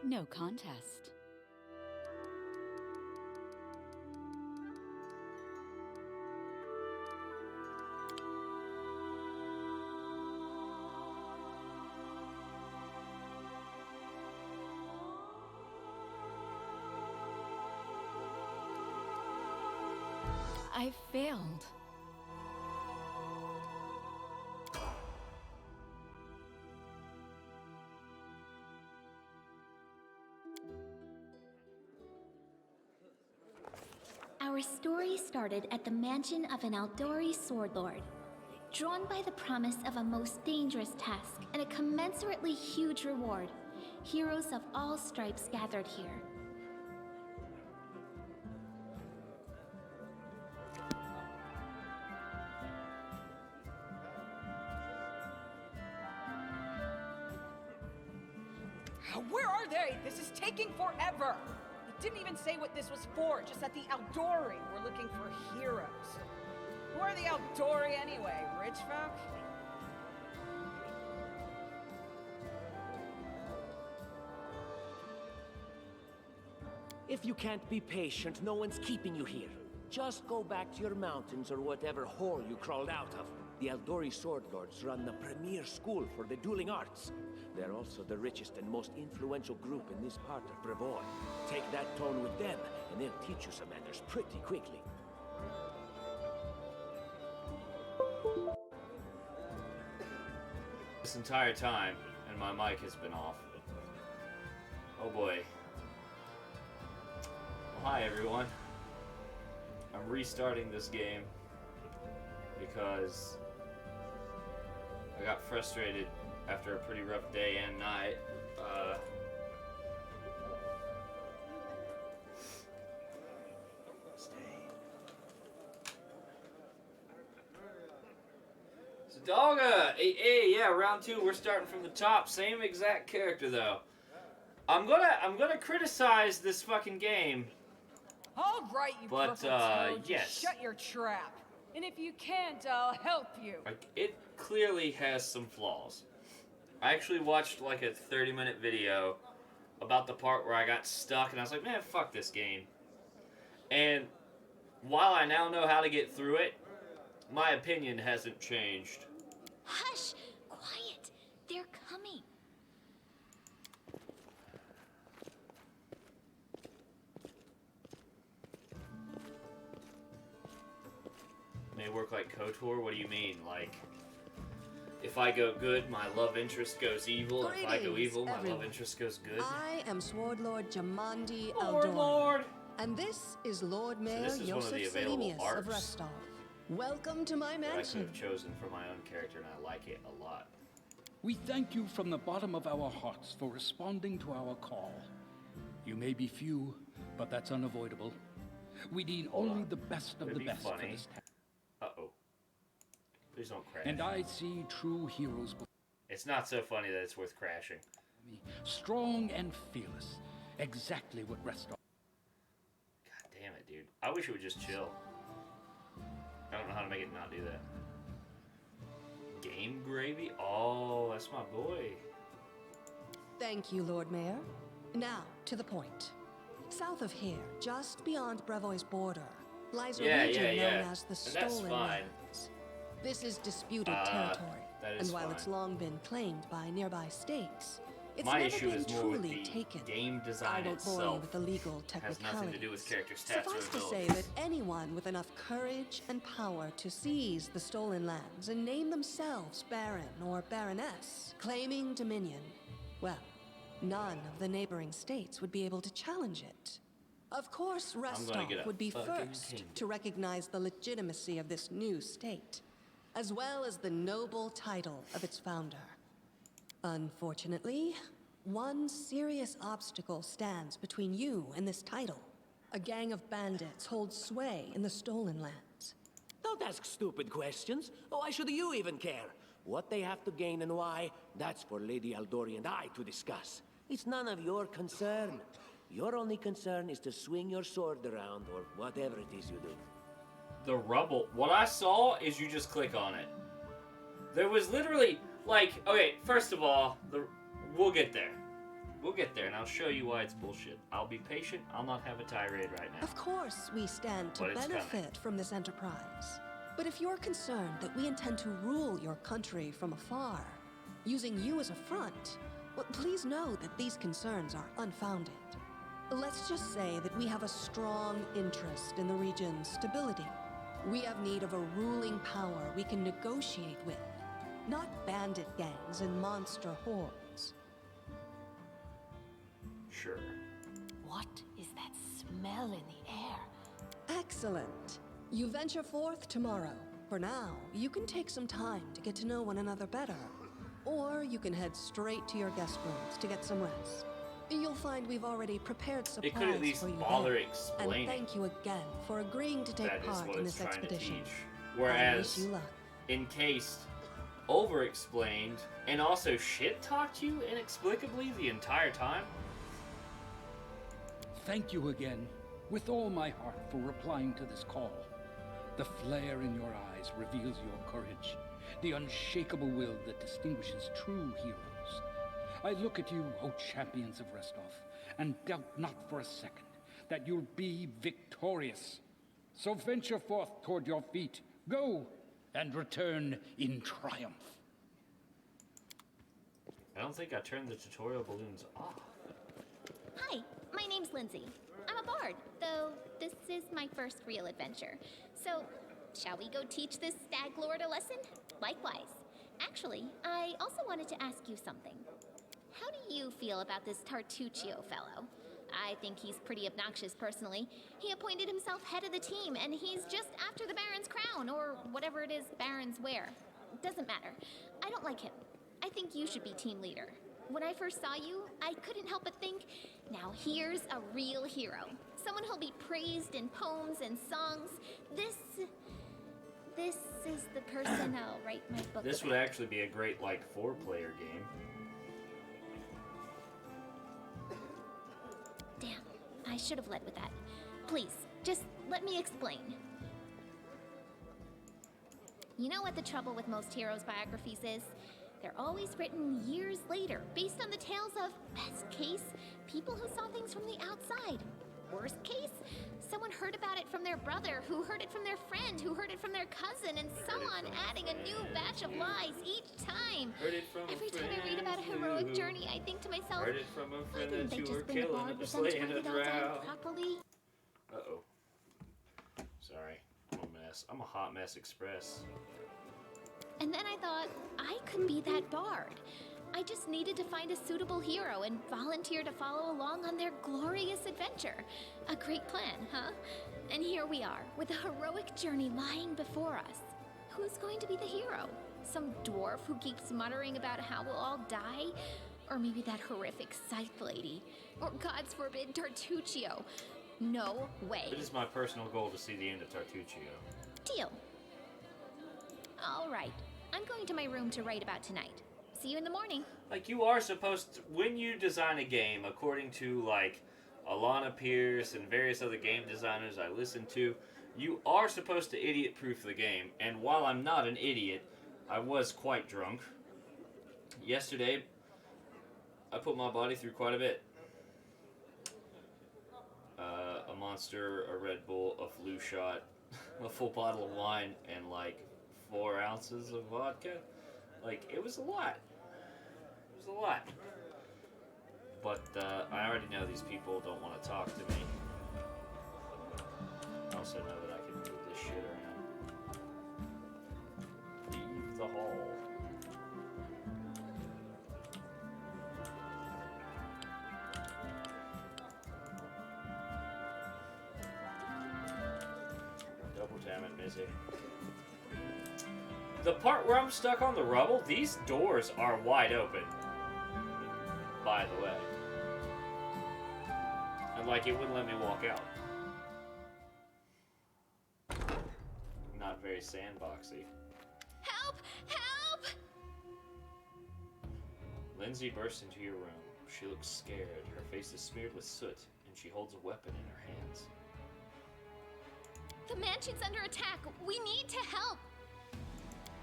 No contest. I failed. Our story started at the mansion of an Aldori sword lord. Drawn by the promise of a most dangerous task and a commensurately huge reward, heroes of all stripes gathered here. Where are they? This is taking forever! It didn't even say what this was for, just that the Aldori were looking for heroes. Who are the Aldori anyway? Rich folk? If you can't be patient, no one's keeping you here. Just go back to your mountains or whatever hole you crawled out of. The Aldori Sword Lords run the premier school for the dueling arts. They're also the richest and most influential group in this part of Brevoy. Take that tone with them, and they'll teach you some manners pretty quickly. This entire time, and my mic has been off. Oh boy. Well, hi everyone. I'm restarting this game because I got frustrated after a pretty rough day and night. So Dogga, hey, yeah, round 2. We're starting from the top. Same exact character though. I'm gonna criticize this fucking game. All right, you But, purple toad, just yes. shut your trap. And if you can't, I'll help you. Like, it clearly has some flaws. I actually watched like a 30-minute video about the part where I got stuck, and I was like, man, fuck this game. And while I now know how to get through it, my opinion hasn't changed. Hush! Quiet! They're coming. May work like KOTOR? What do you mean? Like, if I go good, my love interest goes evil. If I go Greetings, evil, my everyone. love interest goes good? I am Sword Lord Jamandi Lord, Aldori. Lord! And this is Lord Mayor this is one of Yosef the available Selimius of arcs Restov. Welcome to my That I could mansion. have chosen for my own character, and I like it a lot. We thank you from the bottom of our hearts for responding to our call. You may be few, but that's unavoidable. We need only the best of It'd the be best for funny. this task. Uh-oh. Please don't crash. And I see true heroes before It's not so funny that it's worth crashing. me, strong and fearless, exactly what Restov. God damn it, dude. I wish it would just chill. I don't know how to make it not do that. Game gravy? Oh, that's my boy. Thank you, Lord Mayor. Now, to the point. South of here, just beyond Brevoy's border, lies a region known as the And that's Stolen fine. Lands. This is disputed Uh, territory, that is and while it's fine. long been claimed by nearby states, it's My never issue been is more with truly the taken. game I design won't bore you itself. with the legal Has technicalities. nothing to do with character stats or Suffice to say abilities. that anyone with enough courage and power to seize the stolen lands and name themselves Baron or Baroness, claiming dominion, well, none of the neighboring states would be able to challenge it. Of course, gonna Restov get a would be fucking first kingdom. to recognize the legitimacy of this new state, as well as the noble title of its founder. Unfortunately, one serious obstacle stands between you and this title. A gang of bandits holds sway in the Stolen Lands. Don't ask stupid questions. Why should you even care? What they have to gain and why, that's for Lady Aldori and I to discuss. It's none of your concern. Your only concern is to swing your sword around, or whatever it is you do. The rubble. What I saw is you just click on it. There was literally, like, okay, first of all, we'll get there. We'll get there, and I'll show you why it's bullshit. I'll be patient. I'll not have a tirade right now. Of course, we stand to But it's benefit coming. from this enterprise. But if you're concerned that we intend to rule your country from afar, using you as a front, well, please know that these concerns are unfounded. Let's just say that we have a strong interest in the region's stability. We have need of a ruling power we can negotiate with, not bandit gangs and monster hordes. Sure. What is that smell in the air? Excellent. You venture forth tomorrow. For now, you can take some time to get to know one another better. Or you can head straight to your guest rooms to get some rest. You'll find we've already prepared supplies It could at least for you bother there. explaining. And thank you again for agreeing to take That is part what in it's this trying to expedition. teach. I Whereas, wish you luck. encased, over-explained, and also shit-talked you inexplicably the entire time? Thank you again, with all my heart, for replying to this call. The flare in your eyes reveals your courage, the unshakable will that distinguishes true heroes. I look at you, O champions of Restov, and doubt not for a second that you'll be victorious. So venture forth toward your feet. Go, and return in triumph. I don't think I turned the tutorial balloons off. Hi, my name's Lindsay. I'm a bard, though this is my first real adventure. So, shall we go teach this stag lord a lesson? Likewise. Actually, I also wanted to ask you something. How do you feel about this Tartuccio fellow? I think he's pretty obnoxious personally. He appointed himself head of the team, and he's just after the Baron's crown, or whatever it is barons wear. Doesn't matter. I don't like him. I think you should be team leader. When I first saw you, I couldn't help but think, now here's a real hero. Someone who'll be praised in poems and songs. This is the person I'll write my book This about. would actually be a great, like, 4-player game. Damn, I should have led with that. Please, just let me explain. You know what the trouble with most heroes' biographies is? They're always written years later, based on the tales of, best case, people who saw things from the outside. Worst case, someone heard about it from their brother, who heard it from their friend, who heard it from their cousin, and so on, adding a new batch of lies each time. Heard it from Every a time I read friend about a heroic who journey, I think to myself, heard it from a why friend didn't that they you were just bring a killing bard and with them to slaying write a it all down drow. properly? Uh-oh. Sorry. I'm a mess. I'm a hot mess express. And then I thought, I could be that bard. I just needed to find a suitable hero and volunteer to follow along on their glorious adventure. A great plan, huh? And here we are, with a heroic journey lying before us. Who's going to be the hero? Some dwarf who keeps muttering about how we'll all die? Or maybe that horrific scythe lady? Or, God's forbid, Tartuccio? No way. It is my personal goal to see the end of Tartuccio. Deal. All right. I'm going to my room to write about tonight. See you in the morning. Like, you are supposed to, when you design a game, according to, like, Alana Pierce and various other game designers I listen to, you are supposed to idiot-proof the game. And while I'm not an idiot, I was quite drunk. Yesterday, I put my body through quite a bit. A monster, a Red Bull, a flu shot, a full bottle of wine, and, like, 4 ounces of vodka. Like, it was a lot. It was a lot. But I already know these people don't want to talk to me. I also know that I can move this shit around. Leave the hall. Double damn it, Missy. The part where I'm stuck on the rubble, these doors are wide open. By the way. And like, it wouldn't let me walk out. Not very sandboxy. Help! Help! Lindsay bursts into your room. She looks scared. Her face is smeared with soot, and she holds a weapon in her hands. The mansion's under attack. We need to help.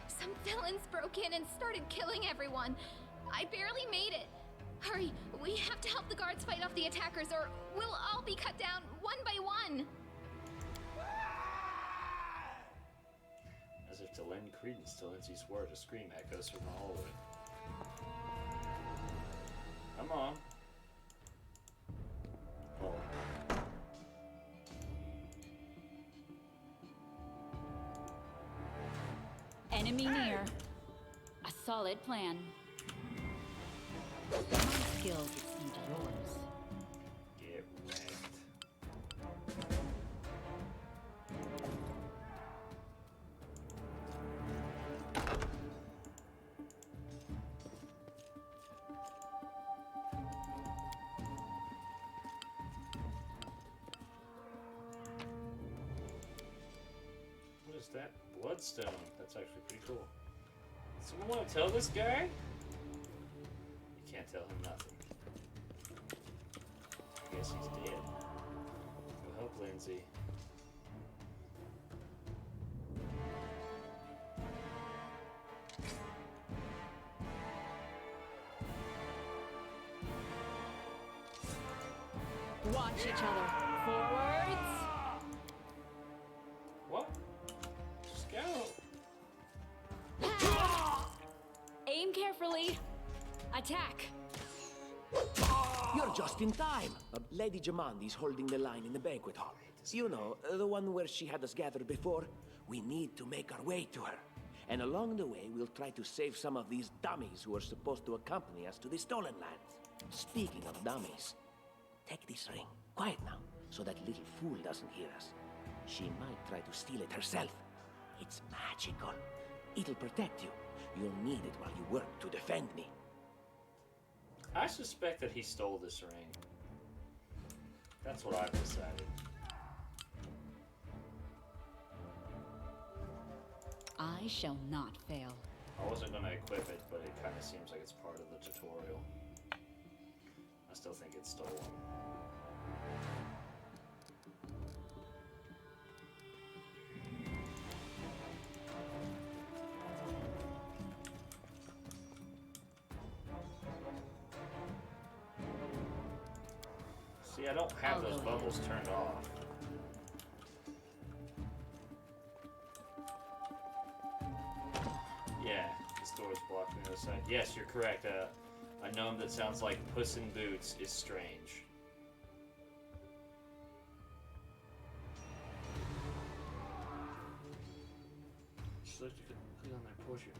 Some villains broke in and started killing everyone. I barely made it. Hurry! We have to help the guards fight off the attackers, or we'll all be cut down one by one! As if to lend credence to Lindsay's word, a scream echoes from the hallway. Come on. Oh. Enemy near. A solid plan. My skills exceed yours. Get wrecked. What is that? Bloodstone. That's actually pretty cool. Someone want to tell this guy? You can't tell him nothing. I guess he's dead. Go help Lindsay. Watch each other. Forwards. What? Just go. Aim carefully. Attack. You're just in time. Lady Jamandi's holding the line in the banquet hall. You know, the one where she had us gathered before? We need to make our way to her. And along the way, we'll try to save some of these dummies who are supposed to accompany us to the stolen lands. Speaking of dummies, take this ring. Quiet now, so that little fool doesn't hear us. She might try to steal it herself. It's magical. It'll protect you. You'll need it while you work to defend me. I suspect that he stole this ring. That's what I've decided. I shall not fail. I wasn't going to equip it, but it kind of seems like it's part of the tutorial. I still think it's stolen. See, I don't have those bubbles turned off. Yeah, this door's blocked on the other side. Yes, you're correct. A gnome that sounds like Puss in Boots is strange. Just like you could put on there, push it.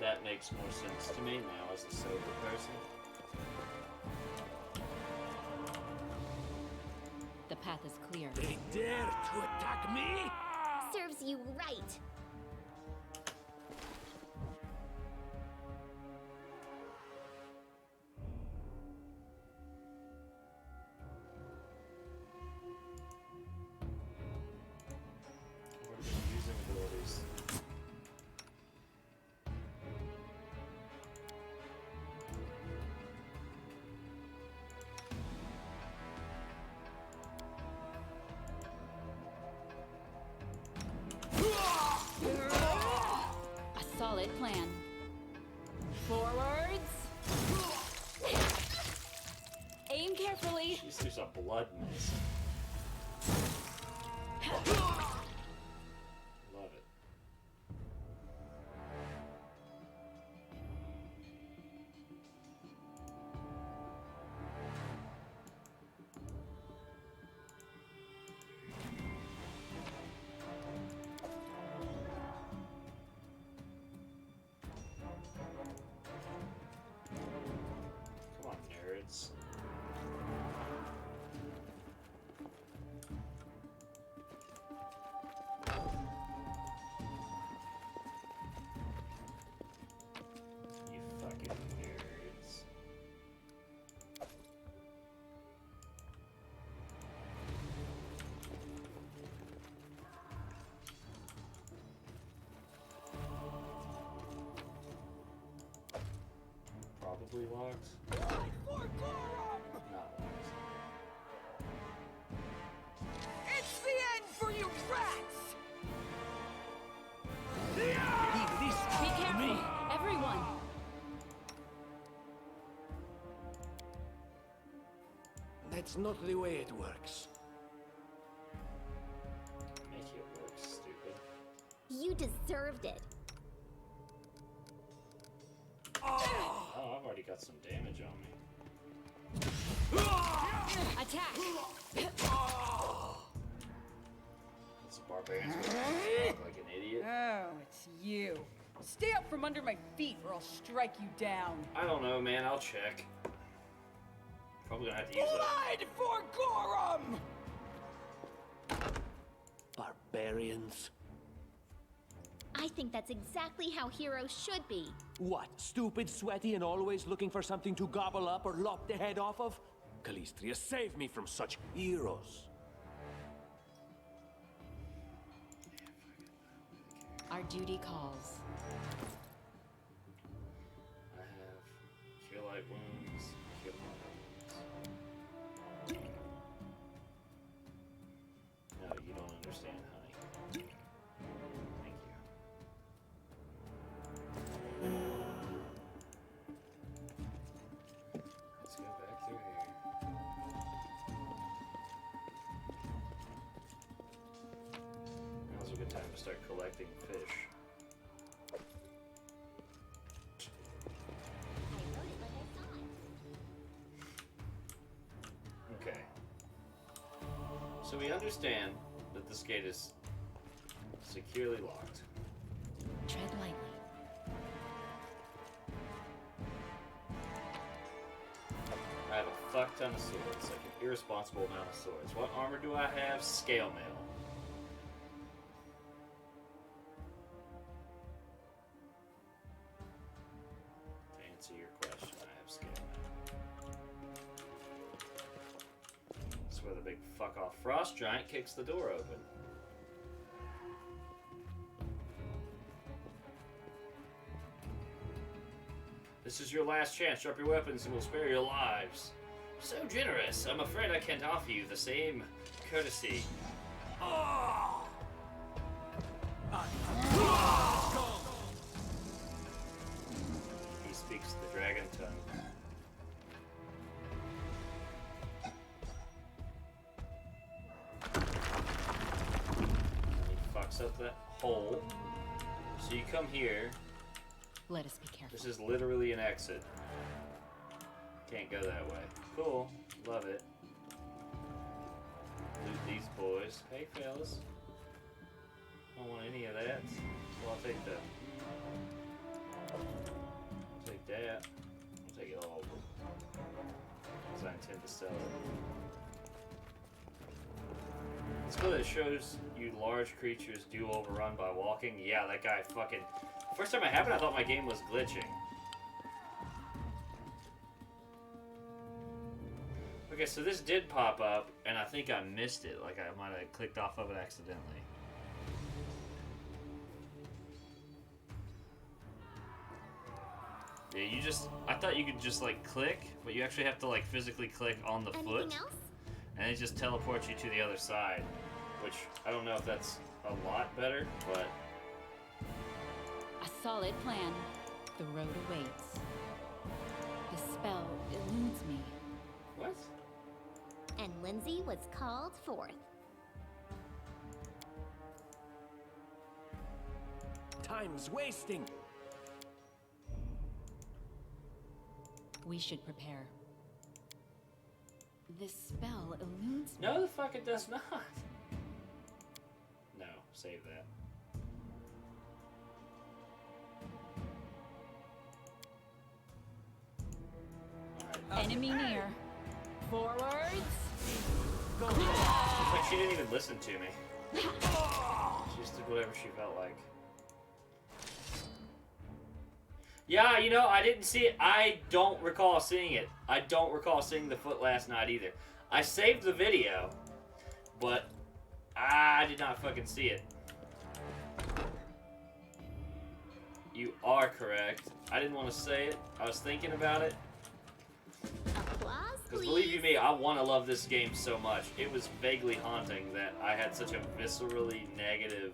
That makes more sense to me now as a sober person. The path is clear. They dare to attack me? Serves you right. What are they using abilities? A solid plan. Forwards. Aim carefully. Jeez, there's a blood mist. Love it. Come on, nerds. You fucking nerds. Probably locked. Not locked. That's not the way it works. Make it work, stupid. You deserved it. Oh, I've already got some damage on me. Attack! That's a barbarian. Like an idiot. Oh, it's you. Stay up from under my feet or I'll strike you down. I don't know, man. I'll check. Probably gonna have to use it. Blood for Gorum! Barbarians. I think that's exactly how heroes should be. What? Stupid, sweaty, and always looking for something to gobble up or lop the head off of? Calistria, save me from such heroes. Our duty calls. I have cure light wounds, cure my wounds. No, you don't understand, honey. Thank you. Let's go back through here. Now's a good time to start collecting fish. Okay. So we understand that this gate is securely locked. Tread lightly. I have a fuck ton of swords, like an irresponsible amount of swords. What armor do I have? Scale mail. To answer your question, I have scale mail. That's where the big fuck off frost giant kicks the door open. This is your last chance. Drop your weapons and we'll spare your lives. So generous. I'm afraid I can't offer you the same courtesy. He speaks the dragon tongue. He fucks up that hole. So you come here. Let us be careful. This is literally an exit. Can't go that way. Cool. Love it. Loot these boys. Hey, fellas. Don't want any of that. Well, I'll take that. I'll take that. I'll take it all. Because I intend to sell it. It's cool that it shows you large creatures do overrun by walking. Yeah, that guy fucking... First time it happened, I thought my game was glitching. Okay, so this did pop up, and I think I missed it. Like, I might have clicked off of it accidentally. Yeah, you just... I thought you could just, like, click, but you actually have to, like, physically click on the foot. Anything else? And it just teleports you to the other side. Which, I don't know if that's a lot better, but... A solid plan. The road awaits. The spell eludes me. What? And Lindsay was called forth. Time's wasting. We should prepare. This spell eludes me. No, the fuck it does not. No, save that. Enemy near. Forwards. It's like she didn't even listen to me. She just did whatever she felt like. Yeah, you know, I didn't see it. I don't recall seeing it. I don't recall seeing the foot last night either. I saved the video, but I did not fucking see it. You are correct. I didn't want to say it. I was thinking about it. Applause, Because please. believe you me, I want to love this game so much. It was vaguely haunting that I had such a viscerally negative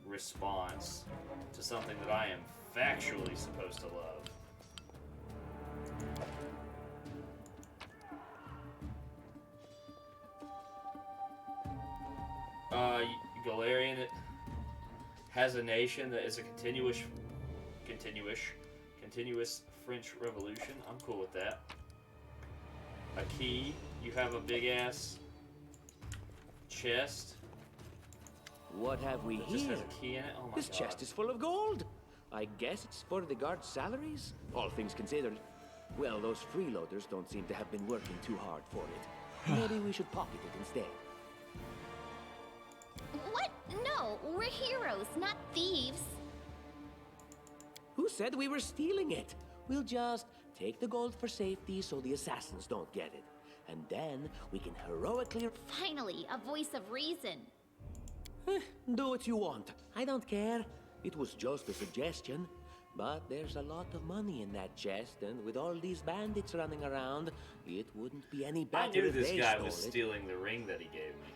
response to something that I am factually supposed to love. Valerian has a nation that is a continuous French Revolution. I'm cool with that. A key. You have a big ass chest. What have we That just here? has a key in it. Oh my This god. chest is full of gold. I guess it's for the guards' salaries, all things considered. Well, those freeloaders don't seem to have been working too hard for it. Maybe we should pocket it instead. What? No, we're heroes, not thieves. Who said we were stealing it? We'll just take the gold for safety so the assassins don't get it. And then we can heroically... Finally, a voice of reason. Do what you want. I don't care. It was just a suggestion. But there's a lot of money in that chest, and with all these bandits running around, it wouldn't be any better I knew if this they guy stole was it. stealing the ring that he gave me.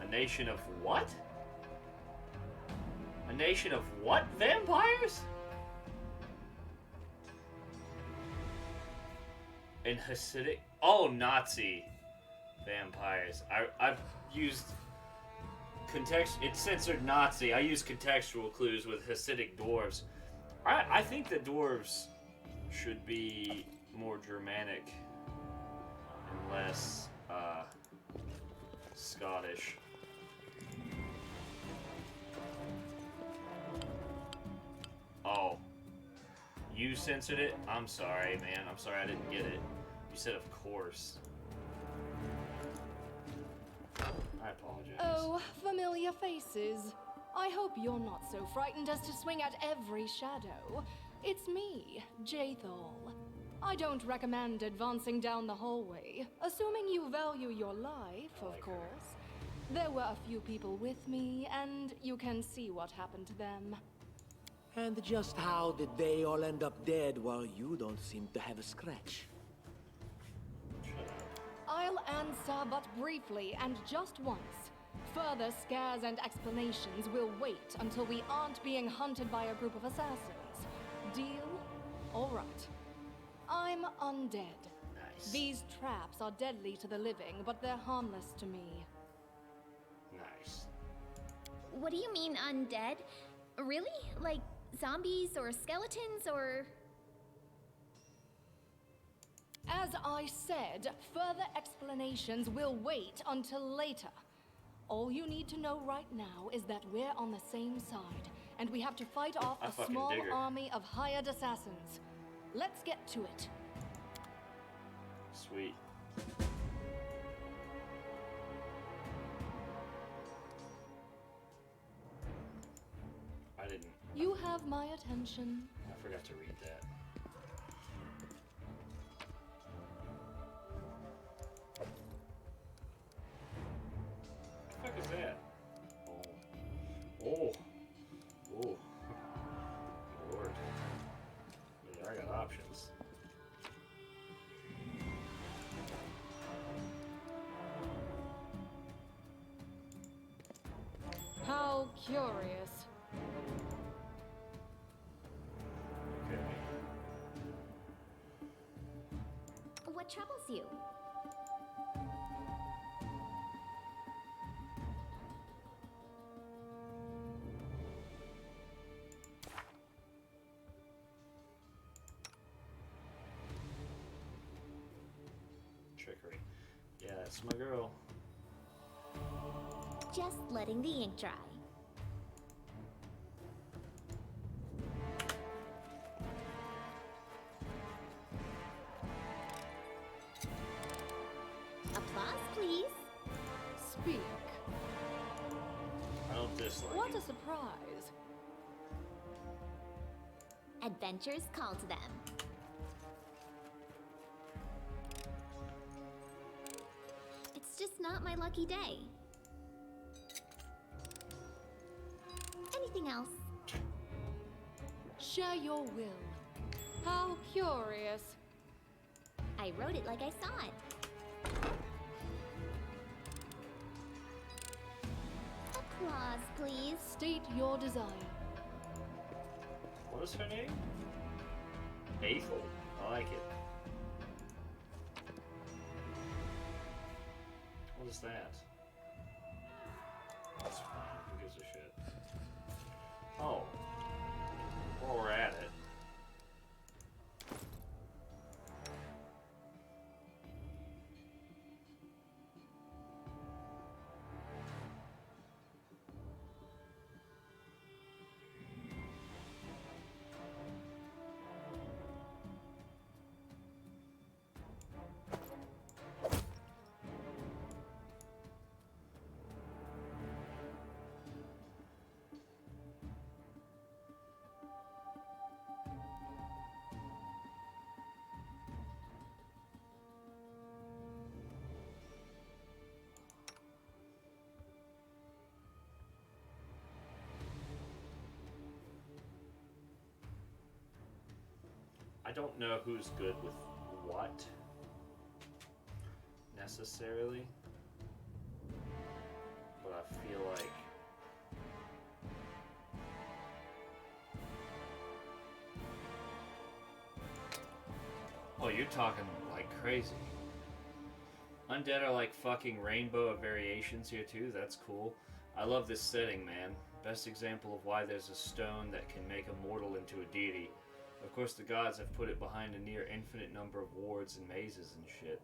A nation of what? A nation of what? Vampires? And Hasidic? Oh, Nazi vampires. I've used it censored Nazi. I use contextual clues with Hasidic dwarves. I think the dwarves should be more Germanic and less Scottish. Oh. You censored it? I'm sorry, man. I'm sorry I didn't get it. You said of course. I apologize. Oh, familiar faces. I hope you're not so frightened as to swing at every shadow. It's me, Jathal. I don't recommend advancing down the hallway, assuming you value your life, of course. There were a few people with me, and you can see what happened to them. And just how did they all end up dead while you don't seem to have a scratch? I'll answer but briefly and just once. Further scares and explanations will wait until we aren't being hunted by a group of assassins. Deal? All right. I'm undead. Nice. These traps are deadly to the living, but they're harmless to me. Nice. What do you mean undead? Really? Like zombies or skeletons or... As I said, further explanations will wait until later. All you need to know right now is that we're on the same side, and we have to fight off I a fucking small dig her. army of hired assassins. Let's get to it. Sweet. I didn't. You have my attention. I forgot to read that. What the fuck is that? Oh. Oh. Lord. Yeah, I got options. How curious. Okay. What troubles you? Trickery. Yeah, that's my girl. Just letting the ink dry. Applause, please. Speak. I don't dislike What it. a surprise. Adventures call to them. It's just not my lucky day. Anything else? Share your will. How curious. I wrote it like I saw it. Applause, please. State your desire. What is her name? Ethel. I like it. What is that? That's fine. Who gives a shit? Oh. While we're at it. I don't know who's good with what necessarily, but I feel like oh, you're talking like crazy. Undead are like fucking rainbow of variations here too. That's cool. I love this setting, man. Best example of why there's a stone that can make a mortal into a deity. Of course, the gods have put it behind a near infinite number of wards and mazes and shit.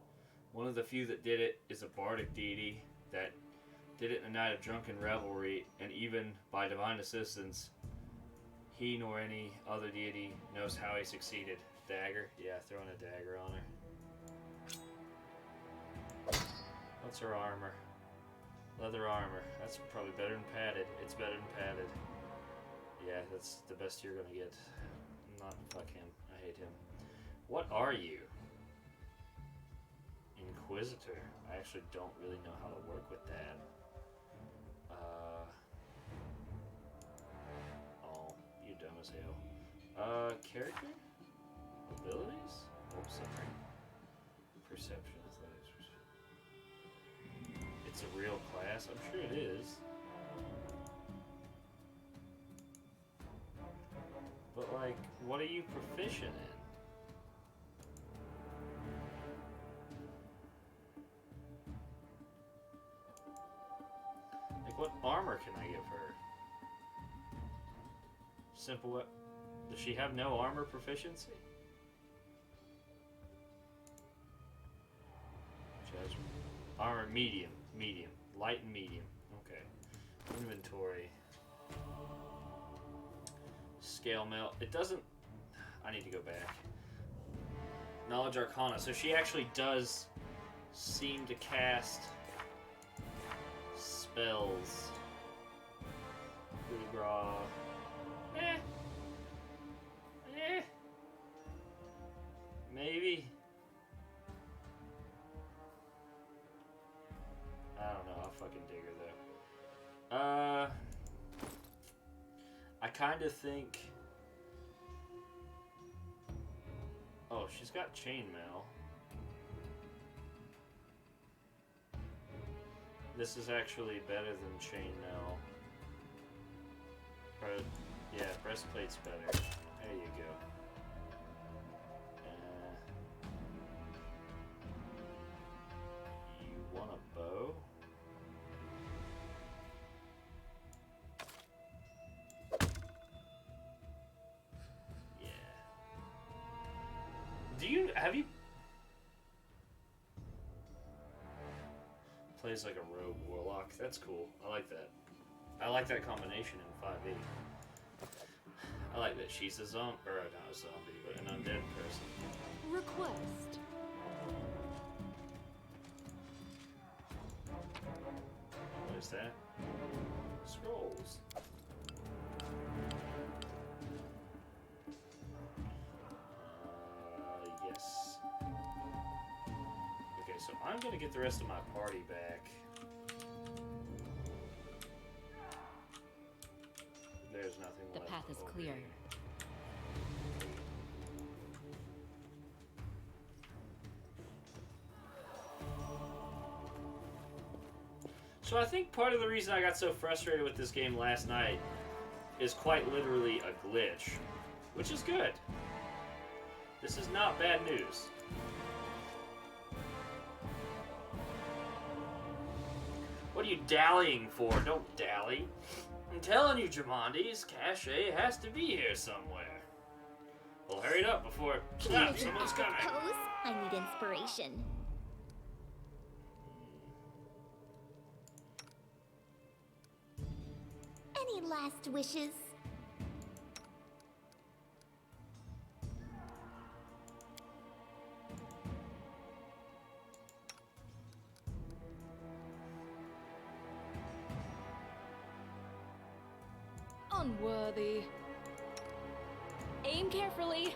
One of the few that did it is a bardic deity that did it in a night of drunken revelry, and even by divine assistance, he nor any other deity knows how he succeeded. Dagger? Yeah, throwing a dagger on her. What's her armor? Leather armor. That's probably better than padded. It's better than padded. Yeah, that's the best you're gonna get. Not fuck him. I hate him. What are you? Inquisitor. I actually don't really know how to work with that. Oh, you dumb as hell. Character? Abilities? Oh, sorry. Perception, athletics. It's a real class? I'm sure it is. But, like, what are you proficient in? Like, what armor can I give her? Simple. Does she have no armor proficiency? Judgment. Armor medium. Medium. Light and medium. Okay. Inventory. Scale mail. It doesn't... I need to go back. Knowledge Arcana. So she actually does seem to cast spells. Coup de grace. Maybe. I don't know. I'll fucking dig her though. I kind of think... Oh, she's got chainmail. This is actually better than chainmail. Or, yeah, breastplate's better. There you go. You want a bow? Have you... Plays like a rogue warlock. That's cool. I like that. I like that combination in 5e. I like that she's a zombie, or not a zombie, but an undead person. Request. What is that? Scrolls. Yes. Okay, so I'm gonna get the rest of my party back. There's nothing The left path is over clear. here. So I think part of the reason I got so frustrated with this game last night is quite literally a glitch, which is good. This is not bad news. are you dallying for? Don't dally. I'm telling you, Jumandi's cache has to be here somewhere. Well, hurry it up before... Can you Ah, make an someone's epic coming. pose? I need inspiration. Any last wishes? Unworthy. Aim carefully.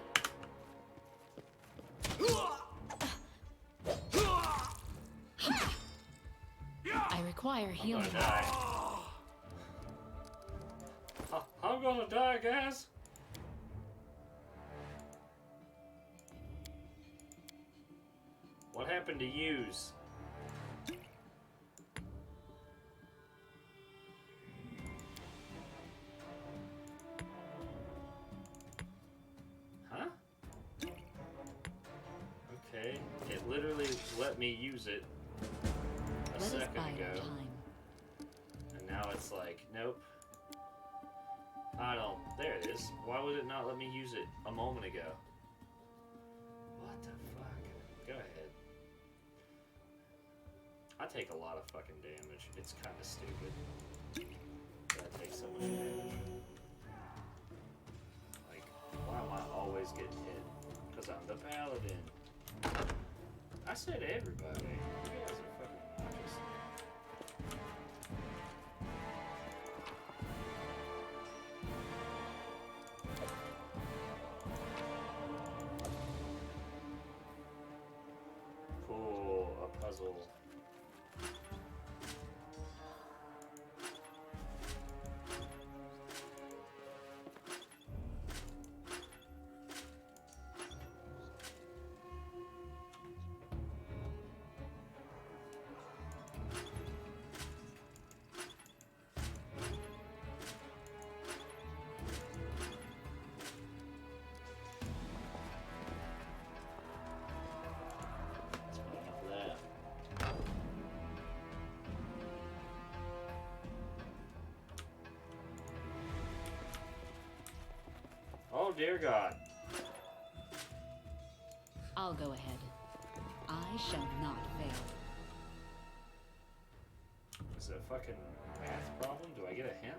I require I'm healing. gonna die. I'm gonna die, guys. What happened to use? Huh? Okay, it literally let me use it a Let us second bide ago. our time. And now it's like, nope. I don't. There it is. Why would it not let me use it a moment ago? What the fuck? Go ahead. I take a lot of fucking damage. It's kind of stupid that I take so much damage. Like, why am I always getting hit? Because I'm the paladin. I said everybody. You guys are fucking obnoxious. Cool, a puzzle. That's enough of that. Oh dear God. I'll go ahead. I shall not fail. Is it a fucking math problem? Do I get a hint?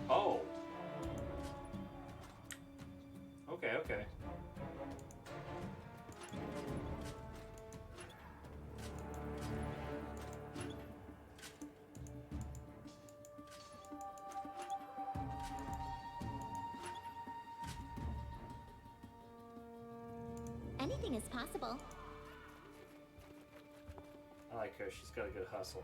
Oh. Okay, okay. Anything is possible. I like her. She's got a good hustle.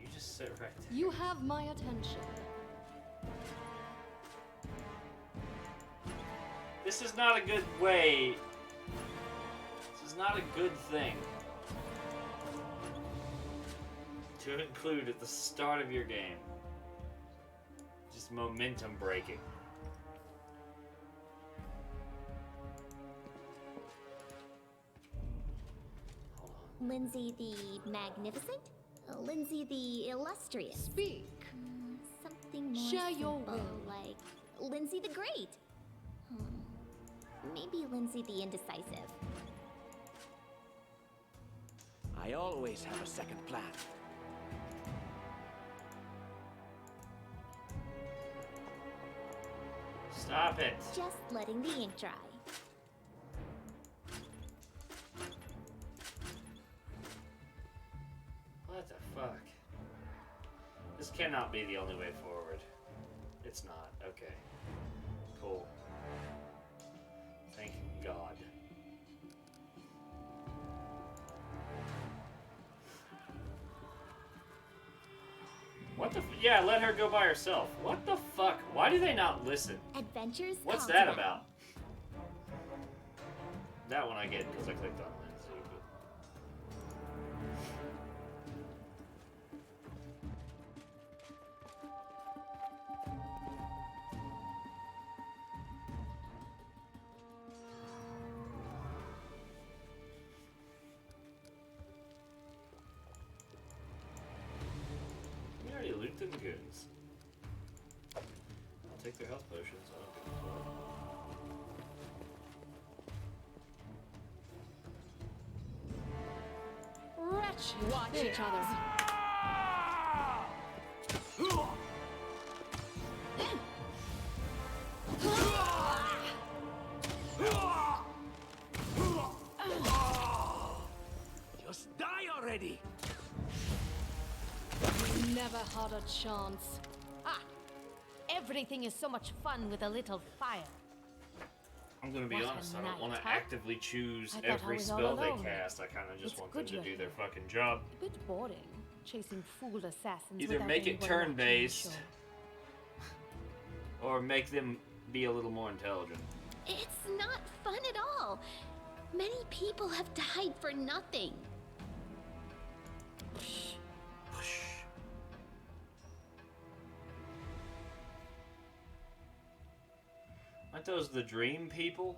You just sit right there. You have my attention. This is not a good way. This is not a good thing to include at the start of your game. Just momentum breaking. Hold on. Lindsay the Magnificent? Lindsay the Illustrious? Speak. Something more Share your simple, will. like Lindsay the Great. Maybe Lindsay the Indecisive. I always have a second plan. Stop it. Just letting the ink dry. What the fuck? This cannot be the only way forward. It's not. Okay. Cool. Thank God. What the yeah, let her go by herself. What the fuck? Why do they not listen? Adventures. What's call that to them. about? That one I get because I clicked on Lindsay, but Wellington Goons. I'll take their health potions. I don't give a fuck. Wretched. Watch each other. Just die already! Never had a chance. Ah! Everything is so much fun with a little fire. I'm gonna be What a honest, I don't want to night, huh? actively choose I thought I every was all spell they alone. cast. I kind of just It's want them good to you're do their here. fucking job. A bit boring, chasing fool assassins. Either without make it anyone watching the turn-based, show. or make them be a little more intelligent. It's not fun at all. Many people have died for nothing. Aren't those the dream people?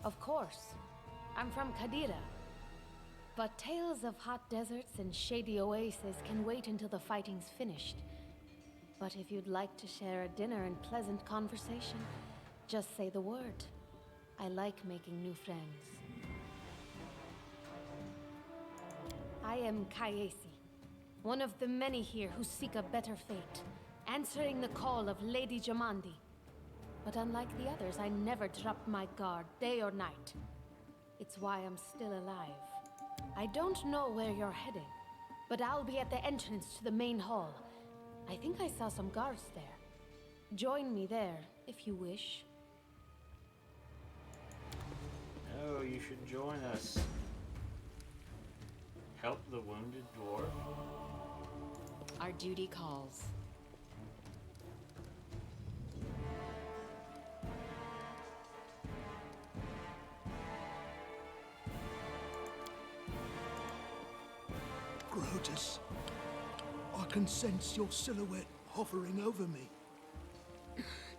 Of course. I'm from Kadira. But tales of hot deserts and shady oases can wait until the fighting's finished. But if you'd like to share a dinner and pleasant conversation, just say the word. I like making new friends. I am Kayesi, one of the many here who seek a better fate, answering the call of Lady Jamandi. But unlike the others, I never dropped my guard, day or night. It's why I'm still alive. I don't know where you're heading, but I'll be at the entrance to the main hall. I think I saw some guards there. Join me there, if you wish. Oh, you should join us. Help the wounded dwarf. Our duty calls. Grotus, I can sense your silhouette hovering over me.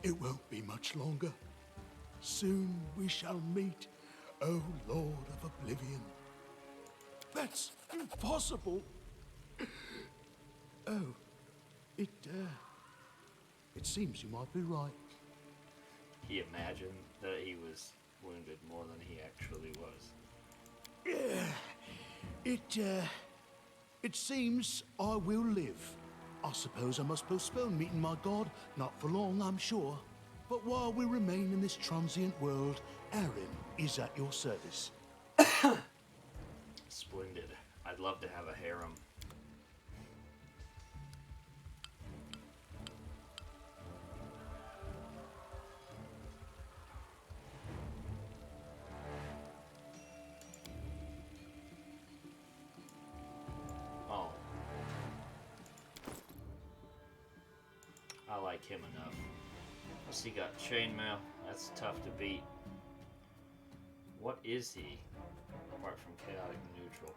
It won't be much longer. Soon we shall meet, O Lord of Oblivion. That's impossible. Oh, it seems you might be right. He imagined that he was wounded more than he actually was. It seems I will live. I suppose I must postpone meeting my god, not for long, I'm sure. But while we remain in this transient world, Aaron is at your service. Splendid. I'd love to have a harem. Oh. I like him enough. Plus he got chainmail. That's tough to beat. What is he? Apart from chaotic neutral.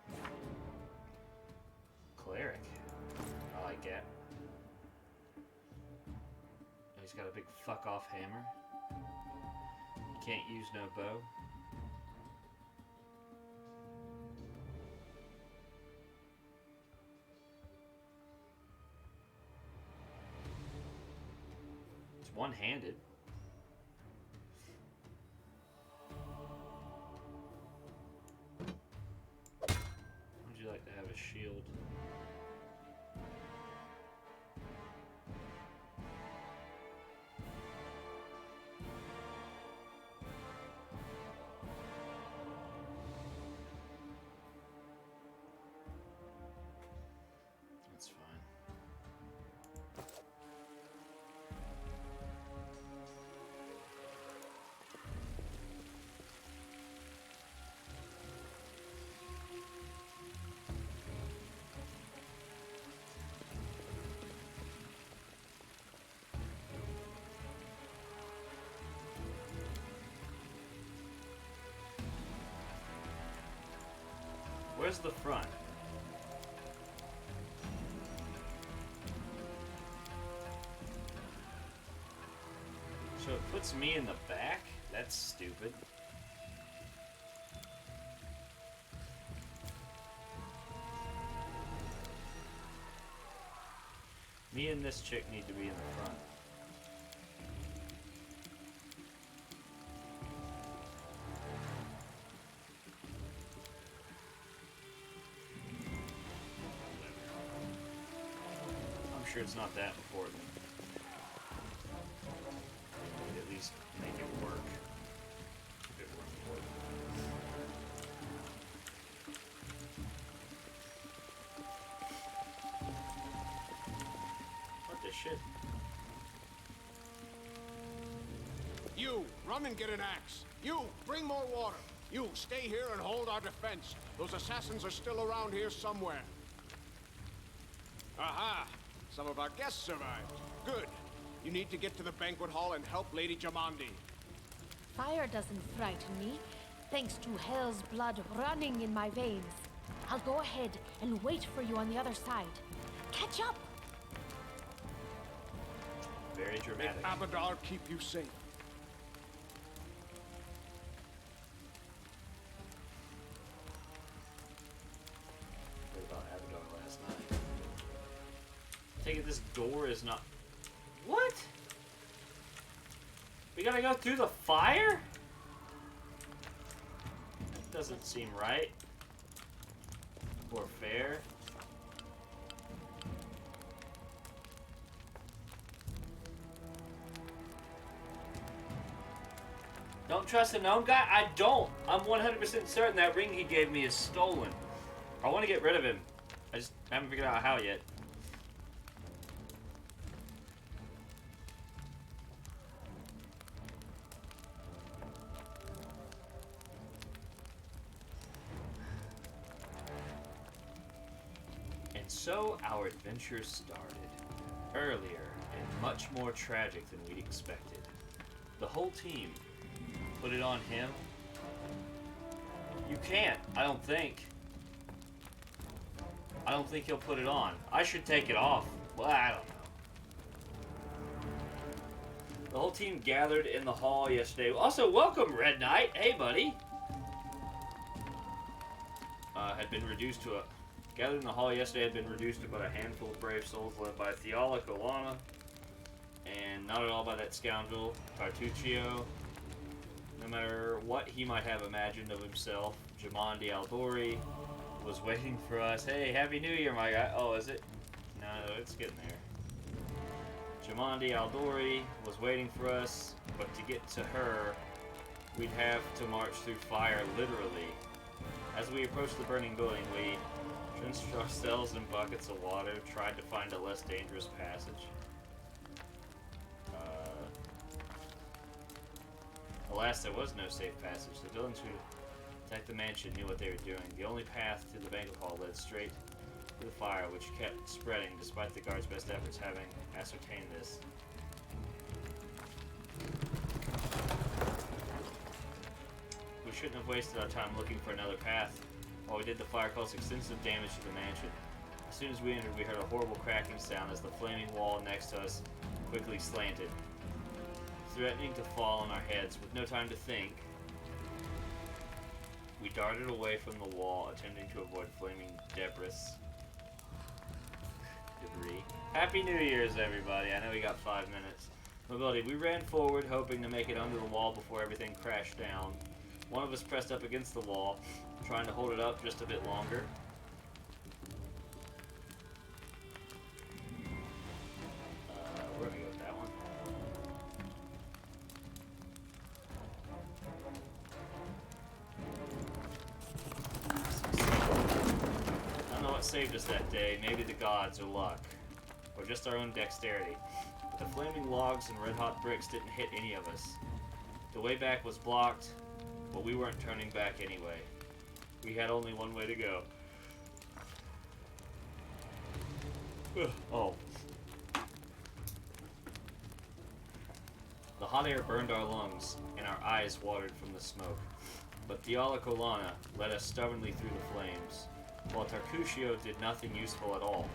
Cleric. I like that. He's got a big fuck off hammer. He can't use no bow. It's one-handed. Would you like to have a shield? That's fine. Where's the front? So it puts me in the back? That's stupid. Me and this chick need to be in the front. I'm sure it's not that important. We'd at least make it work. If it were important. What the shit? You, run and get an axe. You, bring more water. You, stay here and hold our defense. Those assassins are still around here somewhere. Aha! Some of our guests survived. Good. You need to get to the banquet hall and help Lady Jamandi. Fire doesn't frighten me, thanks to hell's blood running in my veins. I'll go ahead and wait for you on the other side. Catch up! Very May dramatic. Abadar keep you safe. Heard about Abadar last night. Take it this door is not... What? We gotta go through the fire? That doesn't seem right. Or fair. Don't trust the gnome guy? I don't. I'm 100% certain that ring he gave me is stolen. I want to get rid of him. I just haven't figured out how yet. And so our adventure started. Earlier and much more tragic than we'd expected. The whole team put it on him. You can't, I don't think. I don't think he'll put it on. I should take it off. Well, I don't know. The whole team gathered in the hall yesterday. Also, welcome, Red Knight. Hey, buddy. Had been reduced to a... Gathered in the hall yesterday had been reduced to about a handful of brave souls led by Theala Kolana. And not at all by that scoundrel, Tartuccio. No matter what he might have imagined of himself, Jamandi Aldori was waiting for us. Hey, Happy New Year, my guy. Oh, is it? No, it's getting there. Jamandi Aldori was waiting for us, but to get to her, we'd have to march through fire, literally. As we approached the burning building, we drenched ourselves in buckets of water, tried to find a less dangerous passage. Alas, there was no safe passage. The villains who attacked the mansion knew what they were doing. The only path to the banquet hall led straight to the fire, which kept spreading despite the guards' best efforts having ascertained this. We shouldn't have wasted our time looking for another path. While we did, the fire caused extensive damage to the mansion. As soon as we entered, we heard a horrible cracking sound as the flaming wall next to us quickly slanted, threatening to fall on our heads. With no time to think, we darted away from the wall, attempting to avoid flaming debris. Happy New Year's, everybody. I know we got 5 minutes. Mobility. We ran forward, hoping to make it under the wall before everything crashed down. One of us pressed up against the wall, trying to hold it up just a bit longer. We're gonna go with that one. I don't know what saved us that day. Maybe the gods or luck, or just our own dexterity. But the flaming logs and red-hot bricks didn't hit any of us. The way back was blocked, but we weren't turning back anyway. We had only one way to go. Oh. The hot air burned our lungs, and our eyes watered from the smoke. But Theala Kolana led us stubbornly through the flames, while Tartuccio did nothing useful at all.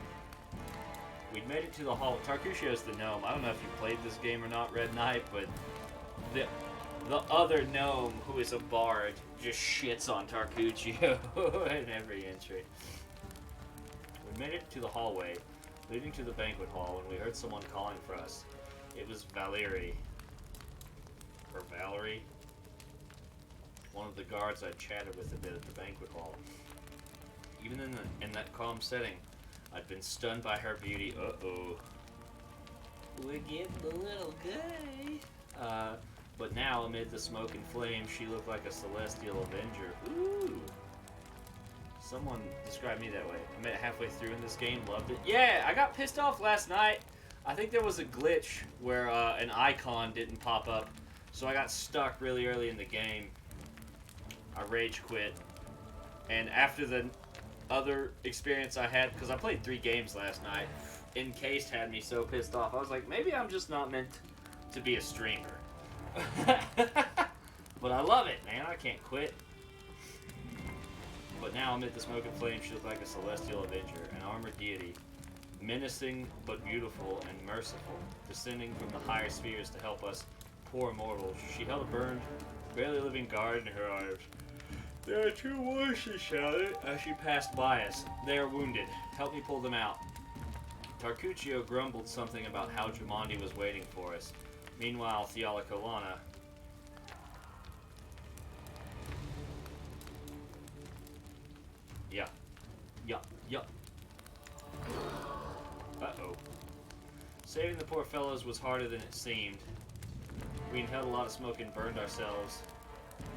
We'd made it to the hall. Tartuccio's the gnome. I don't know if you played this game or not, Red Knight, but the other gnome, who is a bard, just shits on Tartuccio in every entry. We made it to the hallway, Leading to the banquet hall when we heard someone calling for us. It was Valerie. Or Valerie. One of the guards I chatted with a bit at the banquet hall. Even in that calm setting, I'd been stunned by her beauty. Uh-oh. We're getting a little gay. But now, amid the smoke and flame, she looked like a celestial avenger. Ooh. Someone described me that way. I made it halfway through in this game, loved it. Yeah, I got pissed off last night. I think there was a glitch where an icon didn't pop up, so I got stuck really early in the game. I rage quit. And after the other experience I had, because I played 3 games last night, Encased had me so pissed off. I was like, maybe I'm just not meant to be a streamer. But I love it, man. I can't quit. But now amid the smoke and flame, she looked like a celestial avenger, an armored deity, menacing but beautiful and merciful, descending from the higher spheres to help us poor mortals. She held a burned, barely living guard in her arms. There are 2 more, she shouted as she passed by us. They are wounded. Help me pull them out. Tarcuccio grumbled something about how Jumanji was waiting for us. Meanwhile, Thealacolana... Yeah. Uh-oh. Saving the poor fellows was harder than it seemed. We inhaled a lot of smoke and burned ourselves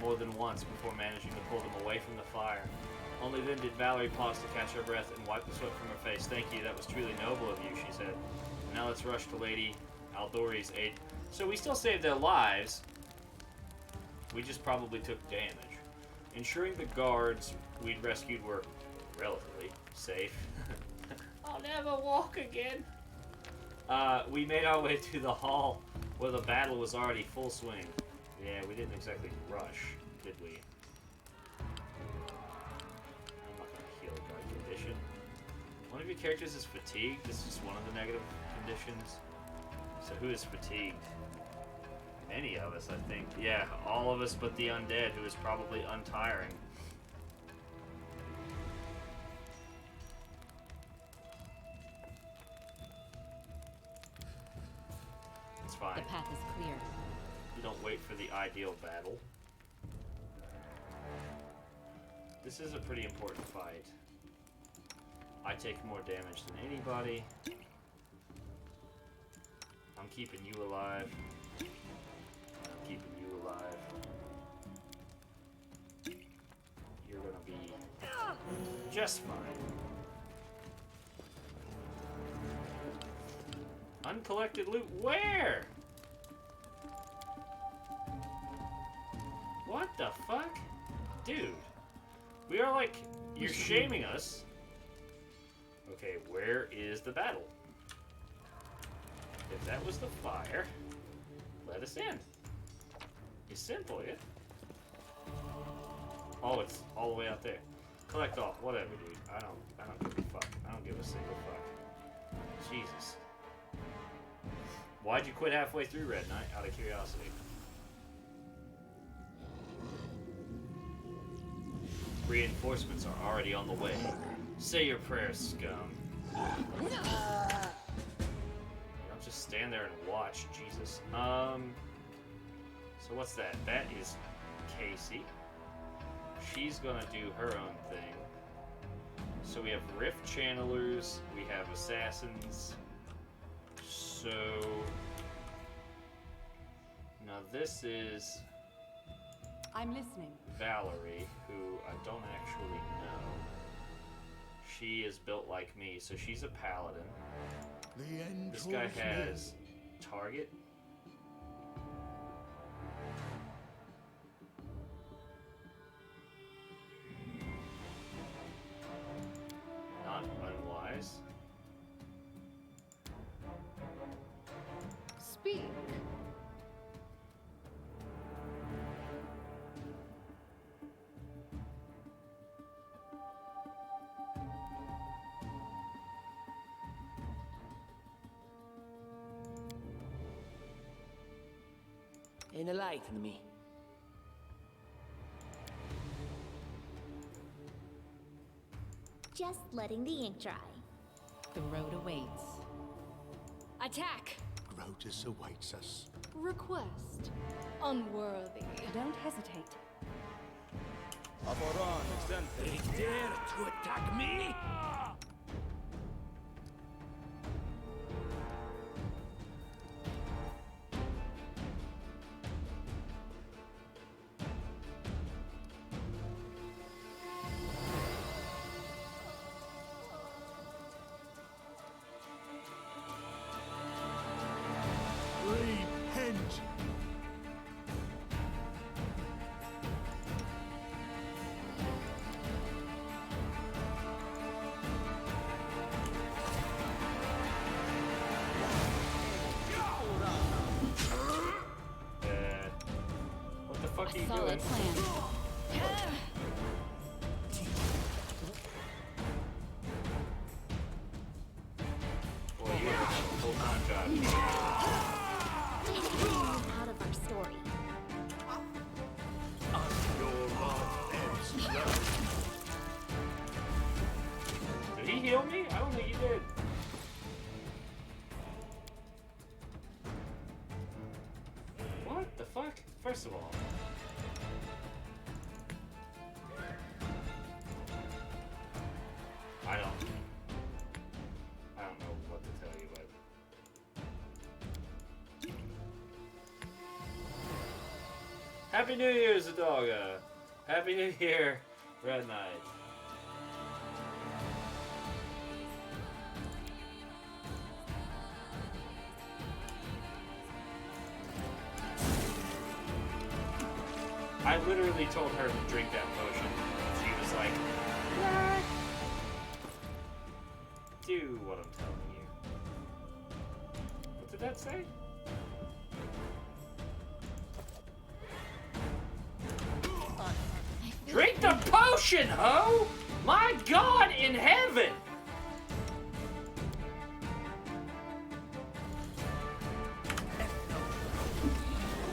more than once before managing to pull them away from the fire. Only then did Valerie pause to catch her breath and wipe the sweat from her face. Thank you, that was truly noble of you, she said. Now let's rush to Lady Aldori's aid. So we still saved their lives. We just probably took damage. Ensuring the guards we'd rescued were relatively safe. I'll never walk again. We made our way to the hall where the battle was already full swing. Yeah, we didn't exactly rush, did we? I'm not gonna heal a guard condition. One of your characters is fatigued. This is one of the negative conditions. So who is fatigued? Many of us, I think. Yeah, all of us but the undead, who is probably untiring. It's fine. The path is clear. You don't wait for the ideal battle. This is a pretty important fight. I take more damage than anybody. I'm keeping you alive. I'm keeping you alive. You're gonna be just fine. Uncollected loot, where? What the fuck? Dude. We are like, you're shaming us. Okay, where is the battle? If that was the fire, let us in. It's simple, yeah? Oh, it's all the way out there. Collect all, whatever, dude. I don't give a fuck. I don't give a single fuck. Jesus. Why'd you quit halfway through, Red Knight? Out of curiosity. Reinforcements are already on the way. Say your prayers, scum. Don't just stand there and watch, Jesus. So what's that? That is Casey. She's gonna do her own thing. So we have Rift Channelers, we have Assassins. So now this is I'm listening. Valerie, who I don't actually know. She is built like me, so she's a paladin. The end This guy draws has target. Not unwise. Speak. Enlighten me. Just letting the ink dry. The road awaits. Attack! Grotus awaits us. Request. Unworthy. Don't hesitate. They dare to attack me? Repent! What the fuck are you Solid doing? plan. Boy, you have a full-time job. Out of our story. Did he heal me? I don't think he did. What the fuck? First of all. I don't know what to tell you, but Happy New Year, Zadoga! Happy New Year, Red Knight. I literally told her to drink that potion. She was like, "What?" Do what I'm telling you. What did that say? Drink the potion, ho! My God in heaven!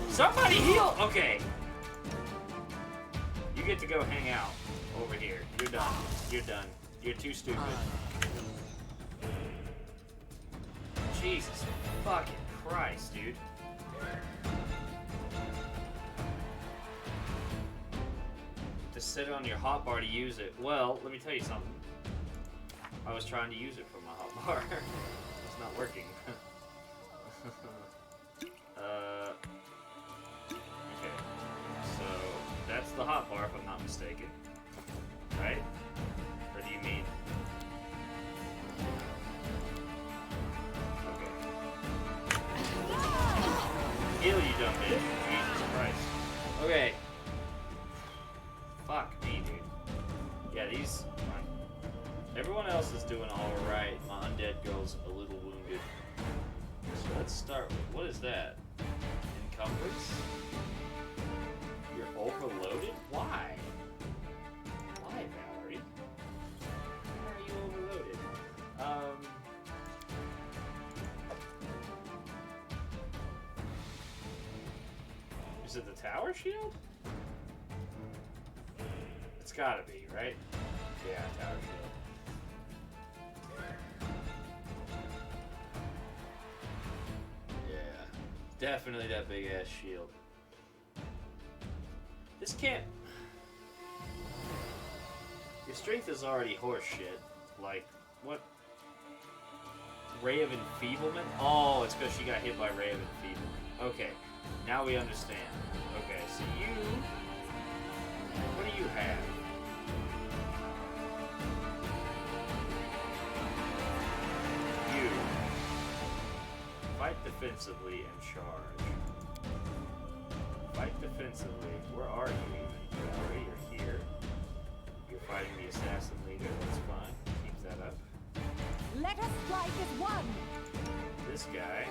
Somebody heal! Okay. You get to go hang out over here. You're done. You're done. You're too stupid. Jesus fucking Christ, dude. To sit on your hotbar to use it. Well, let me tell you something. I was trying to use it for my hotbar. It's not working. Okay. So, that's the hotbar if I'm not mistaken. Right? Or do you mean... Heal, you dumb bitch. Jesus Christ. Okay. Fuck me, dude. Yeah, these... Everyone else is doing alright. My undead girl's a little wounded. So let's start with... What is that? Encumbrance? You're overloaded? Why? Why, Valerie? Why are you overloaded? Is it the tower shield? It's gotta be, right? Yeah, tower shield. Yeah, definitely that big ass shield. This can't... Your strength is already horse shit. Like, what? Ray of Enfeeblement? Oh, it's because she got hit by Ray of Enfeeblement. Okay, now we understand. Okay, so you... What do you have? You fight defensively and charge. Fight defensively. Where are you even? Valerie, you're here. You're fighting the assassin leader. That's fine. Keep that up. Let us strike as one! This guy.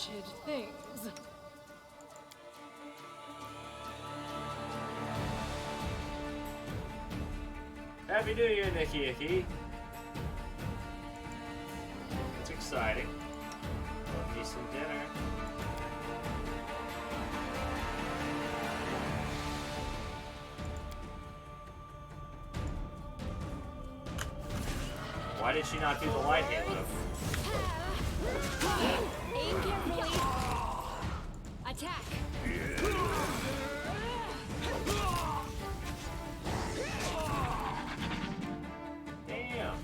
wretched things. Happy New Year, Nikki Icky. It's exciting. Love me some dinner. Why did she not do the light halo? Aim carefully. Attack. Damn,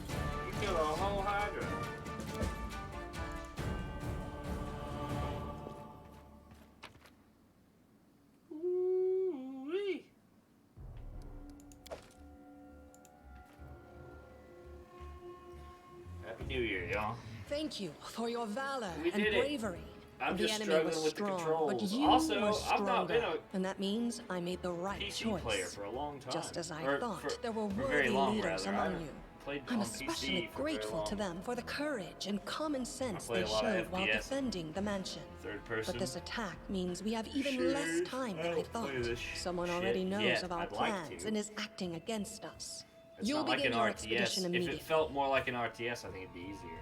you killed a whole Hydra. Ooh-wee. Happy New Year, y'all. Thank you for your valor We and did it. bravery. I'm the just enemy struggling was with the strong, controls. but you Also, were I've not been stronger, a and that means I made the right PC choice. player for a long time. Just as I Or thought, there were for worthy very long, leaders rather. among I you. played I'm on especially PC for very grateful to long. them for the courage and common sense played they a lot of showed while FPS. defending the mansion. Third person. But this attack means we have even Shooters. less time than I don't thought. play this Someone shit already knows yet. of our I'd like plans to. and is acting against us. It's You'll not like begin an your RTS. expedition If immediately. it felt more like an RTS, I think it'd be easier.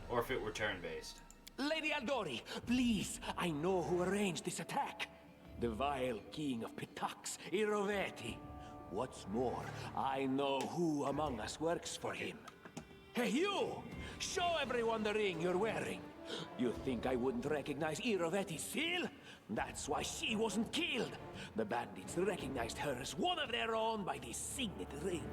Or if it were turn-based. Lady Aldori, please, I know who arranged this attack. The vile king of Pitax, Iroveti. What's more, I know who among us works for him. Hey, you! Show everyone the ring you're wearing. You think I wouldn't recognize Iroveti's seal? That's why she wasn't killed. The bandits recognized her as one of their own by this signet ring.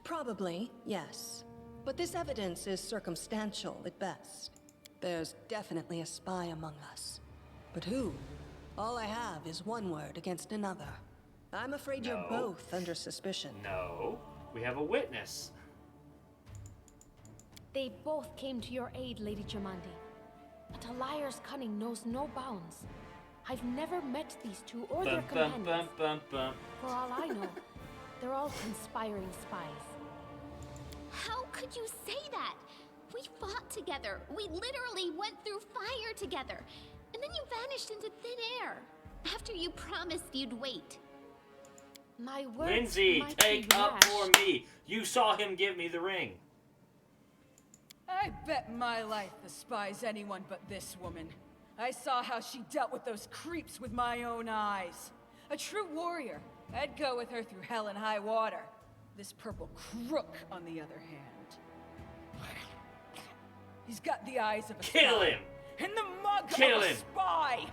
Probably, yes. But this evidence is circumstantial at best. There's definitely a spy among us. But who? All I have is one word against another. I'm afraid you're No. both under suspicion. No. We have a witness. They both came to your aid, Lady Jamandi. But a liar's cunning knows no bounds. I've never met these two or their Bum, bum, companions. bum, bum, bum. For all I know, they're all conspiring spies. How could you say that? We fought together. We literally went through fire together. And then you vanished into thin air. After you promised you'd wait. My words Lindsay, might take be up rash. for me. You saw him give me the ring. I bet my life despise anyone but this woman. I saw how she dealt with those creeps with my own eyes. A true warrior. I'd go with her through hell and high water. This purple crook, on the other hand. He's got the eyes of a Kill spy. him! And the mug Kill of him! a spy!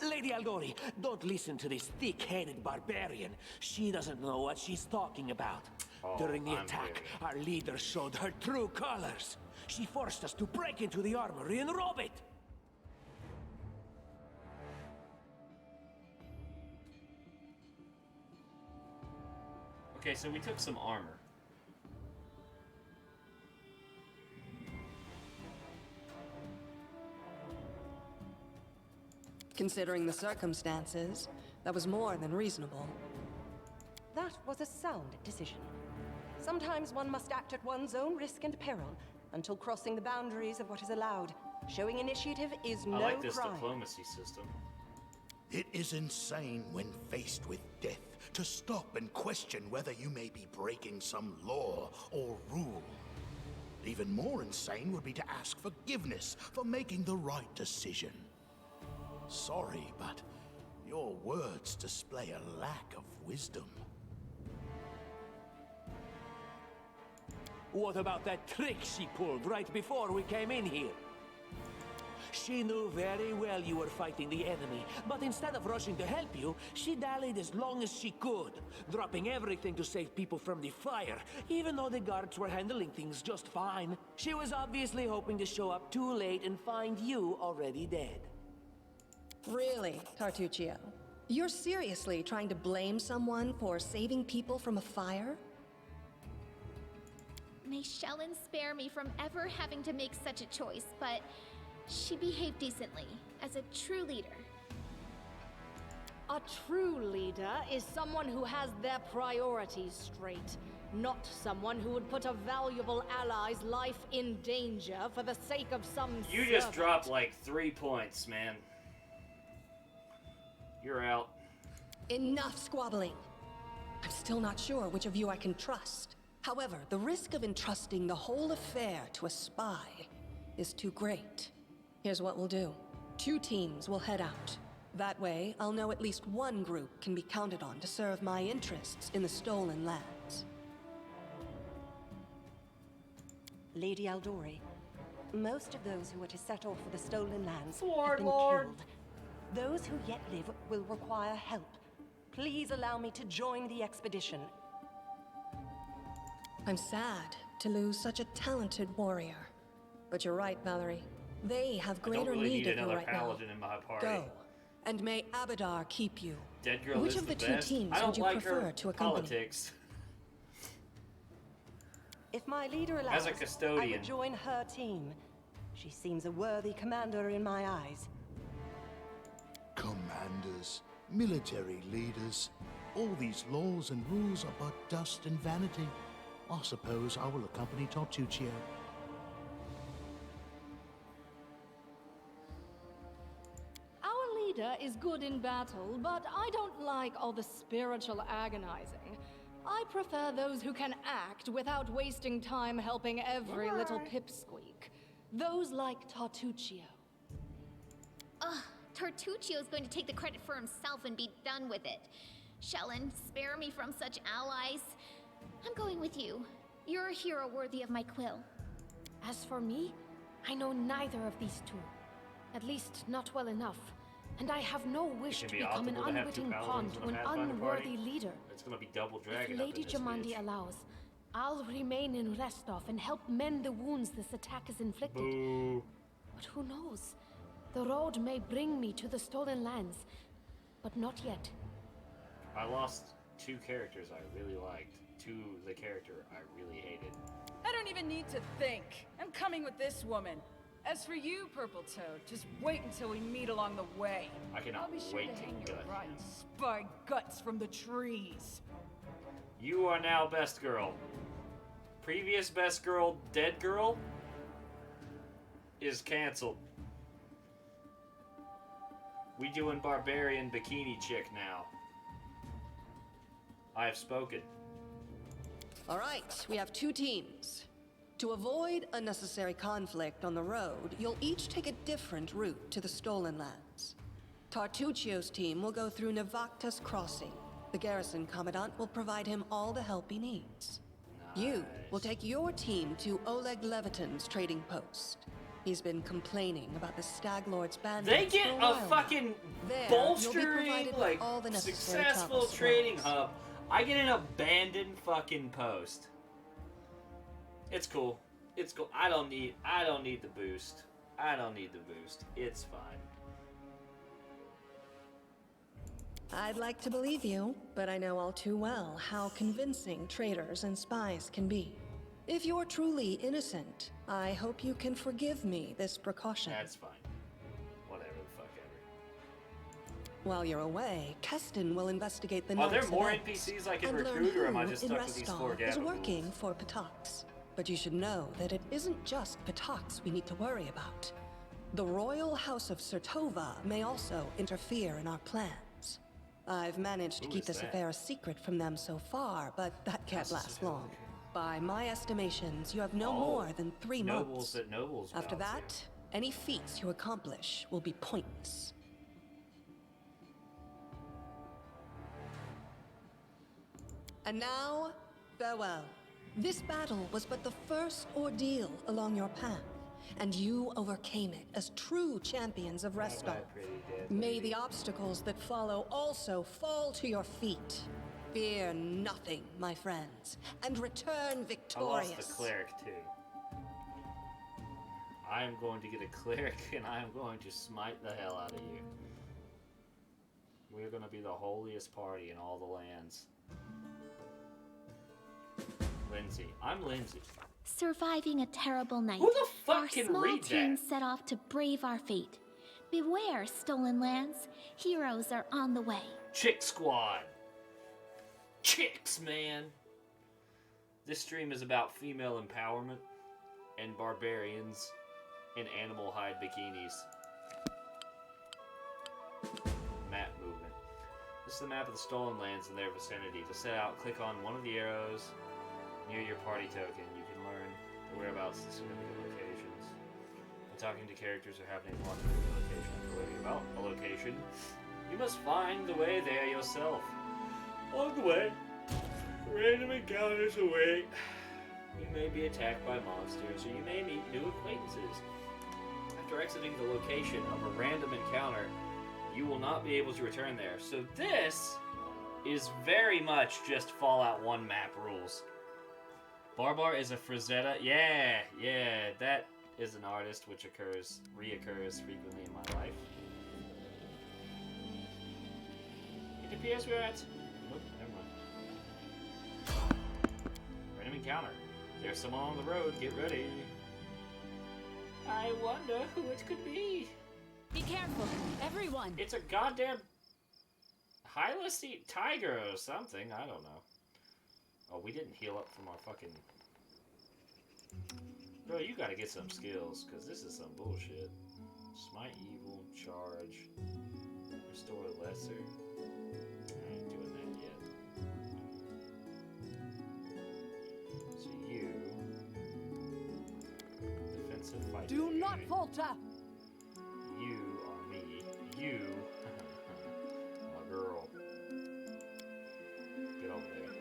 Lady Aldori, don't listen to this thick-headed barbarian. She doesn't know what she's talking about. Oh, During the I'm attack, kidding. our leader showed her true colors. She forced us to break into the armory and rob it. Okay, so we took some armor. Considering the circumstances, that was more than reasonable. That was a sound decision. Sometimes one must act at one's own risk and peril until crossing the boundaries of what is allowed. Showing initiative is I no like this crime. diplomacy system. It is insane when faced with death to stop and question whether you may be breaking some law or rule. Even more insane would be to ask forgiveness for making the right decision. Sorry, but your words display a lack of wisdom. What about that trick she pulled right before we came in here? She knew very well you were fighting the enemy, but instead of rushing to help you, she dallied as long as she could, dropping everything to save people from the fire, even though the guards were handling things just fine. She was obviously hoping to show up too late and find you already dead. Really, Tartuccio? You're seriously trying to blame someone for saving people from a fire? May Shellen spare me from ever having to make such a choice, but she behaved decently, as a true leader. A true leader is someone who has their priorities straight, not someone who would put a valuable ally's life in danger for the sake of some You just dropped like 3 points, man. You're out. Enough squabbling. I'm still not sure which of you I can trust. However, the risk of entrusting the whole affair to a spy is too great. Here's what we'll do. 2 teams will head out. That way, I'll know at least one group can be counted on to serve my interests in the stolen lands. Lady Aldori, most of those who are to set off for the stolen lands Sword have been Lord. killed. Those who yet live will require help. Please allow me to join the expedition. I'm sad to lose such a talented warrior. But you're right, Valerie. They have I don't greater really need need of you another right now. paladin in my party. Go, and may Abadar keep you. Dead girl Which is of the 2 best. teams I don't would you like prefer her to accompany? politics. If my leader allows, As a I custodian. would join her team. She seems a worthy commander in my eyes. Commanders, military leaders, all these laws and rules are but dust and vanity. I suppose I will accompany Tartuccio. Our leader is good in battle, but I don't like all the spiritual agonizing. I prefer those who can act without wasting time helping every little pipsqueak. Those like Tartuccio. Ugh, Tartuccio's going to take the credit for himself and be done with it. Shellen, spare me from such allies. I'm going with you. You're a hero worthy of my quill. As for me, I know neither of these 2. At least not well enough. And I have no wish It to can be become an optimal to have 2 unwitting pawn paladins to in an a Pathfinder unworthy party. leader. It's gonna be double dragon If up Lady in this Jamandi bitch. allows, I'll remain in Restov and help mend the wounds this attack has inflicted. Boo. But who knows? The road may bring me to the stolen lands, but not yet. I lost 2 characters I really liked. 2 the character I really hated. I don't even need to think. I'm coming with this woman. As for you, Purple Toad, just wait until we meet along the way. I cannot I'll be sure wait to to hang your gut rotten spy guts from the trees. You are now best girl. Previous best girl, dead girl, is canceled. We doing barbarian bikini chick now. I have spoken. All right, we have 2 teams. To avoid unnecessary conflict on the road, you'll each take a different route to the stolen lands. Tartuccio's team will go through Navacta's crossing. The garrison commandant will provide him all the help he needs. You will take your team to Oleg Levitin's trading post. He's been complaining about the Stag Lord's bandits They get for a a while fucking now. There, bolstering, you'll be provided with like, all the necessary successful travel trading supplies. hub. I get an abandoned fucking post. It's cool. It's cool. I don't need the boost. I don't need the boost. It's fine. I'd like to believe you, but I know all too well how convincing traitors and spies can be. If you're truly innocent, I hope you can forgive me this precaution. That's fine. Whatever the fuck ever. While you're away, Keston will investigate the Are there night's more events NPCs I can and learn recruit, or am I who just in stuck with these 4 Restov is Gavin working rules? for Patox. But you should know that it isn't just Patox we need to worry about. The Royal House of Sertova may also interfere in our plans. I've managed to Who keep is this that? affair a secret from them so far, but that can't House of last Sertova. long. By my estimations, you have no Oh, more than 3 Nobles months. that nobles After bow to. that, any feats you accomplish will be pointless. And now, farewell. This battle was but the first ordeal along your path, and you overcame it as true champions of Restov. May the obstacles that follow also fall to your feet. Fear nothing, my friends, and return I victorious. lost the cleric too. I am going to get a cleric and I am going to smite the hell out of you. We're going to be the holiest party in all the lands. Lindsay. I'm Lindsay. Surviving a terrible night, Who the fuck our can small read team that? set off to brave our fate. Beware, Stolen Lands. Heroes are on the way. Chick Squad. Chicks, man. This stream is about female empowerment and barbarians in animal hide bikinis. Map movement. This is the map of the Stolen Lands and their vicinity. To set out, click on one of the arrows near your party token. You can learn the whereabouts of significant locations. When talking to characters or happening to walk into a location or learning about a location, you must find the way there yourself. On the way, random encounters await. You may be attacked by monsters, or you may meet new acquaintances. After exiting the location of a random encounter, you will not be able to return there. So this is very much just Fallout 1 map rules. Barbar is a Frazetta. Yeah, that is an artist which reoccurs frequently in my life. It appears we're at... Oh, never mind. Random encounter. There's someone on the road. Get ready. I wonder who it could be. Be careful, everyone. It's a goddamn Hylas tiger or something. I don't know. Oh, we didn't heal up from our fucking... Bro, you gotta get some skills, because this is some bullshit. Smite evil, charge, restore lesser. I ain't doing that yet. So you... Defensive fight. Do not falter! You are me. You... my girl. Get over there.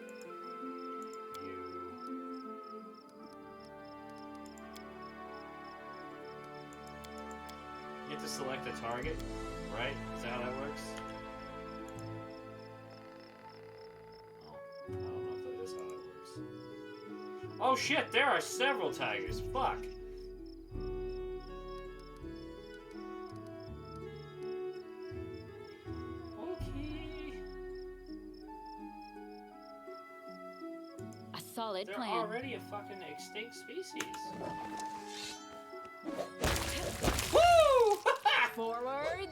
You have to select a target, right? Is that how that works? Oh, I don't know if that is how it works. Oh shit, there are several tigers. Fuck. Okay. A solid They're plan. already a fucking extinct species. Woo! Forward.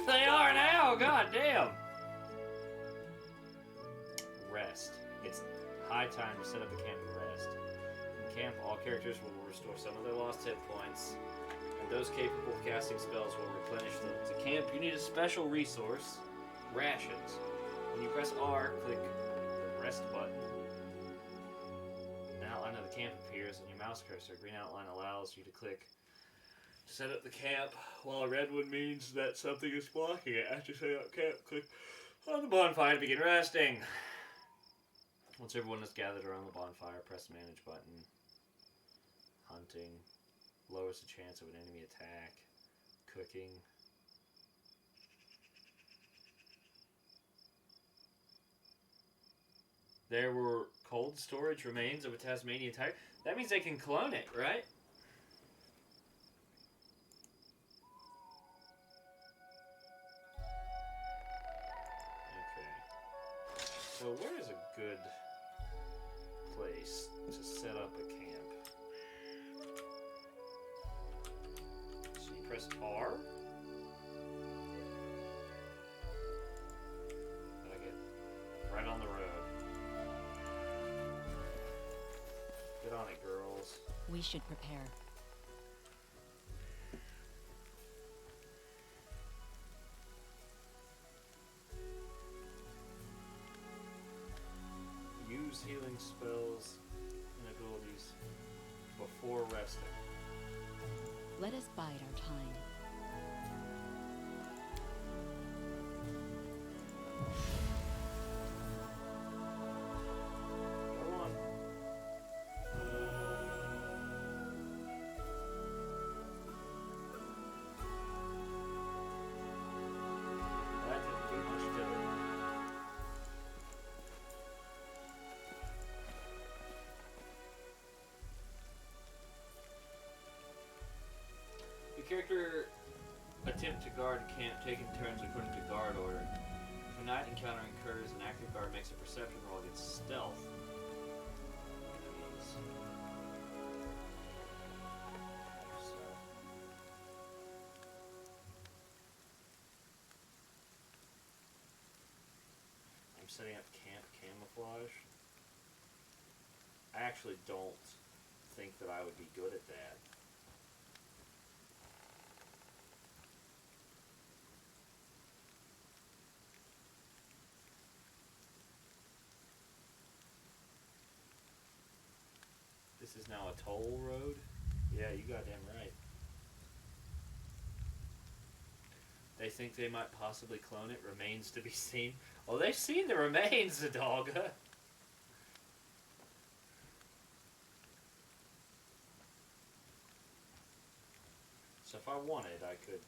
They are now. God damn. Rest. It's high time to set up a camp and rest. In camp, all characters will restore some of their lost hit points, and those capable of casting spells will replenish them. To camp, you need a special resource: rations. When you press R, click the rest button. An outline of the camp appears on your mouse cursor. A green outline allows you to click to set up the camp, while a red one means that something is blocking it. After setting up camp, click on the bonfire to begin resting. Once everyone is gathered around the bonfire, press the manage button. Hunting lowers the chance of an enemy attack. Cooking. There were cold storage remains of a Tasmanian tiger. That means they can clone it, right? Okay. So where is a good place to set up a camp? So you press R. And I get right on the road. Get on it, girls. We should prepare. Use healing spells and abilities before resting. Let us bide our time. Go on. That didn't do much, did it? The character attempt to guard camp taking turns according to guard order. If a night encounter occurs, an active guard makes a perception roll against stealth. Enemies. So. setting up camp camouflage. I actually don't think that I would be good at that. This is now a toll road? Yeah, you goddamn right. They think they might possibly clone it. Remains to be seen. Oh, they've seen the remains, Zadalga. So if I wanted, I could.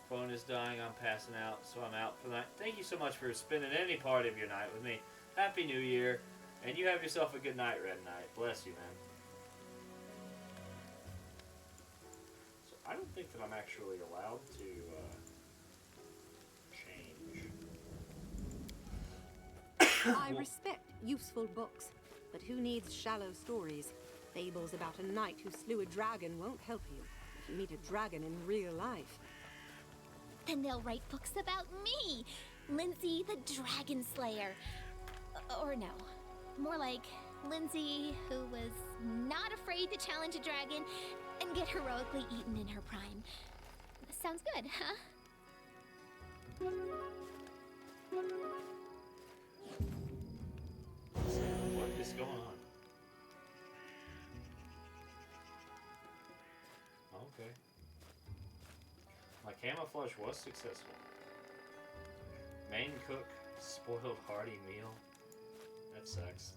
Phone is dying, I'm passing out, so I'm out for the night. Thank you so much for spending any part of your night with me. Happy New Year, and you have yourself a good night, Red Knight. Bless you, man. So I don't think that I'm actually allowed to change. I respect useful books, but who needs shallow stories? Fables about a knight who slew a dragon won't help you if you meet a dragon in real life. Then they'll write books about me, Lindsay the Dragon Slayer. Or no, more like Lindsay who was not afraid to challenge a dragon and get heroically eaten in her prime. Sounds good, huh? What is going on? Okay. My camouflage was successful. Main cook, spoiled hearty meal. That sucks.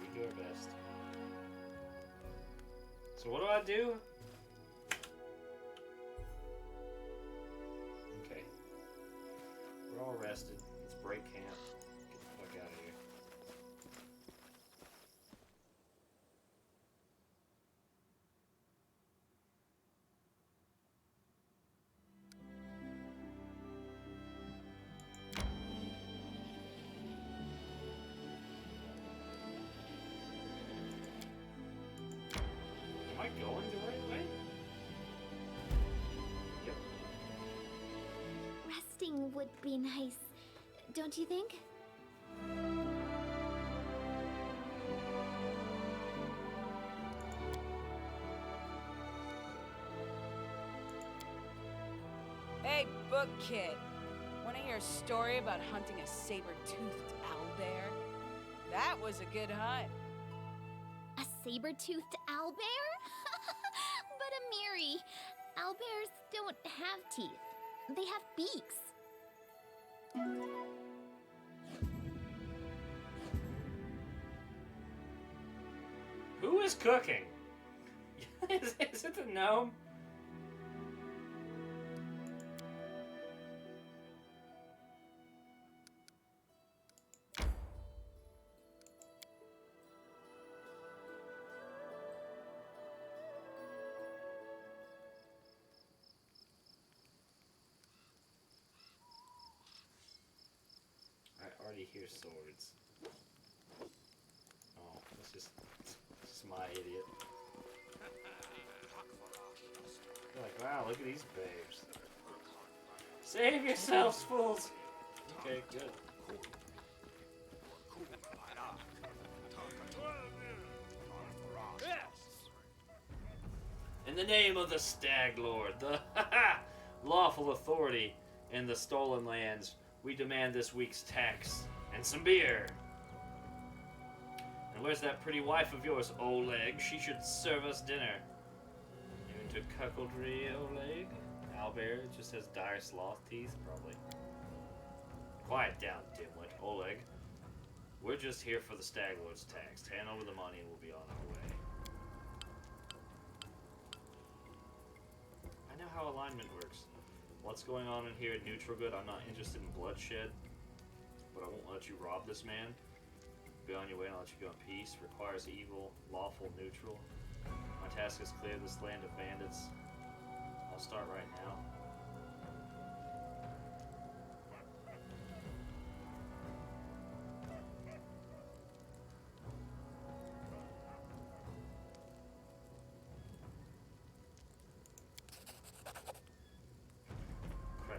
We do our best. So what do I do? Okay. We're all rested. Let's break camp. Get the fuck out of here. Am I going the right way? Yep. Resting would be nice, don't you think? Hey, book kid. Wanna hear a story about hunting a saber-toothed owlbear? That was a good hunt. A saber-toothed owlbear? But Amiri, owlbears don't have teeth. They have beaks. Who is cooking? Is it the gnome? I already hear swords. Oh, it's just my idiot. You're like, wow, look at these babes. Save yourselves, fools! Okay, good. In the name of the Stag Lord, the lawful authority in the stolen lands, we demand this week's tax and some beer. And where's that pretty wife of yours, Oleg? She should serve us dinner. You into cuckoldry, Oleg? Owlbear just has dire sloth teeth, probably. Quiet down, dimwit. Oleg, we're just here for the Stag Lord's tax. Hand over the money and we'll be on our way. I know how alignment works. What's going on in here at Neutral Good? I'm not interested in bloodshed, but I won't let you rob this man. Be on your way and I'll let you go in peace. Requires evil, lawful, neutral. My task is clear this land of bandits. I'll start right now.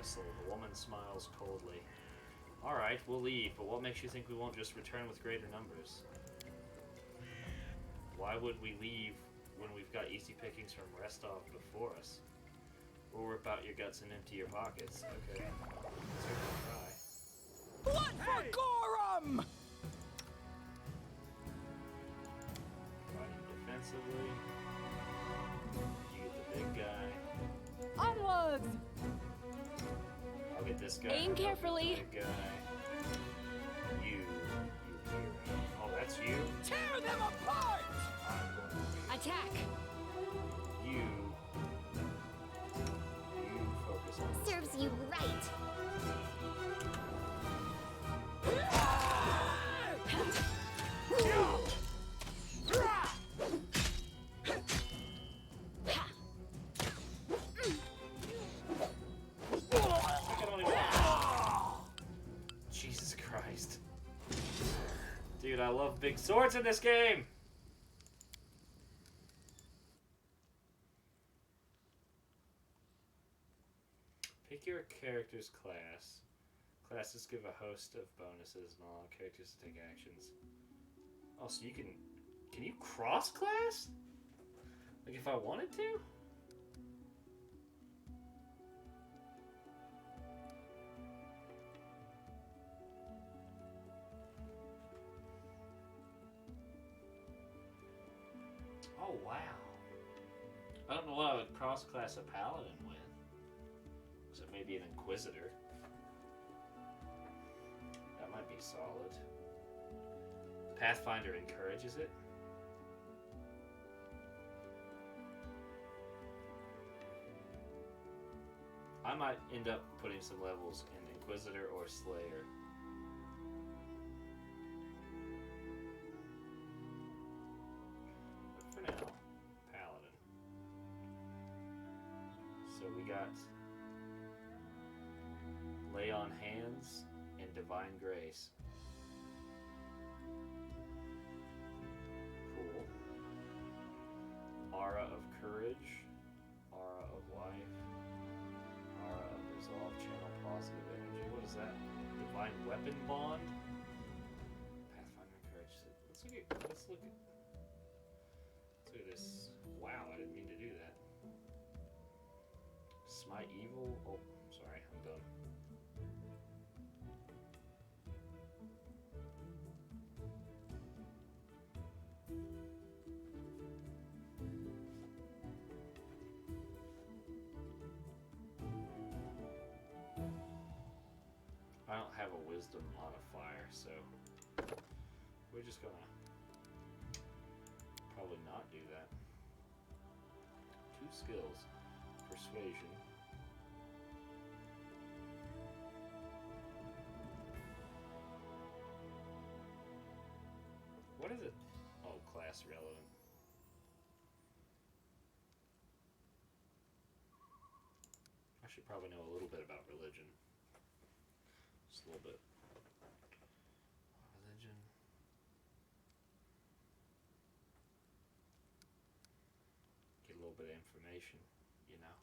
vessel. The woman smiles coldly. Alright, we'll leave, but what makes you think we won't just return with greater numbers? Why would we leave when we've got easy pickings from Restov before us? We'll rip out your guts and empty your pockets. Okay. Let's try. Blood for Gorham! Fighting defensively. You get the big guy. Onwards! I'll get this guy. Aim carefully. Big guy. You hero. Oh, that's you? Tear them apart! Attack! You focus on this. Serves you right. Jesus Christ. Dude, I love big swords in this game! Pick your character's class. Classes give a host of bonuses and allow characters to take actions. Oh, so you can you cross class? Like if I wanted to? Oh, wow. I don't know what I would cross class a paladin with. So maybe an Inquisitor. That might be solid. Pathfinder encourages it. I might end up putting some levels in Inquisitor or Slayer. But for now, Paladin. So we got Lay on Hands and Divine Grace. Cool. Aura of Courage. Aura of Life. Aura of Resolve. Channel Positive Energy. What is that? Divine Weapon Bond? Pathfinder encourages it. Let's look at this. Wow, I didn't mean to do that. Smite Evil. Oh, sorry, I'm done. I don't have a wisdom modifier, so we're just gonna probably not do that. 2 skills. Persuasion. What is it? Oh, class relevant. I should probably know a little bit about religion. Just a little bit. Religion. Get a little bit of information, you know.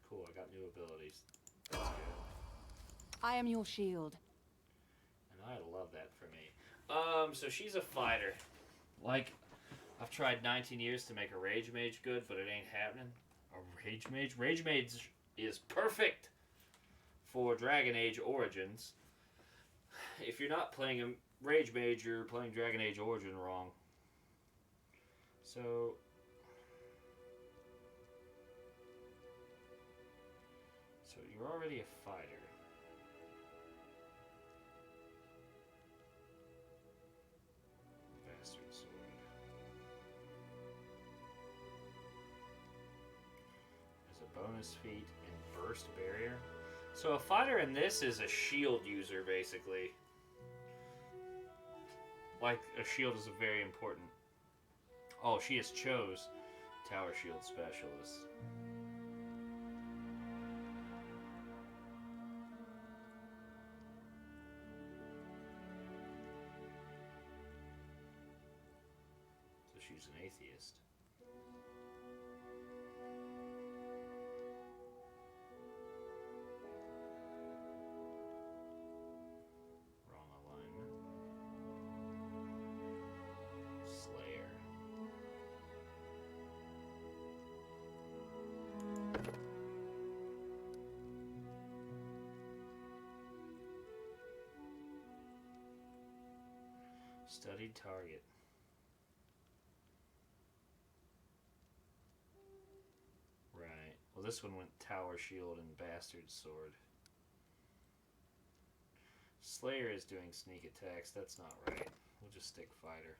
Cool, I got new abilities. That's good. I am your shield. And I love that for me. So she's a fighter. Like, I've tried 19 years to make a Rage Mage good, but it ain't happening. A Rage Mage? Rage Mage is perfect for Dragon Age Origins. If you're not playing a Rage Mage, you're playing Dragon Age Origin wrong. So you're already a fighter. Bastard sword. There's a bonus feat in burst barrier. So a fighter in this is a shield user, basically. Like, a shield is a very important... Oh, she is Cho's Tower Shield Specialist. So she's an atheist. Studied target. Right. Well, this one went Tower Shield and Bastard Sword. Slayer is doing sneak attacks. That's not right. We'll just stick Fighter.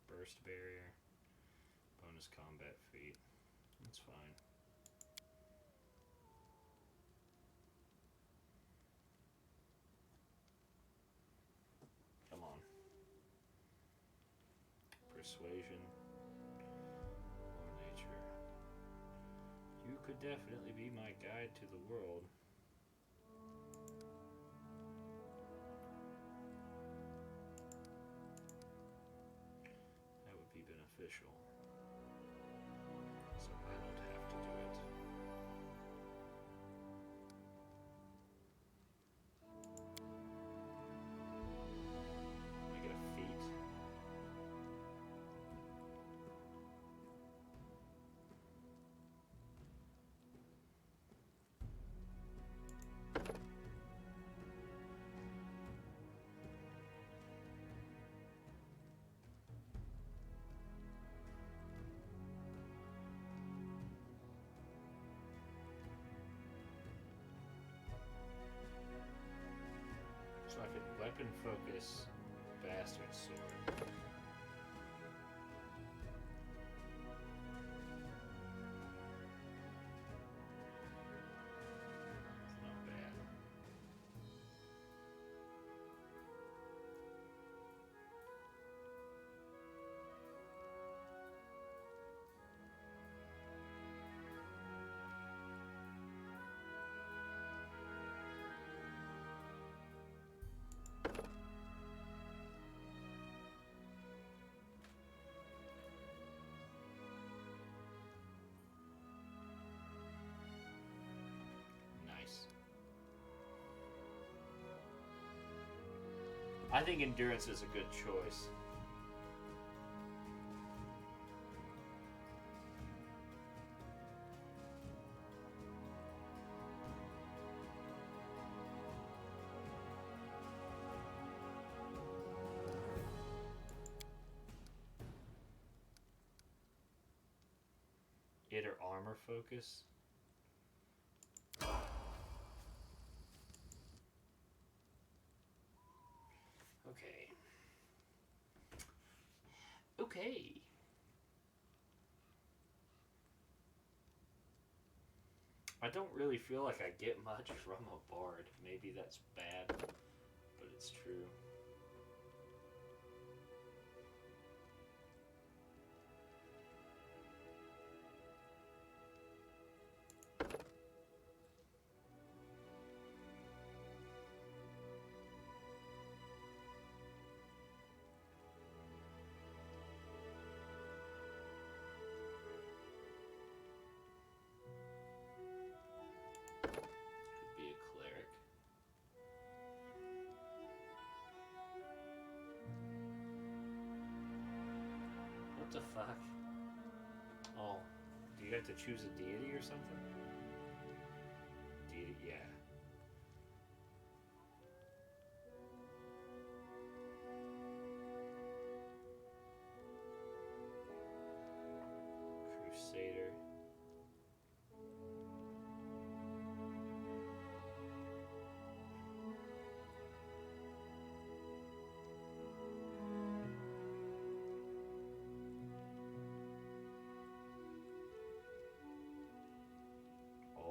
Burst Barrier. Bonus combat feat. That's fine. Come on. Persuasion. Or nature. You could definitely be my guide to the world. That would be beneficial. So I don't have to do it. I get a feat. So I could weapon focus Bastard Sword. It's not bad. Nice. I think endurance is a good choice. It or armor focus. Okay. Okay. I don't really feel like I get much from a bard. Maybe that's bad, but it's true. Could be a cleric. What the fuck? Oh, do you have to choose a deity or something? Deity, yeah. Crusader.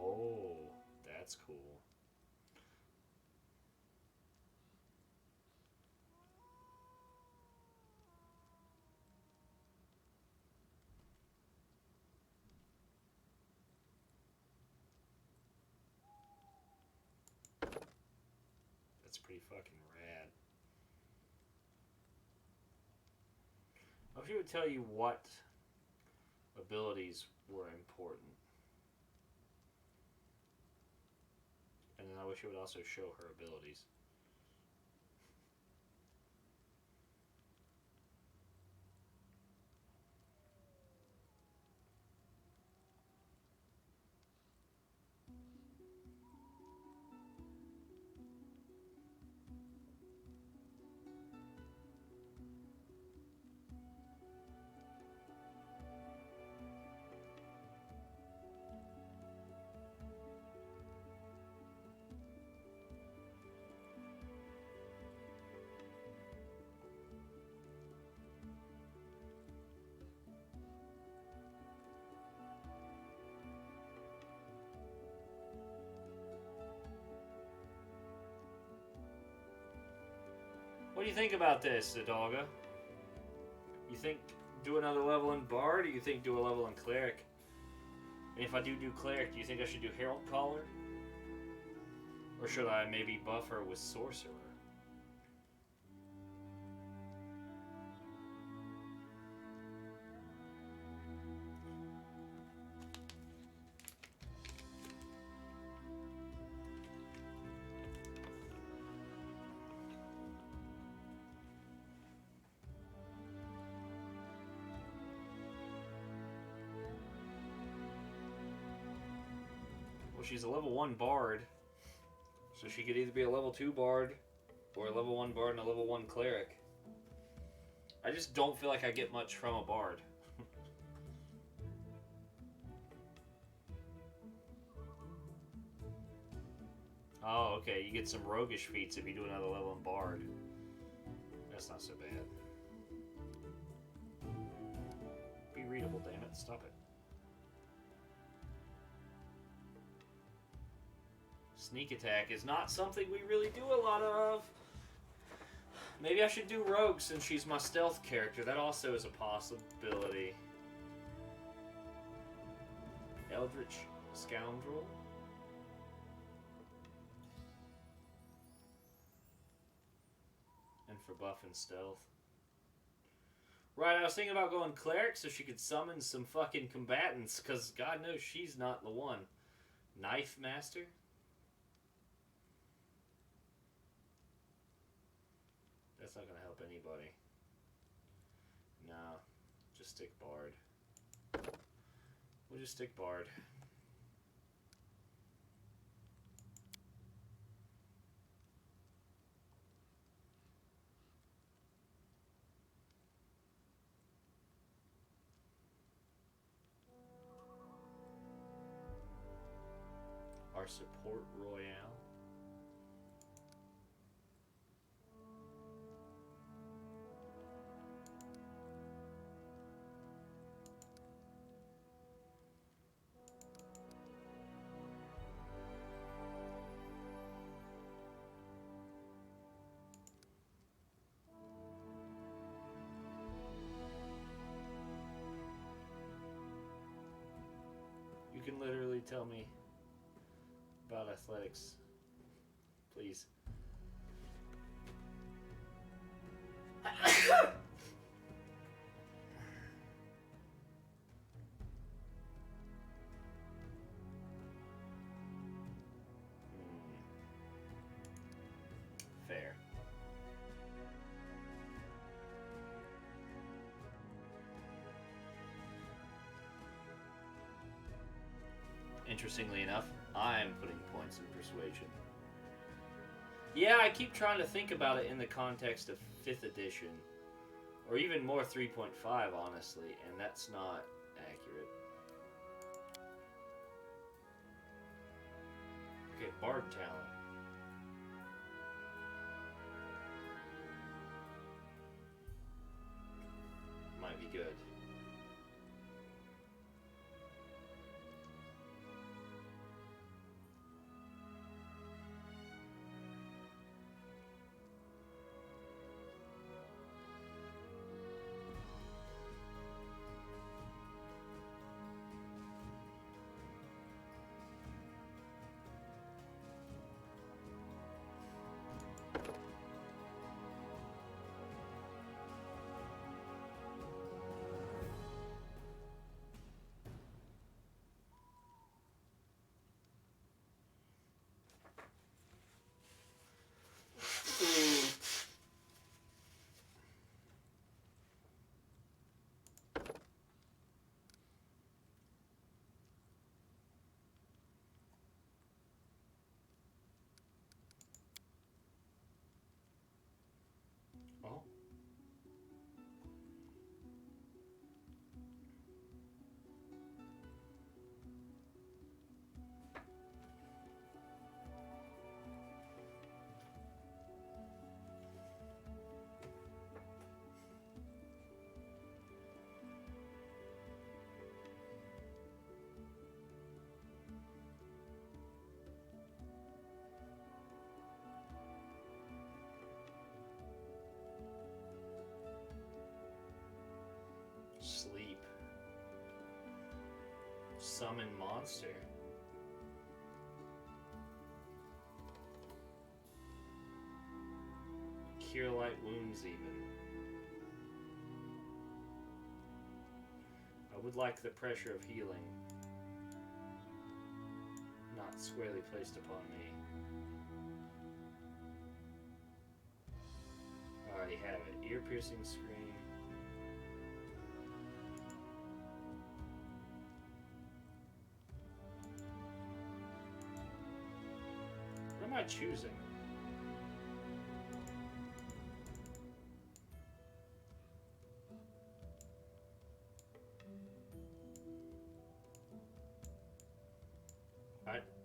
Oh, that's cool. That's pretty fucking rad. I wish it would tell you what abilities were important. And then I wish it would also show her abilities. What do you think about this, Adolga? You think do another level in Bard, or you think do a level in Cleric? And if I do Cleric, do you think I should do Herald Caller? Or should I maybe buff her with Sorcerer? Well, she's a level 1 Bard, so she could either be a level 2 Bard, or a level 1 Bard and a level 1 Cleric. I just don't feel like I get much from a Bard. Oh, okay, you get some roguish feats if you do another level in Bard. That's not so bad. Be readable, damn it, stop it. Sneak attack is not something we really do a lot of. Maybe I should do rogue since she's my stealth character. That also is a possibility. Eldritch Scoundrel. And for buff and stealth. Right, I was thinking about going cleric so she could summon some fucking combatants, because God knows she's not the one. Knife Master? That's not going to help anybody. No, just stick Bard. We'll just stick Bard. Our support Royale. You can literally tell me about athletics, please. Fair. Interestingly enough, I'm putting points in persuasion. Yeah, I keep trying to think about it in the context of 5th edition. Or even more 3.5, honestly, and that's not accurate. Okay, Bard talent. Might be good. summon monster. Cure light wounds even. I would like the pressure of healing not squarely placed upon me. I already have it. Ear-piercing scream. What am I choosing?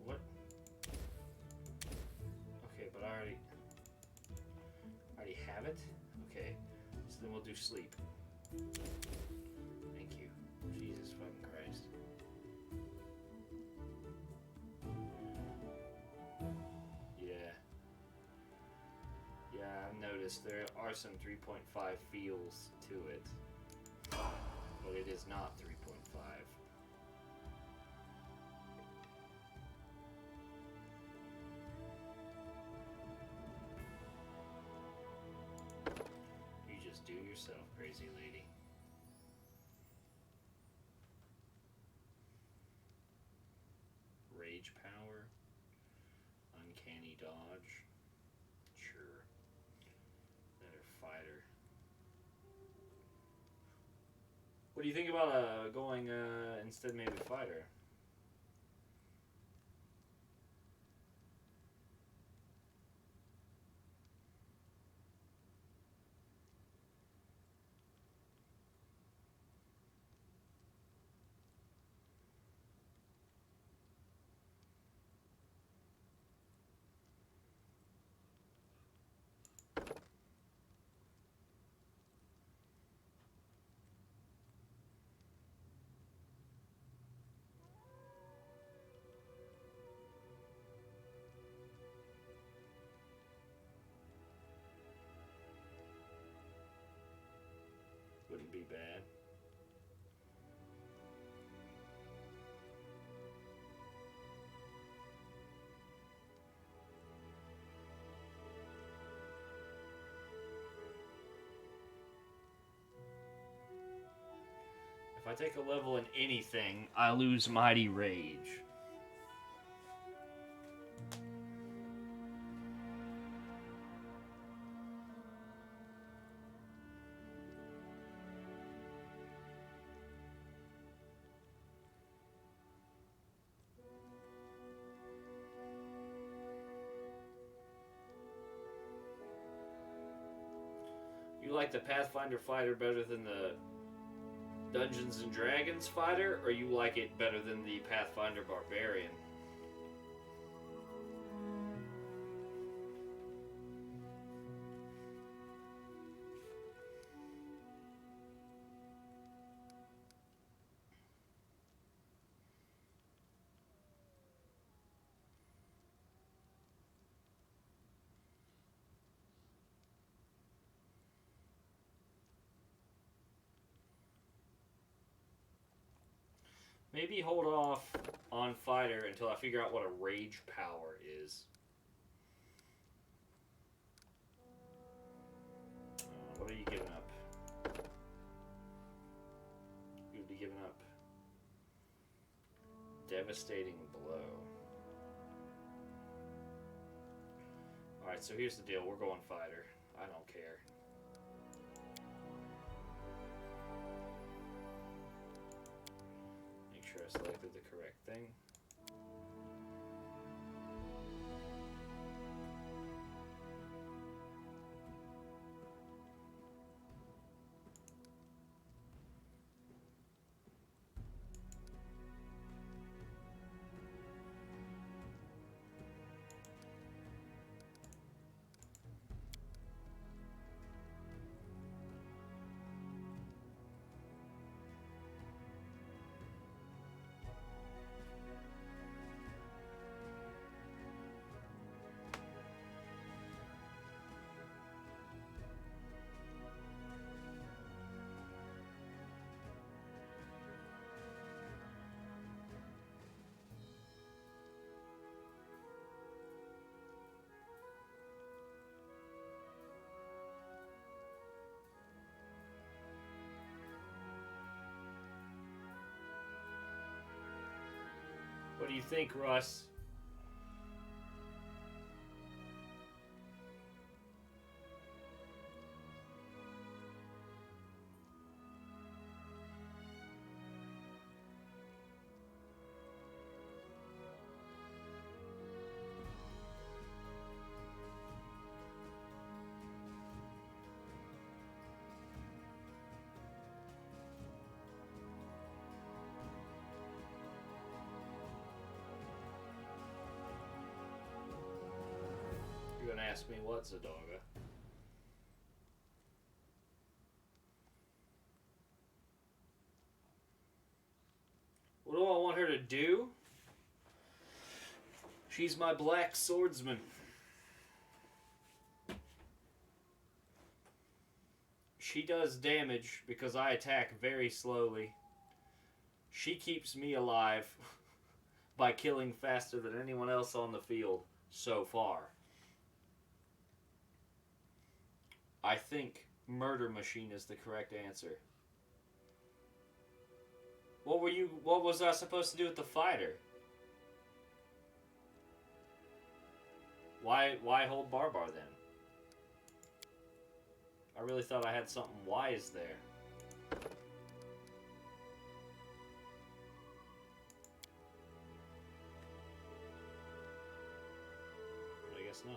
What? Okay, but I already have it? Okay, so then we'll do sleep. Thank you. Jesus fucking Christ. Yeah. Yeah, I've noticed there are some 3.5 feels to it. But it is not 3.5. Do yourself, crazy lady. Rage power. Uncanny dodge. Sure. Better fighter. What do you think about going instead maybe fighter? Wouldn't be bad. If I take a level in anything, I lose Mighty Rage. You like the Pathfinder fighter better than the Dungeons and Dragons fighter, or you like it better than the Pathfinder Barbarian? Maybe hold off on fighter until I figure out what a rage power is. What are you giving up? You would be giving up devastating blow. Alright, so here's the deal. We're going fighter. I don't care. Make sure I selected the correct thing. What do you think, Russ? You're gonna ask me what, Zadaga? What do I want her to do? She's my black swordsman. She does damage because I attack very slowly. She keeps me alive by killing faster than anyone else on the field so far. I think Murder Machine is the correct answer. What was I supposed to do with the fighter? Why hold Barbar then? I really thought I had something wise there. But I guess not.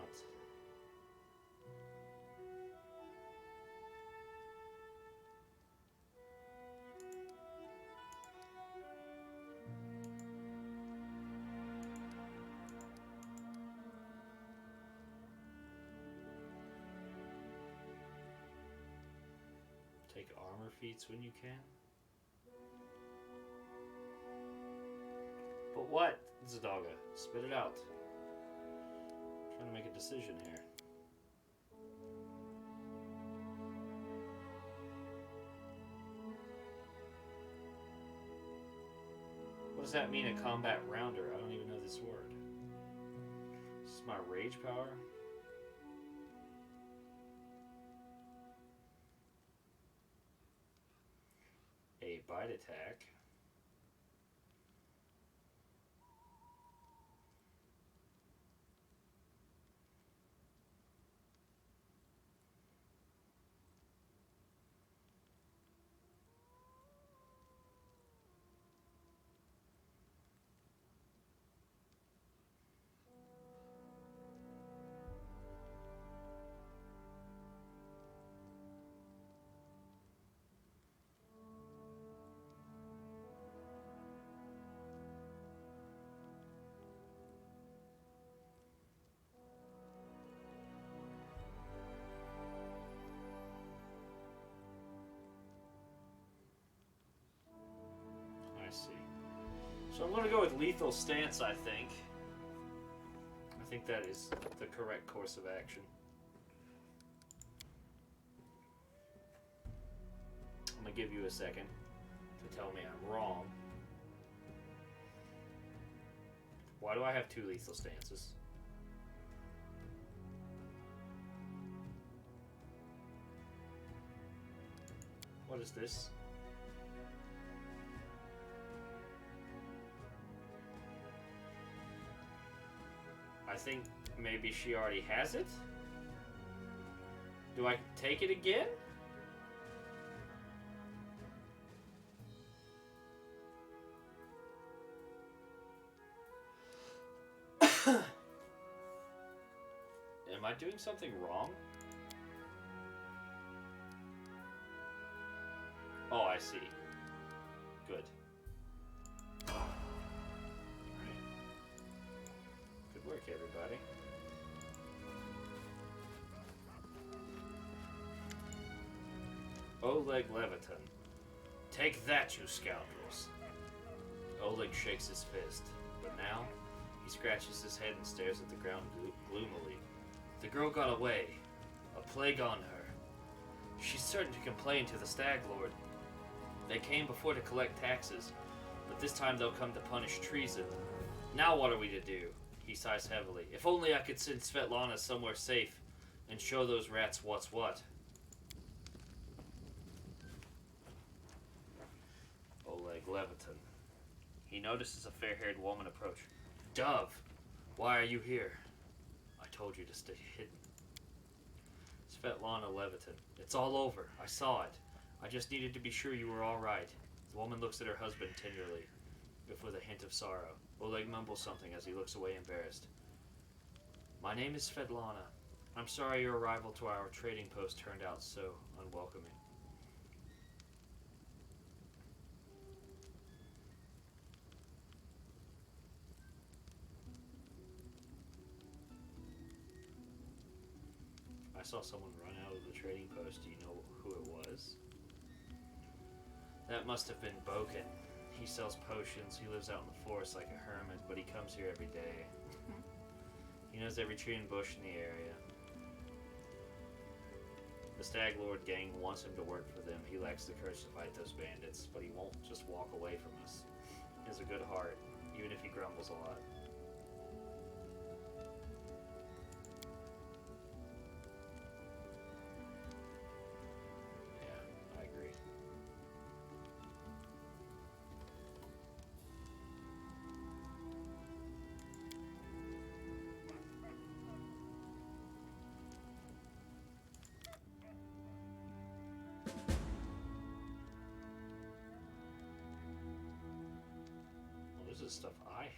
Take armor feats when you can. But what? Zadaga, spit it out. I'm trying to make a decision here. What does that mean, a combat rounder? I don't even know this word. This is my rage power. A bite attack. I see. So I'm going to go with Lethal Stance, I think. I think that is the correct course of action. I'm going to give you a second to tell me I'm wrong. Why do I have 2 Lethal Stances? What is this? I think maybe she already has it? Do I take it again? Am I doing something wrong? Oh, I see. Good. Alright. Good work, everybody. Oleg Leviton. Take that, you scoundrels. Oleg shakes his fist, but now he scratches his head and stares at the ground gloomily. The girl got away. A plague on her. She's certain to complain to the Stag Lord. They came before to collect taxes, but this time they'll come to punish treason. Now what are we to do? He sighs heavily. If only I could send Svetlana somewhere safe and show those rats what's what. Oleg Leviton. He notices a fair-haired woman approach. Dove, why are you here? I told you to stay hidden. Svetlana Levitin. It's all over. I saw it. I just needed to be sure you were all right. The woman looks at her husband tenderly, if with a hint of sorrow. Oleg mumbles something as he looks away embarrassed. My name is Svetlana. I'm sorry your arrival to our trading post turned out so unwelcoming. I saw someone run out of the trading post. Do you know who it was? That must have been Boken. He sells potions. He lives out in the forest like a hermit, but he comes here every day. He knows every tree and bush in the area. The Stag Lord gang wants him to work for them. He lacks the courage to fight those bandits, but he won't just walk away from us. He has a good heart, even if he grumbles a lot. Yeah, I agree. Well, this is stuff I have.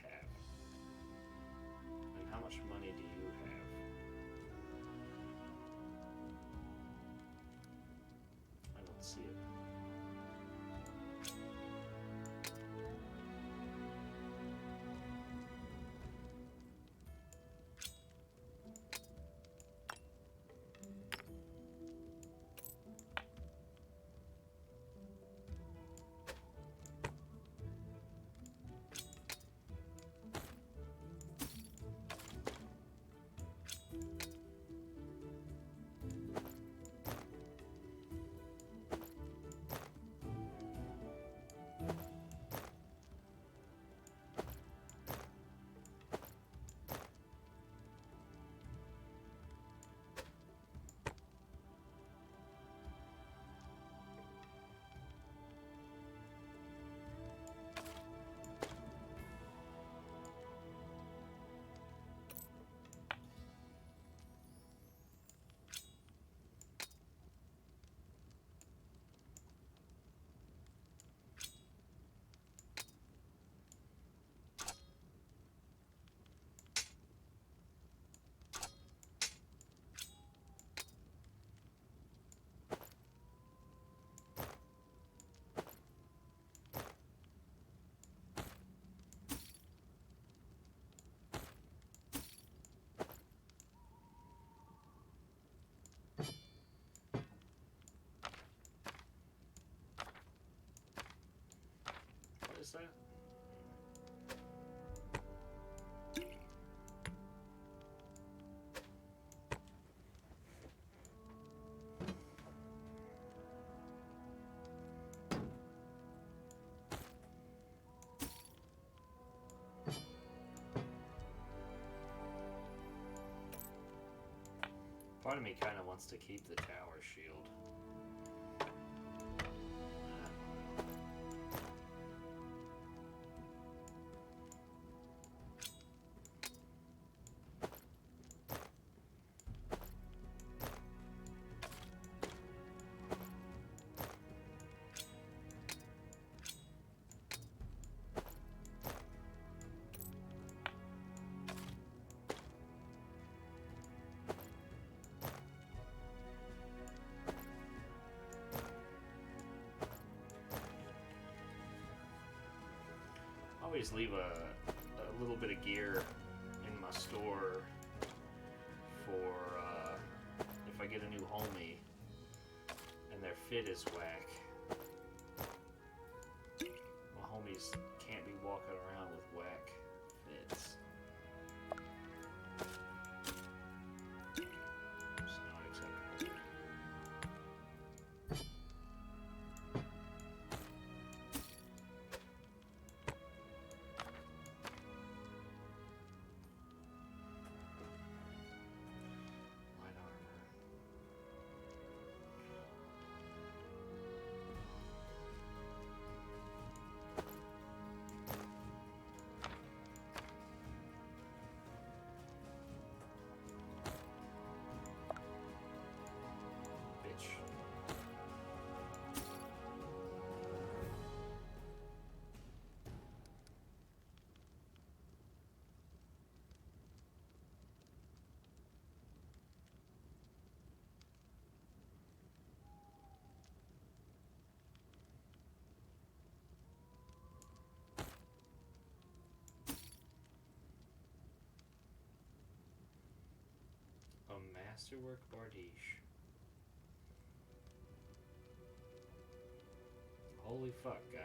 And how much money do you have? I don't see it. What is that? Part of me kind of wants to keep the tower shield. Always leave a little bit of gear in my store for if I get a new homie and their fit is whack. My homies can't be walking around with whack fits. It's not acceptable. Masterwork Bardiche. Holy fuck, guy.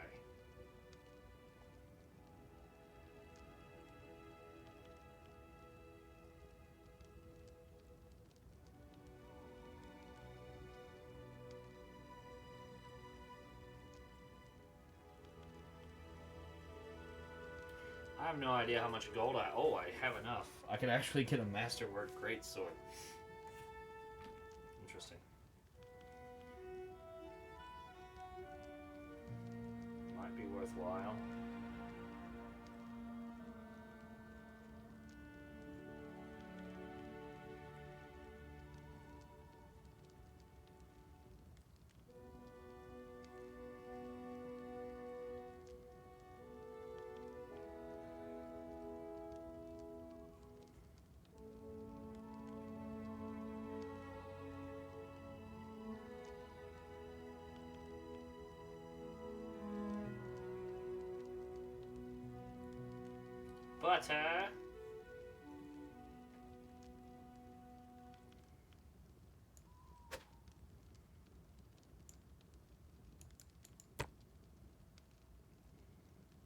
I have no idea how much gold I... Oh, I have enough. I can actually get a Masterwork Greatsword. Interesting. Might be worthwhile. Butter.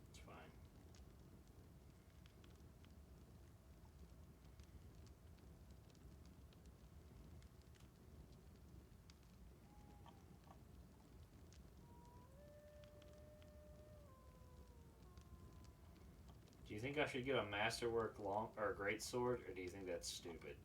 It's fine. Do you think I should get a Masterwork long or Greatsword, or do you think that's stupid?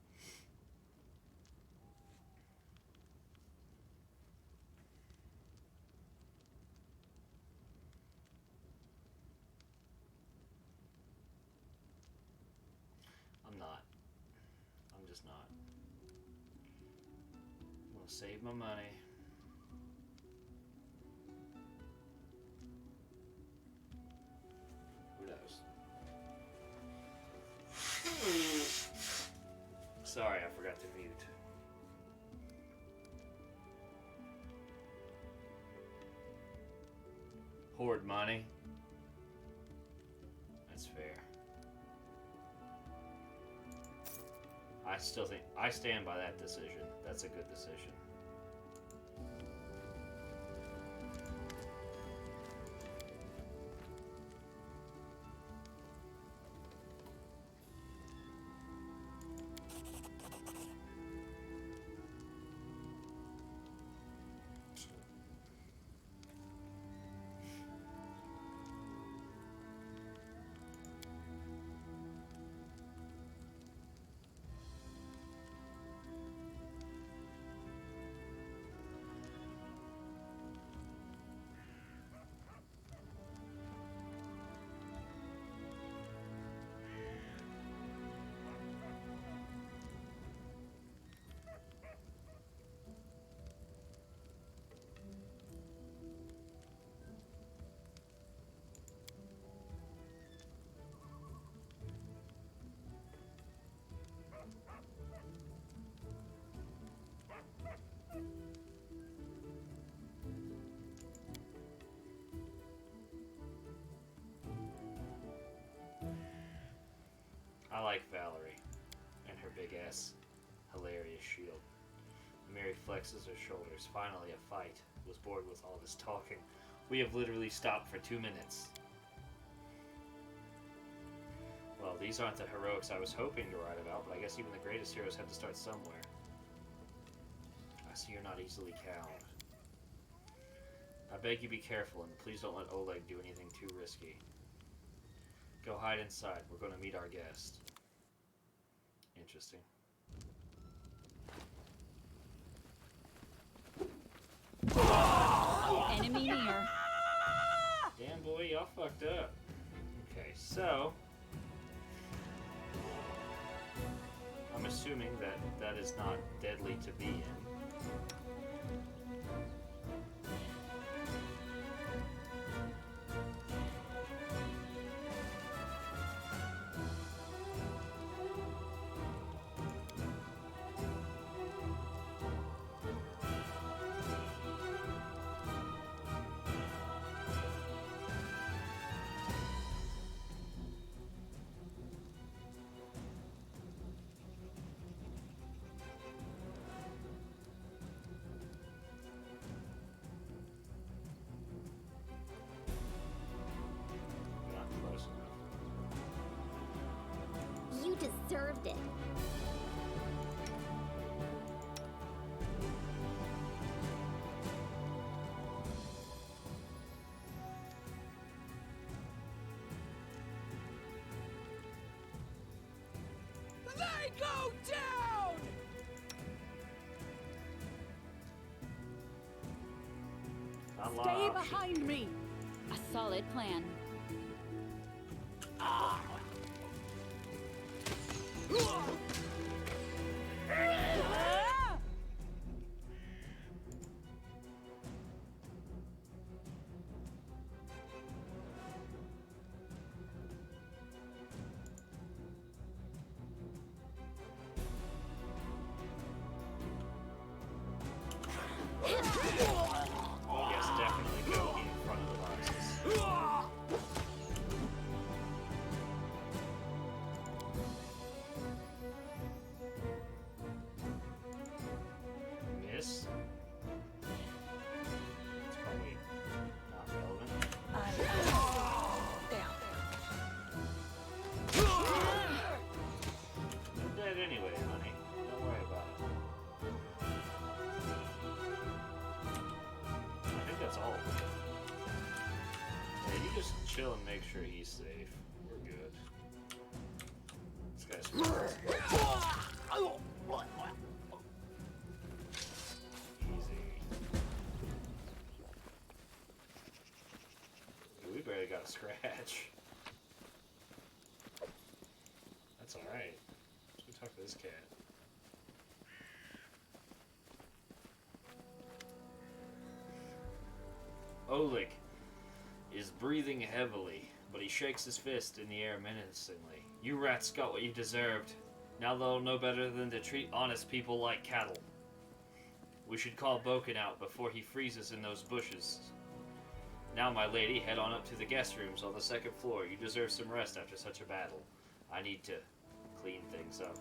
I'm not. I'm just not. I'm gonna save my money. Who knows? Sorry, I forgot to mute. Hoard money. That's fair. I still think I stand by that decision. That's a good decision. I like Valerie and her big ass hilarious shield. Mary flexes her shoulders. Finally, a fight. Was bored with all this talking. We have literally stopped for 2 minutes. Well, these aren't the heroics I was hoping to write about, but I guess even the greatest heroes have to start somewhere. I see you're not easily cowed. I beg you be careful, and please don't let Oleg do anything too risky. Go hide inside. We're going to meet our guest. Interesting. Enemy near. Damn, boy, y'all fucked up. Okay, so... I'm assuming that that is not deadly to be in. Go down! Stay behind me! A solid plan. Oh yes, definitely go in front of the boxes. Miss? It's probably not relevant. You're dead anyway, honey. Don't worry about it. I think that's all. Yeah, you just chill and make sure he's safe. We're good. This guy's easy. We barely got a scratch. That's alright. Let's go talk to this cat. Oleg is breathing heavily, but he shakes his fist in the air menacingly. You rats got what you deserved. Now they'll know better than to treat honest people like cattle. We should call Boken out before he freezes in those bushes. Now, my lady, head on up to the guest rooms on the second floor. You deserve some rest after such a battle. I need to clean things up.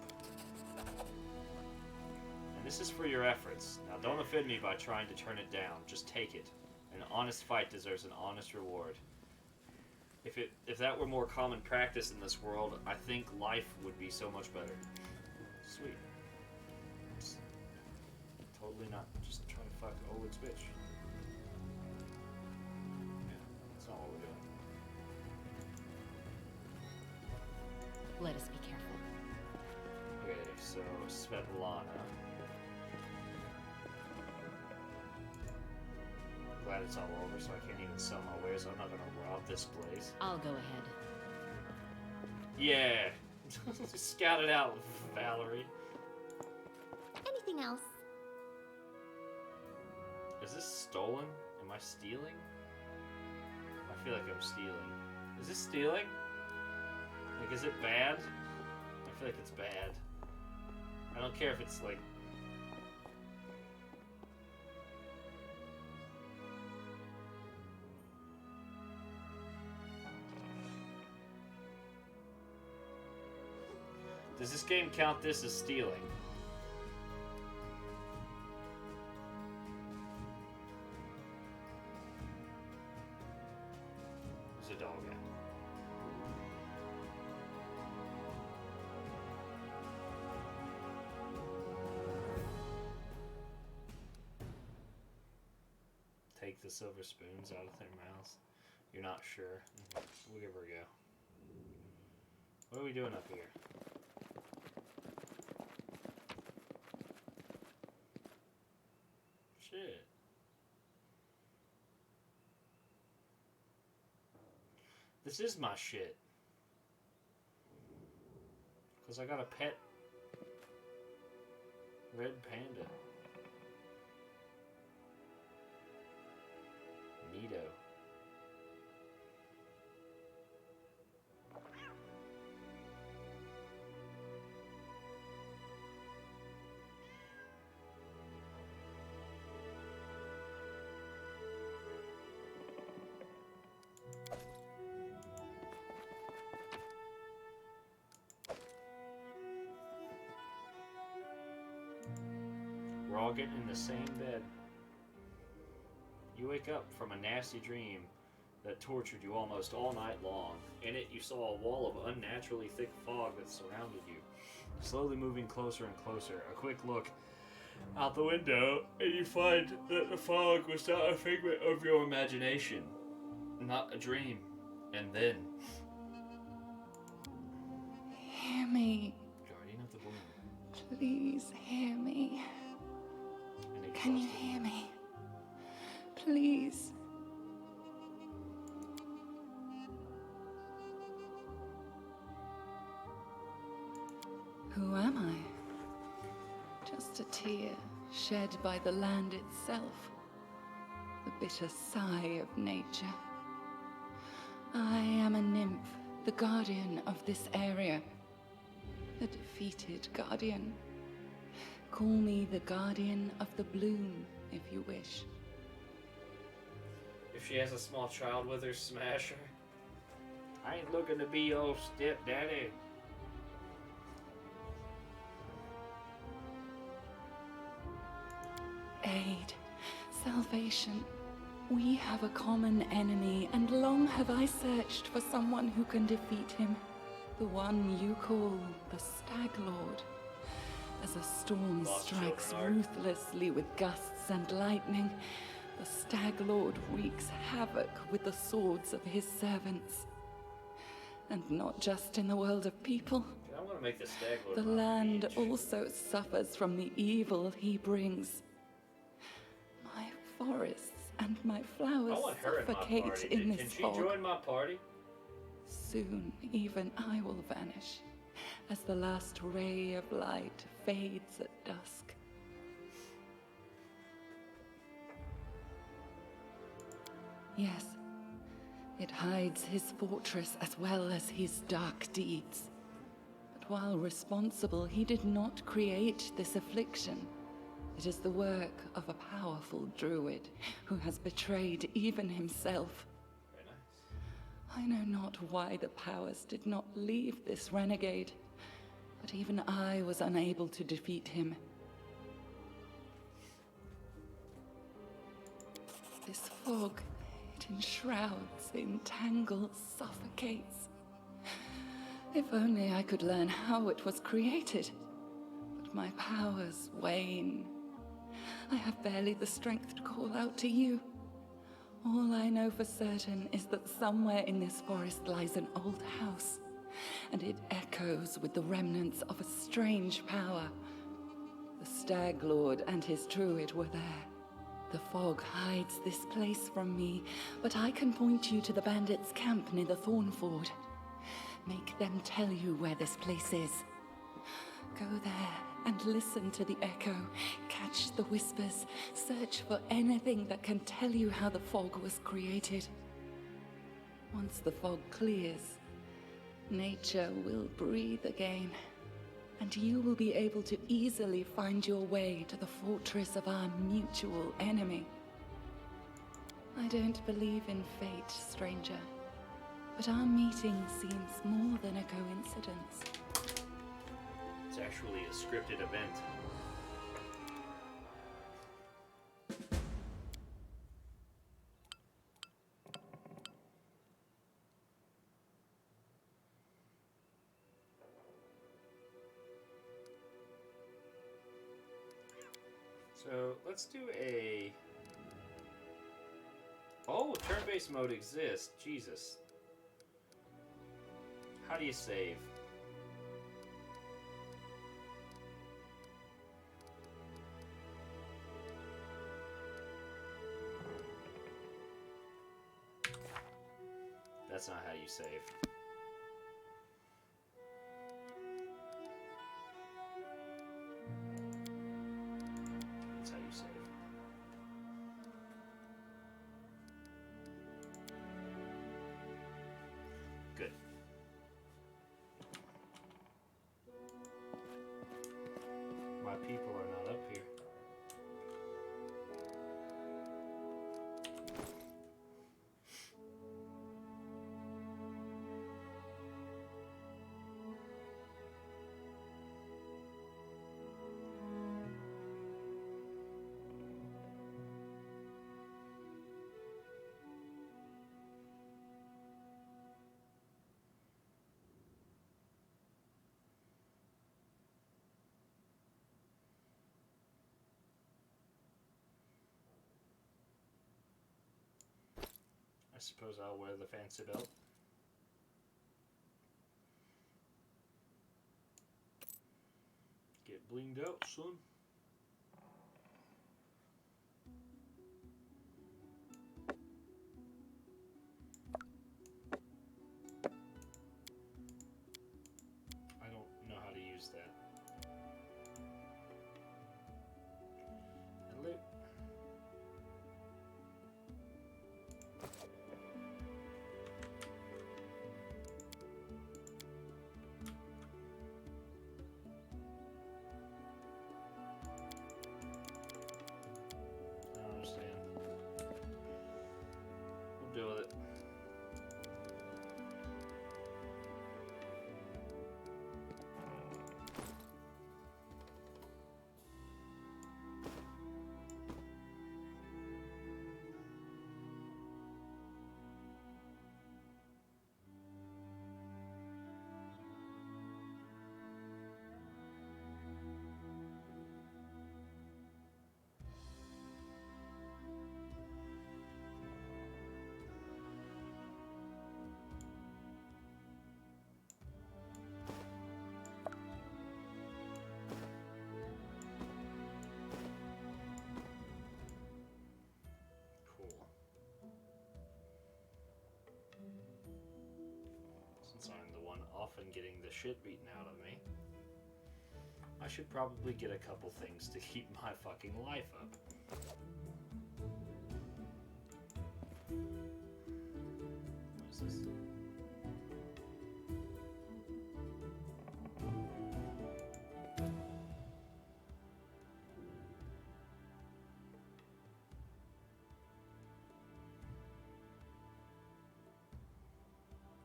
And this is for your efforts. Now, don't offend me by trying to turn it down. Just take it. An honest fight deserves an honest reward. If that were more common practice in this world, I think life would be so much better. Sweet. It's totally not just trying to fuck Oleg's bitch. Yeah, that's not what we're doing. Let us be careful. Okay, so Svetlana. Glad it's all over, so I can't even sell my wares. I'm not gonna rob this place. I'll go ahead. Yeah! Scout it out, Valerie. Anything else? Is this stolen? Am I stealing? I feel like I'm stealing. Is this stealing? Like, is it bad? I feel like it's bad. I don't care if it's like... Does this game count this as stealing? There's a dog at. Take the silver spoons out of their mouths. You're not sure. We'll give her a go. What are we doing up here? Shit. This is my shit. Because I got a pet red panda. Neato. We're all getting in the same bed. You wake up from a nasty dream that tortured you almost all night long. In it, you saw a wall of unnaturally thick fog that surrounded you, slowly moving closer and closer. A quick look out the window, and you find that the fog was not a figment of your imagination, not a dream. And then... Hear me. Guardian of the Bloom. Please hear me. Can you hear me? Please. Who am I? Just a tear shed by the land itself. The bitter sigh of nature. I am a nymph, the guardian of this area. A defeated guardian. Call me the guardian of the bloom, if you wish. If she has a small child with her, smash her. I ain't looking to be your stepdaddy. Aid, salvation. We have a common enemy, and long have I searched for someone who can defeat him. The one you call the Stag Lord. As a storm strikes ruthlessly with gusts and lightning, the Stag Lord wreaks havoc with the swords of his servants. And not just in the world of people. I want to make the Stag Lord The land also suffers from the evil he brings. My forests and my flowers suffocate in this fog. Can she join my party? Soon, even I will vanish, as the last ray of light fades at dusk. Yes, it hides his fortress as well as his dark deeds. But while responsible, he did not create this affliction. It is the work of a powerful druid who has betrayed even himself. I know not why the powers did not leave this renegade, but even I was unable to defeat him. This fog, it enshrouds, entangles, suffocates. If only I could learn how it was created. But my powers wane. I have barely the strength to call out to you. All I know for certain is that somewhere in this forest lies an old house, and it echoes with the remnants of a strange power. The Stag Lord and his druid were there. The fog hides this place from me, but I can point you to the bandits' camp near the Thornford. Make them tell you where this place is. Go there and listen to the echo, catch the whispers, search for anything that can tell you how the fog was created. Once the fog clears, nature will breathe again, and you will be able to easily find your way to the fortress of our mutual enemy. I don't believe in fate, stranger, but our meeting seems more than a coincidence. It's actually a scripted event. So let's do a... Oh, turn-based mode exists. Jesus. How do you save? That's not how you save. That's how you save. Good. My people are not up here. I suppose I'll wear the fancy belt. Get cleaned out, son. I don't know how to use that. Hello. I don't understand. We'll deal with it. Cool. Since I'm the one often getting the shit beaten out of me, I should probably get a couple things to keep my fucking life up. What is this?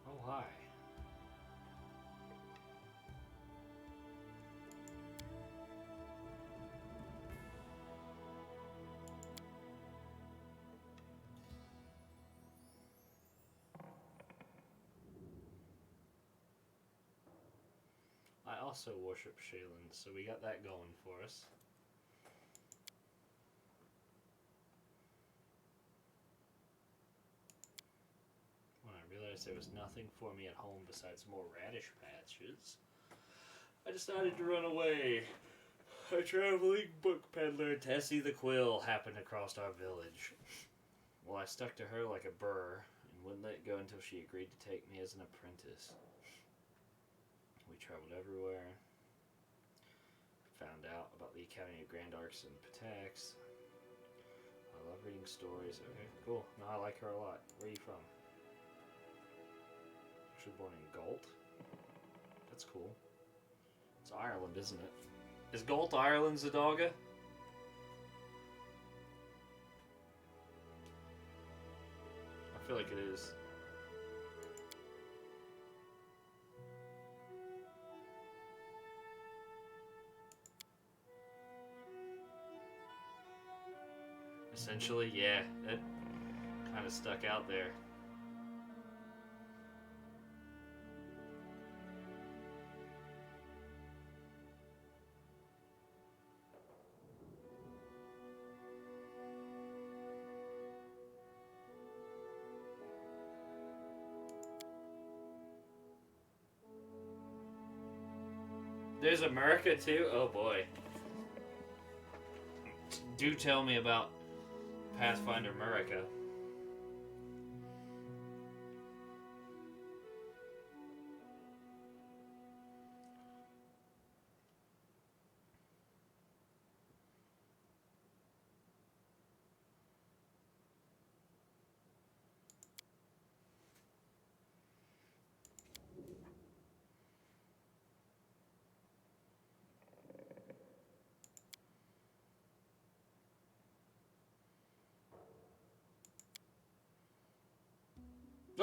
Oh, hi. I also worship Shaylin, so we got that going for us. When I realized there was nothing for me at home besides more radish patches, I decided to run away. A traveling book peddler, Tessie the Quill, happened across our village. Well, I stuck to her like a burr and wouldn't let go until she agreed to take me as an apprentice. We traveled everywhere, found out about the Academy of Grand Arcs and Patax. I love reading stories. Okay, cool. No, I like her a lot. Where are you from? Actually born in Galt? That's cool. It's Ireland, isn't it? Is Galt Ireland, Zadaga? I feel like it is. Essentially, yeah, that kind of stuck out there. There's America too? Oh boy. Do tell me about Pathfinder America.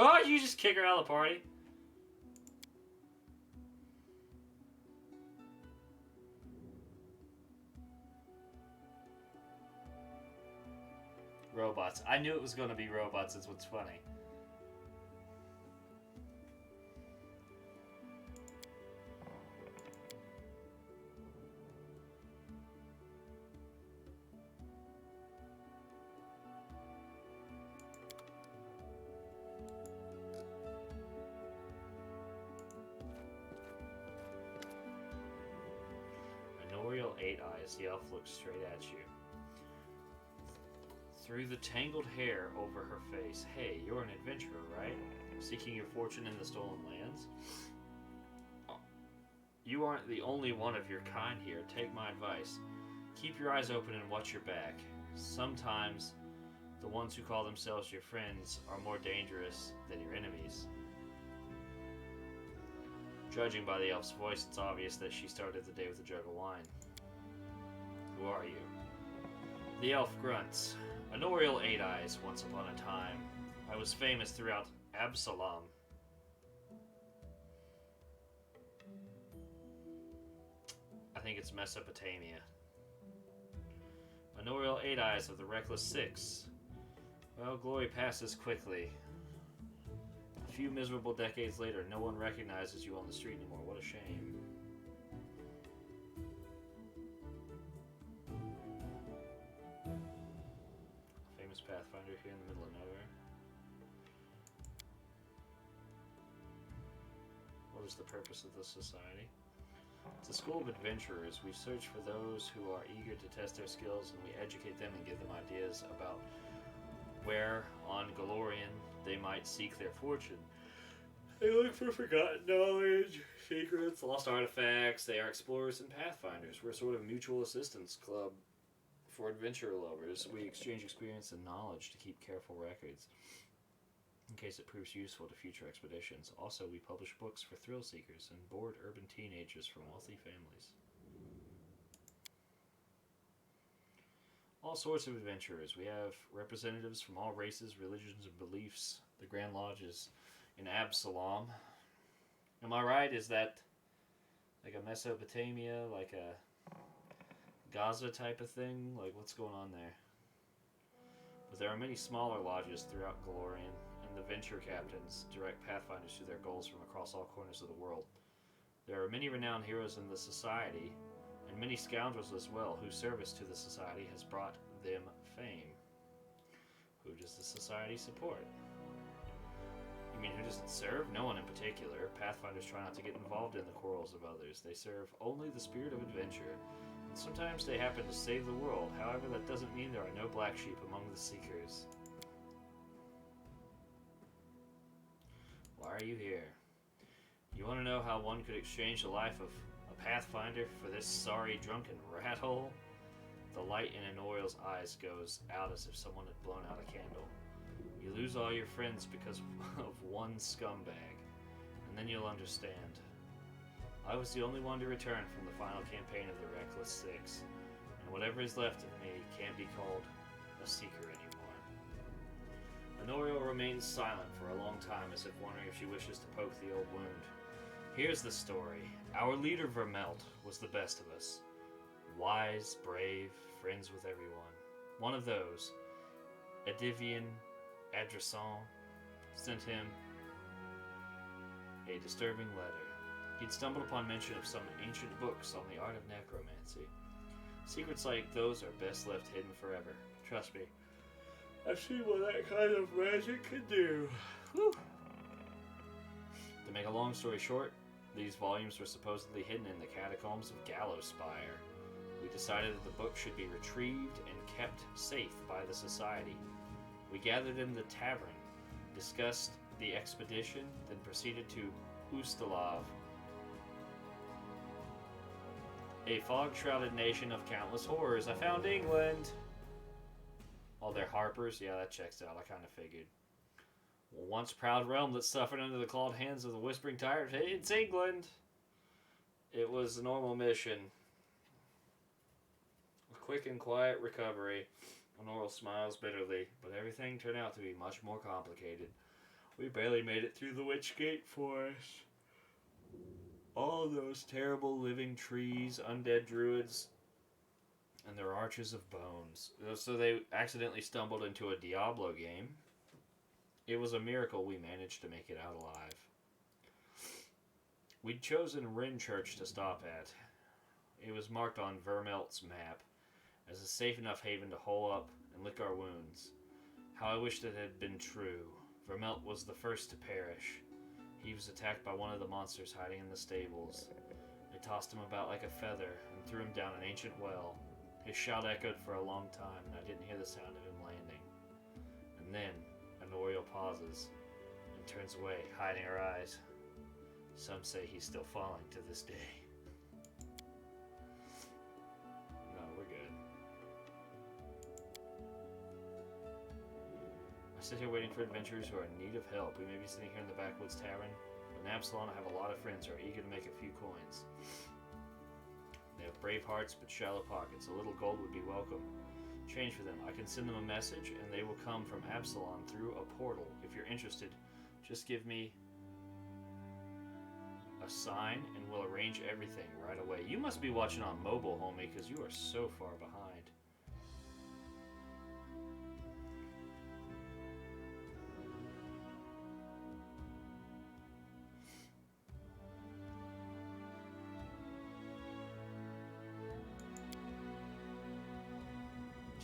Oh, you just kick her out of the party? Robots. I knew it was going to be robots, is what's funny. Eight Eyes. The elf looks straight at you. Through the tangled hair over her face. Hey, you're an adventurer, right? Seeking your fortune in the stolen lands? You aren't the only one of your kind here. Take my advice. Keep your eyes open and watch your back. Sometimes, the ones who call themselves your friends are more dangerous than your enemies. Judging by the elf's voice, it's obvious that she started the day with a jug of wine. Who are you? The elf grunts. Honorial Eight Eyes, once upon a time. I was famous throughout Absalom. I think it's Mesopotamia. Honorial Eight Eyes of the Reckless Six. Well, glory passes quickly. A few miserable decades later, no one recognizes you on the street anymore. What a shame. Famous Pathfinder here in the middle of nowhere. What is the purpose of the society? It's a school of adventurers. We search for those who are eager to test their skills, and we educate them and give them ideas about where on Golorian they might seek their fortune. They look for forgotten knowledge, secrets, lost artifacts. They are explorers and pathfinders. We're a sort of mutual assistance club for adventure lovers. We exchange experience and knowledge to keep careful records in case it proves useful to future expeditions. Also, we publish books for thrill seekers and bored urban teenagers from wealthy families. All sorts of adventurers. We have representatives from all races, religions, and beliefs. The Grand Lodge is in Absalom. Am I right? Is that like a Mesopotamia, like a Gaza type of thing? Like, what's going on there? But there are many smaller lodges throughout Golorian, and the venture captains direct pathfinders to their goals from across all corners of the world. There are many renowned heroes in the society, and many scoundrels as well, whose service to the society has brought them fame. Who does the society support? You mean who doesn't serve? No one in particular. Pathfinders try not to get involved in the quarrels of others. They serve only the spirit of adventure. And sometimes they happen to save the world. However, that doesn't mean there are no black sheep among the seekers. Why are you here? You want to know how one could exchange the life of a pathfinder for this sorry drunken rat hole? The light in Honorial's eyes goes out as if someone had blown out a candle. You lose all your friends because of one scumbag, and then you'll understand. I was the only one to return from the final campaign of the Reckless Six, and whatever is left of me can't be called a seeker anymore. Honorial remains silent for a long time, as if wondering if she wishes to poke the old wound. Here's the story. Our leader, Vermelt, was the best of us. Wise, brave, friends with everyone. One of those, Edivian Adresson, sent him a disturbing letter. He'd stumbled upon mention of some ancient books on the art of necromancy. Secrets like those are best left hidden forever. Trust me, I've seen what that kind of magic can do. Whew. To make a long story short, these volumes were supposedly hidden in the catacombs of Gallowspire. We decided that the book should be retrieved and kept safe by the society. We gathered in the tavern, discussed the expedition, then proceeded to Ustalav, a fog-shrouded nation of countless horrors. I found England! Oh, they're harpers? Yeah, that checks out. I kind of figured. Well, once proud realm that suffered under the clawed hands of the Whispering Tyrant. Hey, it's England! It was a normal mission. A quick and quiet recovery. Honorial smiles bitterly, but everything turned out to be much more complicated. We barely made it through the Witchgate Forest. All those terrible living trees, undead druids, and their arches of bones. So they accidentally stumbled into a Diablo game. It was a miracle we managed to make it out alive. We'd chosen Ren Church to stop at. It was marked on Vermelt's map as a safe enough haven to hole up and lick our wounds. How I wished it had been true. Vermelt was the first to perish. He was attacked by one of the monsters hiding in the stables. They tossed him about like a feather and threw him down an ancient well. His shout echoed for a long time, and I didn't hear the sound of him landing. And then, Honorio pauses and turns away, hiding her eyes. Some say he's still falling to this day. No, we're good. I sit here waiting for adventurers who are in need of help. We may be sitting here in the backwoods tavern, but in Absalom I have a lot of friends who are eager to make a few coins. They have brave hearts but shallow pockets. A little gold would be welcome. Change for them. I can send them a message and they will come from Absalom through a portal. If you're interested, just give me a sign and we'll arrange everything right away. You must be watching on mobile, homie, because you are so far behind.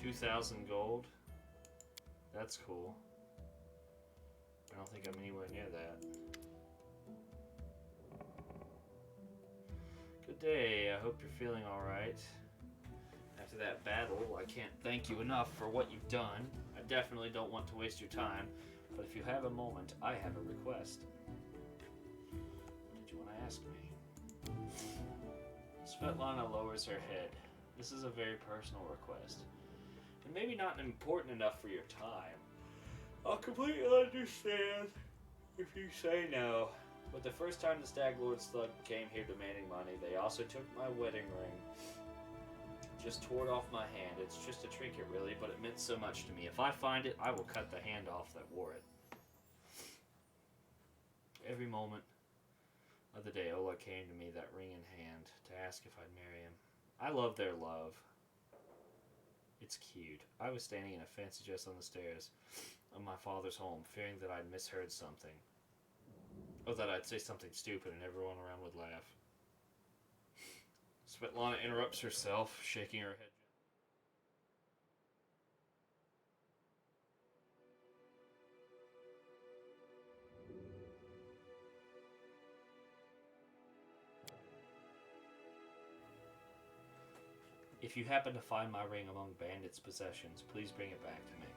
2,000 gold. That's cool. I don't think I'm anywhere near that. Good day. I hope you're feeling alright. After that battle, I can't thank you enough for what you've done. I definitely don't want to waste your time, but if you have a moment, I have a request. What did you want to ask me? Svetlana lowers her head. This is a very personal request, and maybe not important enough for your time. I'll completely understand if you say no. But the first time the Stag Lord Slug came here demanding money, they also took my wedding ring. Just tore it off my hand. It's just a trinket, really, but it meant so much to me. If I find it, I will cut the hand off that wore it. Every moment of the day, Ola came to me, that ring in hand, to ask if I'd marry him. I love their love. It's cute. I was standing in a fancy dress on the stairs of my father's home, fearing that I'd misheard something. Or that I'd say something stupid and everyone around would laugh. Svetlana interrupts herself, shaking her head. If you happen to find my ring among bandits' possessions, please bring it back to me.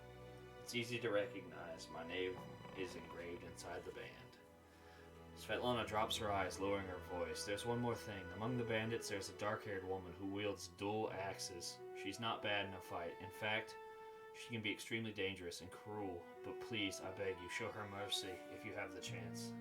It's easy to recognize. My name is engraved inside the band. Svetlana drops her eyes, lowering her voice. There's one more thing. Among the bandits, there's a dark-haired woman who wields dual axes. She's not bad in a fight. In fact, she can be extremely dangerous and cruel. But please, I beg you, show her mercy if you have the chance.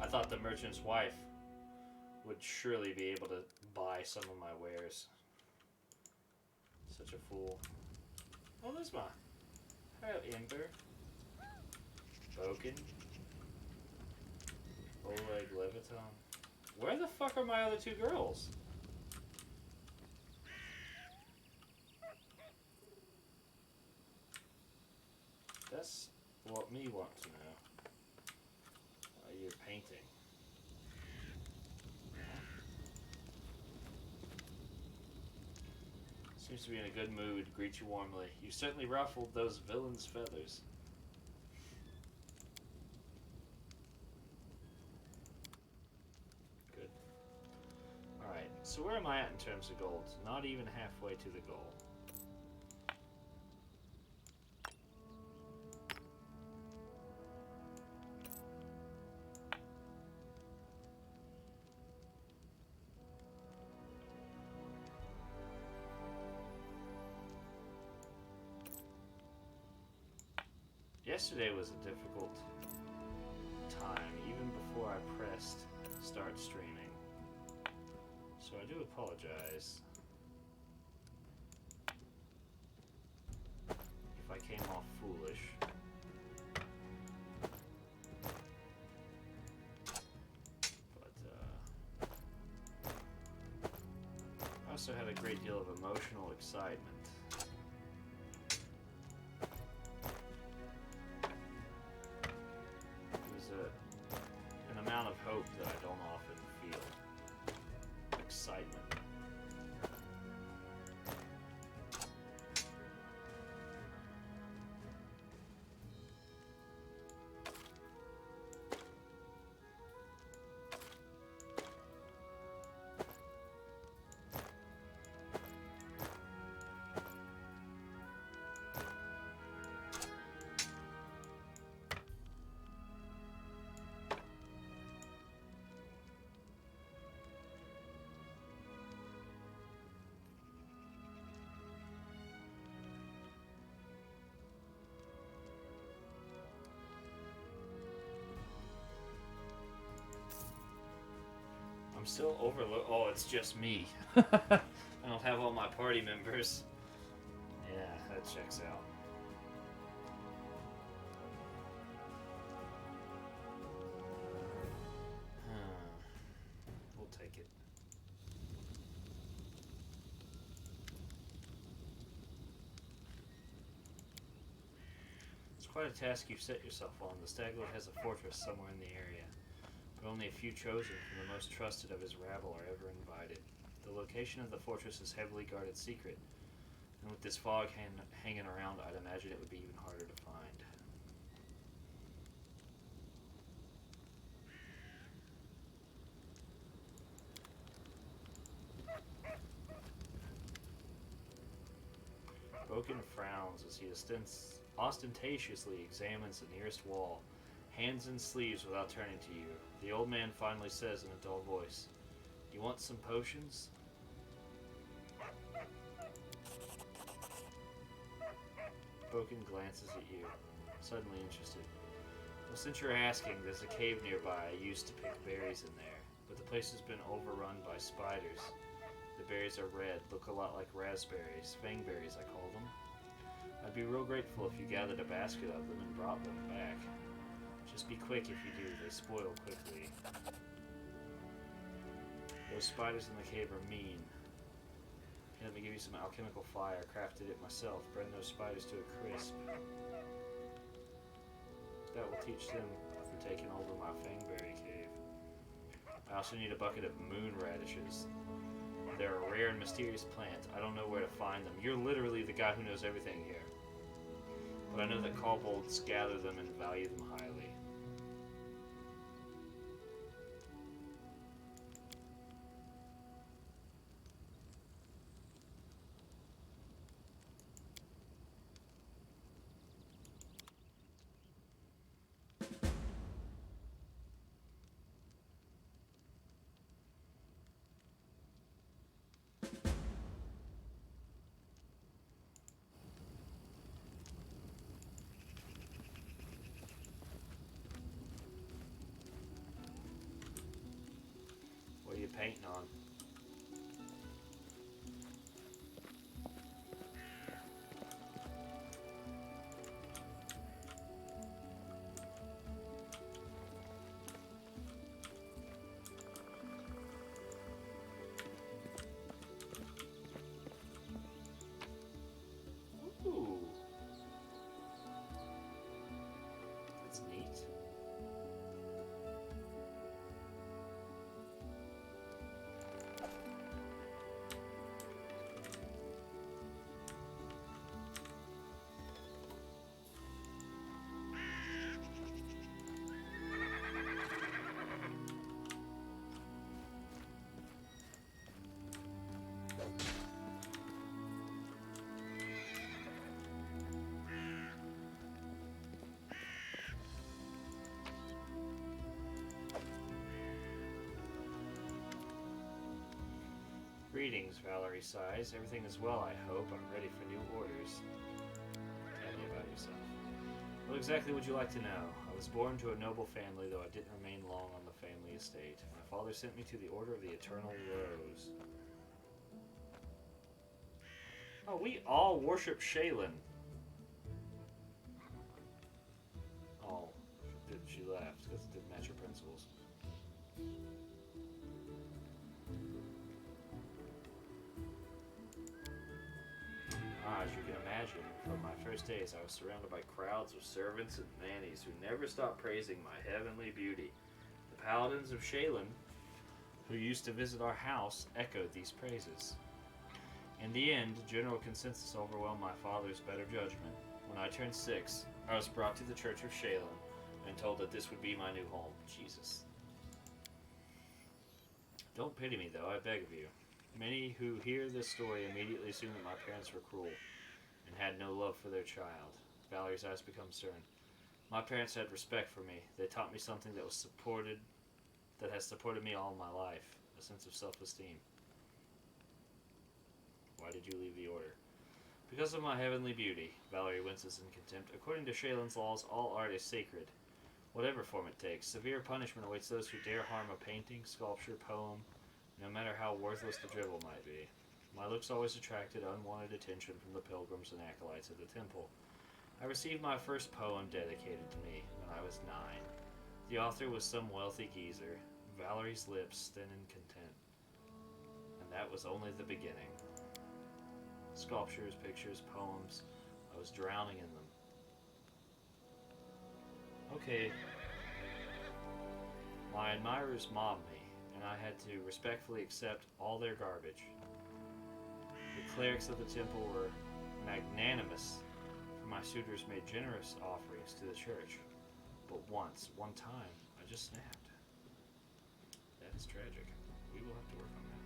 I thought the merchant's wife would surely be able to buy some of my wares. Such a fool. Oh, there's my... Hello, Ember. Boken. Oleg Leviton. Where the fuck are my other two girls? That's what me want to know. You're painting. Seems to be in a good mood. Greet you warmly. You certainly ruffled those villains' feathers. Good. Alright, so where am I at in terms of gold? Not even halfway to the goal. Yesterday was a difficult time, even before I pressed start streaming. So I do apologize if I came off foolish. also had a great deal of emotional excitement. It was an amount of hope that I don't often feel. Excitement. I'm still overlooked. Oh, it's just me. I don't have all my party members. Yeah, that checks out. We'll take it. It's quite a task you've set yourself on. The Staglord has a fortress somewhere in the area. But only a few chosen from the most trusted of his rabble are ever invited. The location of the fortress is heavily guarded secret, and with this fog hanging around, I'd imagine it would be even harder to find. Boken frowns as he ostentatiously examines the nearest wall, hands in sleeves without turning to you. The old man finally says in a dull voice, "You want some potions?" Boken glances at you, suddenly interested. Well, since you're asking, there's a cave nearby. I used to pick berries in there, but the place has been overrun by spiders. The berries are red, look a lot like raspberries, fangberries I call them. I'd be real grateful if you gathered a basket of them and brought them back. Just be quick if you do, they spoil quickly. Those spiders in the cave are mean. Here, let me give you some alchemical fire. I crafted it myself. Burned those spiders to a crisp. That will teach them from taking over my fangberry cave. I also need a bucket of moon radishes. They're a rare and mysterious plant. I don't know where to find them. You're literally the guy who knows everything here. But I know that kobolds gather them and value them highly. What are you painting on? Ooh. That's neat. Greetings, Valerie sighs. Everything is well, I hope. I'm ready for new orders. Tell me about yourself. What exactly would you like to know? I was born to a noble family, though I didn't remain long on the family estate. My father sent me to the Order of the Eternal Rose. Oh, we all worship Shaylin. Oh, she laughed because it didn't match her principles. imagine. From my first days, I was surrounded by crowds of servants and nannies who never stopped praising my heavenly beauty. The paladins of Shaylin, who used to visit our house, echoed these praises. In the end, general consensus overwhelmed my father's better judgment. When I turned 6, I was brought to the Church of Shaylin and told that this would be my new home. Jesus. Don't pity me, though, I beg of you. Many who hear this story immediately assume that my parents were cruel and had no love for their child. Valerie's eyes become stern. My parents had respect for me. They taught me something that has supported me all my life, a sense of self-esteem. Why did you leave the order? Because of my heavenly beauty, Valerie winces in contempt. According to Shaylin's laws, all art is sacred, whatever form it takes. Severe punishment awaits those who dare harm a painting, sculpture, poem, no matter how worthless the dribble might be. My looks always attracted unwanted attention from the pilgrims and acolytes of the temple. I received my first poem dedicated to me when I was 9. The author was some wealthy geezer. Valerie's lips thin in content. And that was only the beginning. Sculptures, pictures, poems. I was drowning in them. Okay. My admirers mobbed me, and I had to respectfully accept all their garbage. The clerics of the temple were magnanimous, for my suitors made generous offerings to the church. But one time, I just snapped. That is tragic. We will have to work on that.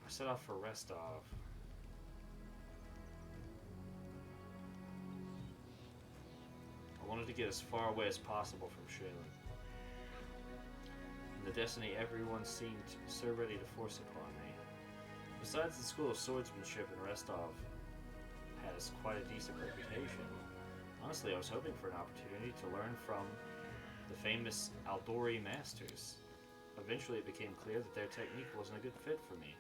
I set off for Restov. I wanted to get as far away as possible from Shaylin. And the destiny everyone seemed so ready to force upon me. Besides the School of Swordsmanship in Restov has quite a decent reputation. Honestly, I was hoping for an opportunity to learn from the famous Aldori masters. Eventually it became clear that their technique wasn't a good fit for me.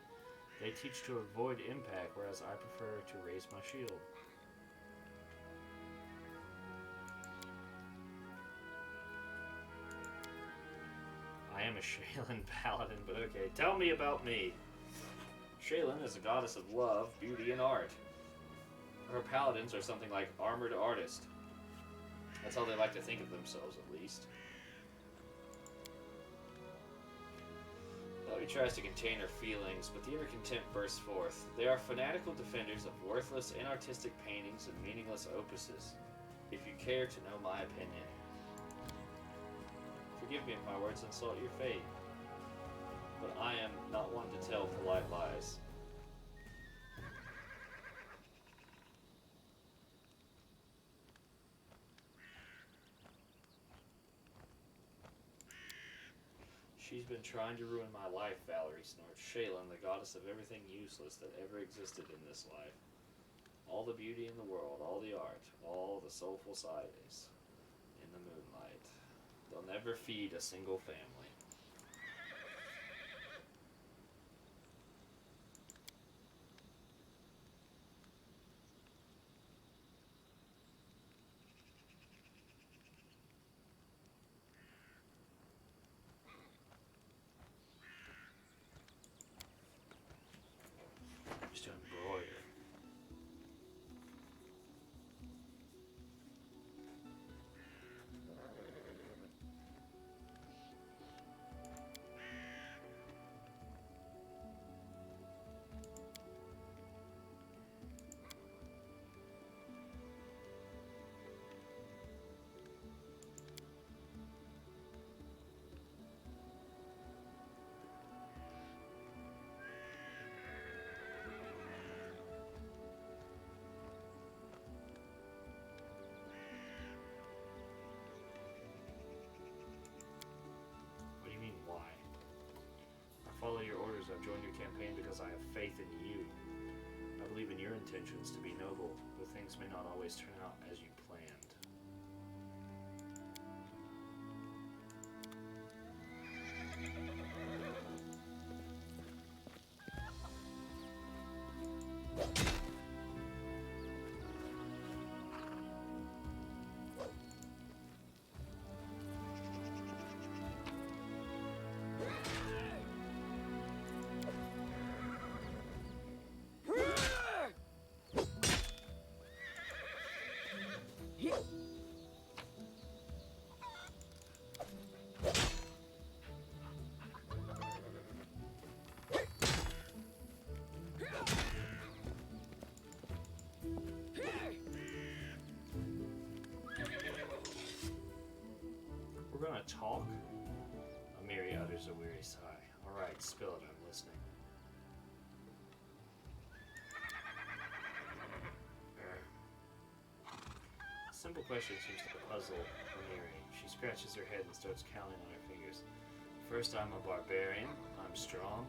They teach to avoid impact, whereas I prefer to raise my shield. I am a Shaylin paladin, but okay. Tell me about me. Shaylin is a goddess of love, beauty, and art. Her paladins are something like armored artists. That's how they like to think of themselves, at least. Valerie tries to contain her feelings, but the inner contempt bursts forth. They are fanatical defenders of worthless, inartistic paintings and meaningless opuses. If you care to know my opinion. Forgive me if my words insult your fate, but I am not one to tell polite lies. She's been trying to ruin my life, Valerie snorts. Shaylin, the goddess of everything useless that ever existed in this life. All the beauty in the world, all the art, all the soulful sights in the moonlight. They'll never feed a single family. Just to embroider. Follow your orders. I've joined your campaign because I have faith in you. I believe in your intentions to be noble, though things may not always turn out as you planned. we're gonna talk? Amiri utters a weary sigh. Alright, spill it, I'm listening. A simple question seems to puzzle Amiri. She scratches her head and starts counting on her fingers. First, I'm a barbarian. I'm strong.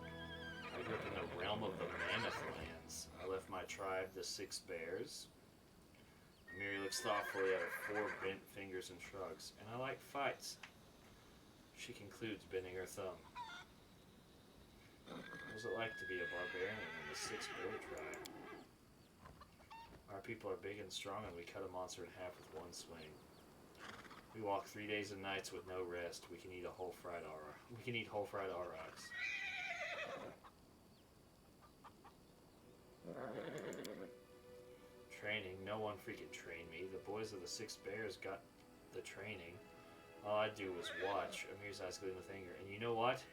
I grew up in the realm of the Mammoth Lands. I left my tribe, the Six Bears. Amiri looks thoughtfully at her 4 bent fingers and shrugs. And I like fights. She concludes, bending her thumb. What was it like to be a barbarian in the Six Bear tribe? Our people are big and strong, and we cut a monster in half with one swing. We walk 3 days and nights with no rest. We can eat whole fried aurochs. Training? No one freaking trained me. The boys of the Six Bears got the training. All I do was watch. Amir's eyes gleam with anger. And you know what?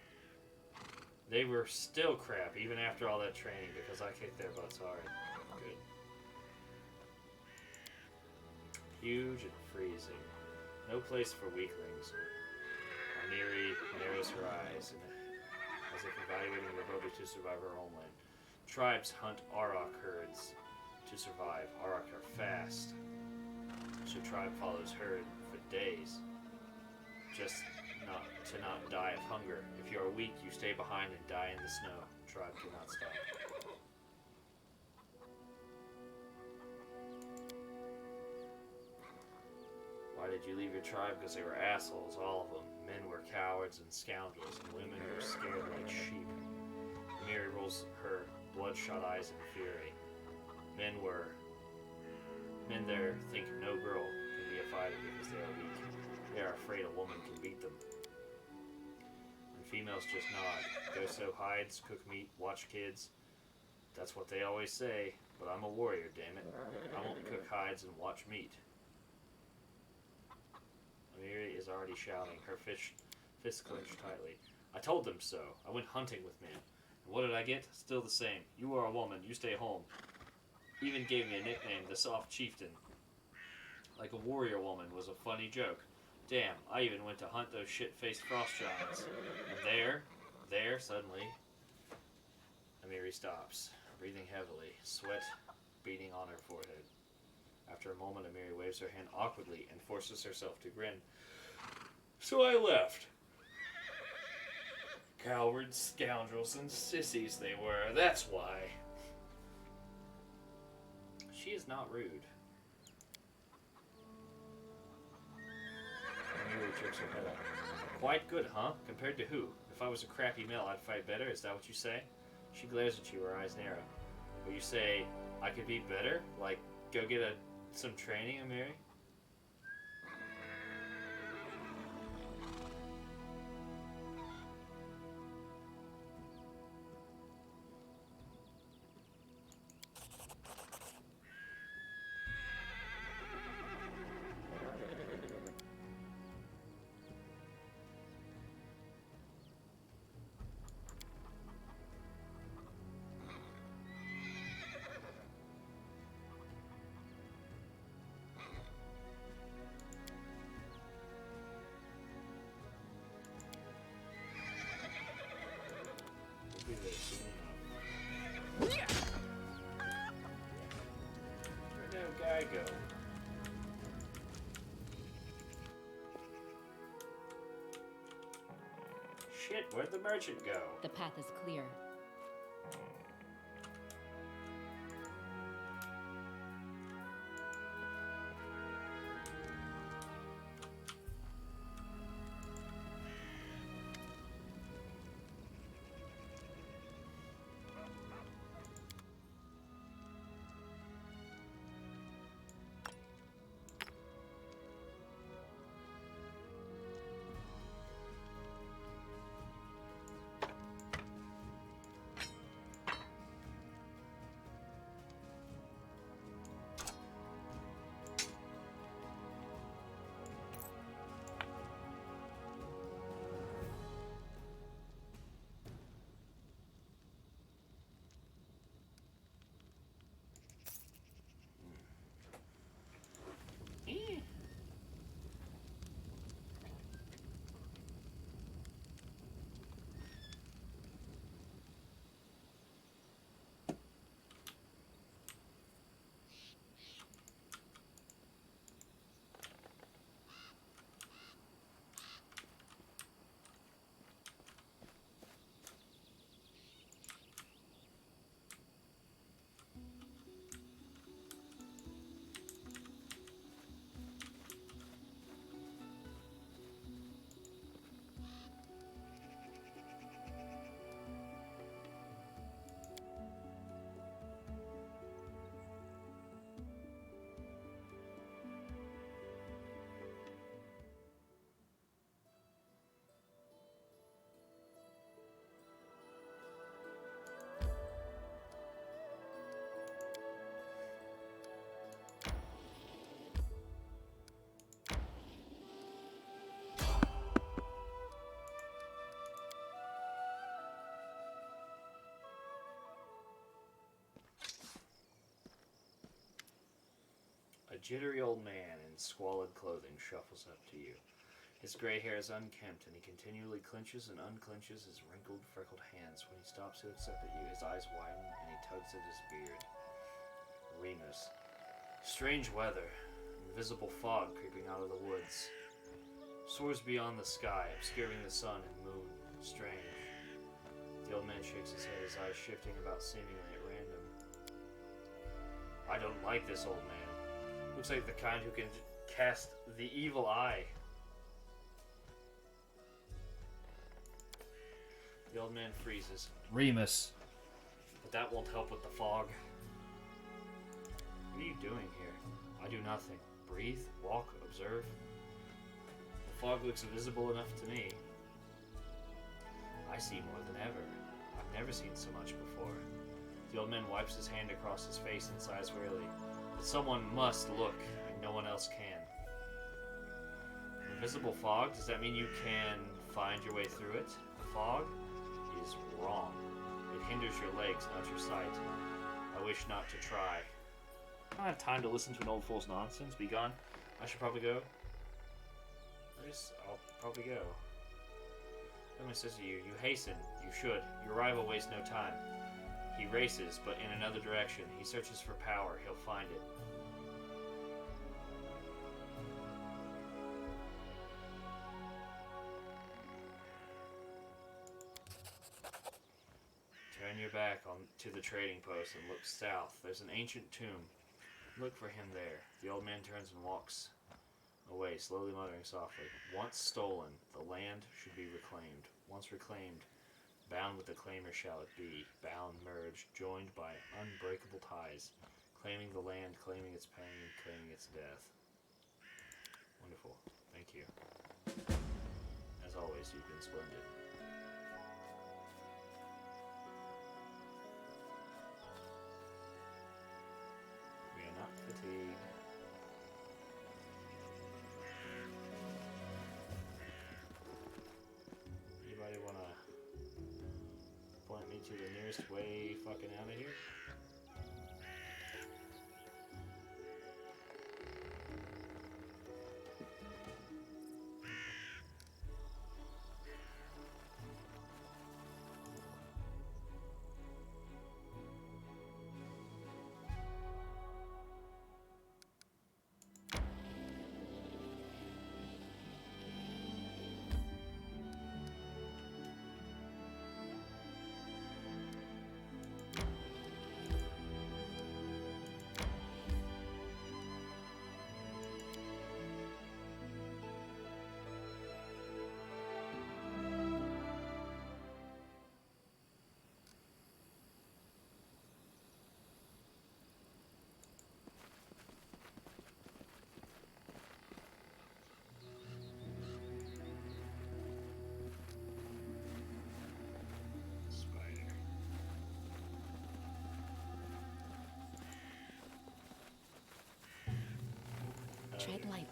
They were still crap, even after all that training, because I kicked their butts hard. Good. Huge and freezing. No place for weaklings. Amiri narrows her eyes, and as if evaluating the ability to survive her homeland. Tribes hunt auroch herds to survive. Auroch are fast, so tribe follows herd for days, just to not die of hunger. If you are weak, you stay behind and die in the snow. Tribe cannot stop. Why did you leave your tribe? Because they were assholes, all of them. Men were cowards and scoundrels, and women were scared like sheep. Mary rolls her bloodshot eyes in fury. Men there think no girl can be a fighter because they are weak. They are afraid a woman can beat them. And females just nod. Go sew hides, cook meat, watch kids. That's what they always say, but I'm a warrior, damn it. I won't cook hides and watch meat. Amiri is already shouting, her fists clenched tightly. I told them so. I went hunting with men. And what did I get? Still the same. You are a woman. You stay home. Even gave me a nickname, the Soft Chieftain. Like a warrior woman was a funny joke. Damn, I even went to hunt those shit-faced frost giants. And there, suddenly, Amiri stops, breathing heavily, sweat beading on her forehead. After a moment, Amiri waves her hand awkwardly and forces herself to grin. So I left. Cowards, scoundrels, and sissies they were, that's why. She is not rude. Amiri jerks her head up. Quite good, huh? Compared to who? If I was a crappy male, I'd fight better, is that what you say? She glares at you, her eyes narrow. Will you say, I could be better? Like, go get some training, Amiri? Where'd that guy go? Shit, where'd the merchant go? The path is clear. jittery old man in squalid clothing shuffles up to you. His gray hair is unkempt, and he continually clenches and unclenches his wrinkled, freckled hands. When he stops to look up at you, his eyes widen, and he tugs at his beard. Remus. Strange weather. Invisible fog creeping out of the woods. Soars beyond the sky, obscuring the sun and moon. Strange. The old man shakes his head, his eyes shifting about seemingly at random. I don't like this old man. Looks like the kind who can cast the evil eye. The old man freezes. Remus. But that won't help with the fog. What are you doing here? I do nothing. Breathe, walk, observe. The fog looks visible enough to me. I see more than ever. I've never seen so much before. The old man wipes his hand across his face and sighs wearily. But someone must look, and no one else can. Invisible fog? Does that mean you can find your way through it? The fog is wrong. It hinders your legs, not your sight. I wish not to try. I don't have time to listen to an old fool's nonsense. Be gone. I should probably go. I'll probably go. Someone says to you, you hasten. You should. Your rival wastes no time. He races, but in another direction. He searches for power. He'll find it. Turn your back to the trading post and look south. There's an ancient tomb. Look for him there. The old man turns and walks away, slowly muttering softly. Once stolen, the land should be reclaimed. Once reclaimed, bound with the claimer shall it be. Bound, merged, joined by unbreakable ties. Claiming the land, claiming its pain, claiming its death. Wonderful. Thank you. As always, you've been splendid. We are not fatigued. Anybody wanna point me to the nearest way fucking out of here? Tread lightly.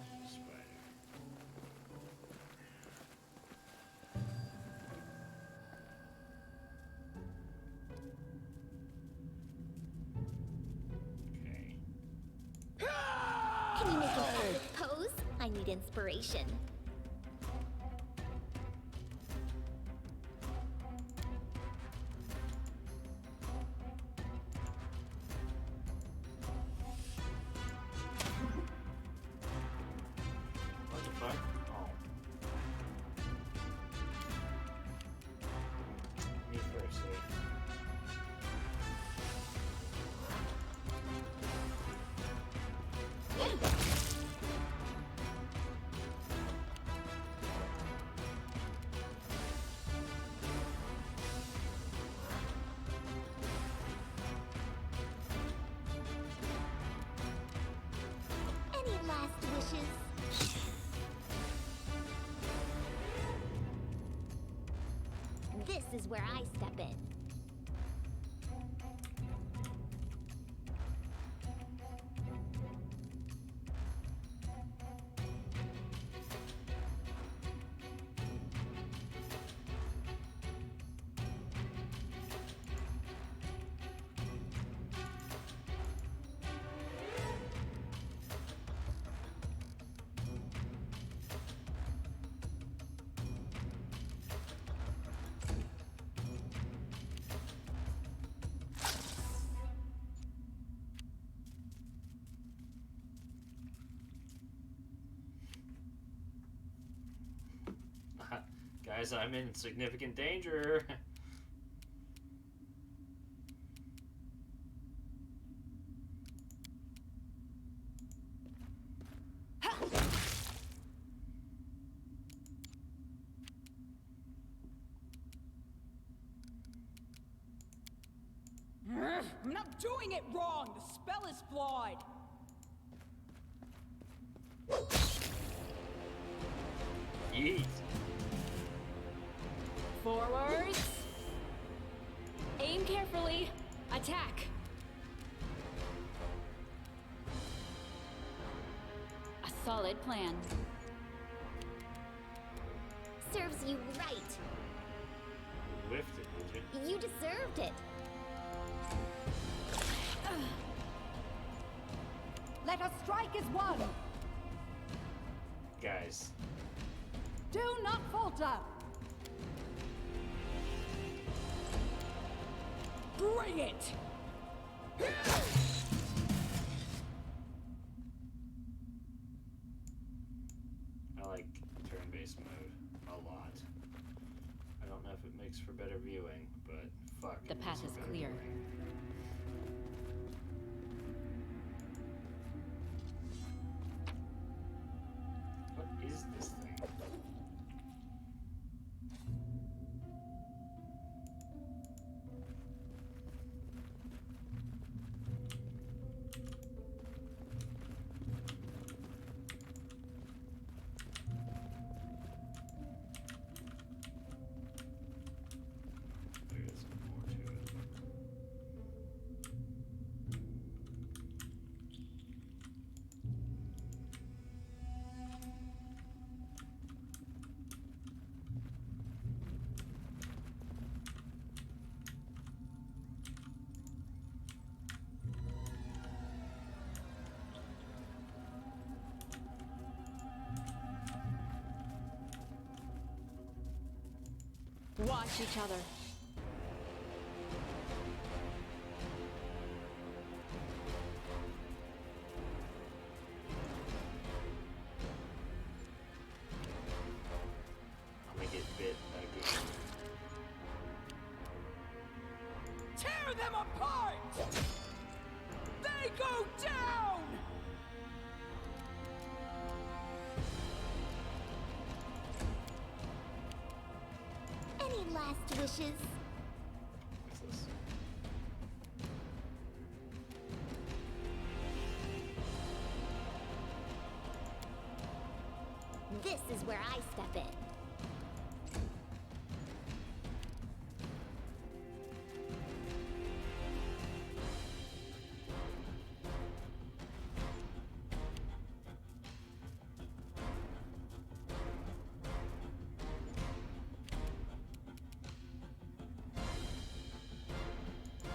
Can you make an epic pose? I need inspiration. What the fuck? Oh. Me first, eh? Any last wishes? This is where I step in. Guys, I'm in significant danger. I'm not doing it wrong. The spell is flawed. Yeet. Forwards. Aim carefully. Attack. A solid plan. Serves you right. Whiffed it, did you? You deserved it. Let us strike as one. Guys. Do not falter. Bring it. I like turn-based mode a lot. I don't know if it makes for better viewing, but fuck. The path is clear. What is this thing? There is more to it. Watch each other. I'm gonna get bit again. Tear them apart! They go down! Any last wishes? What's this? This is where I step in.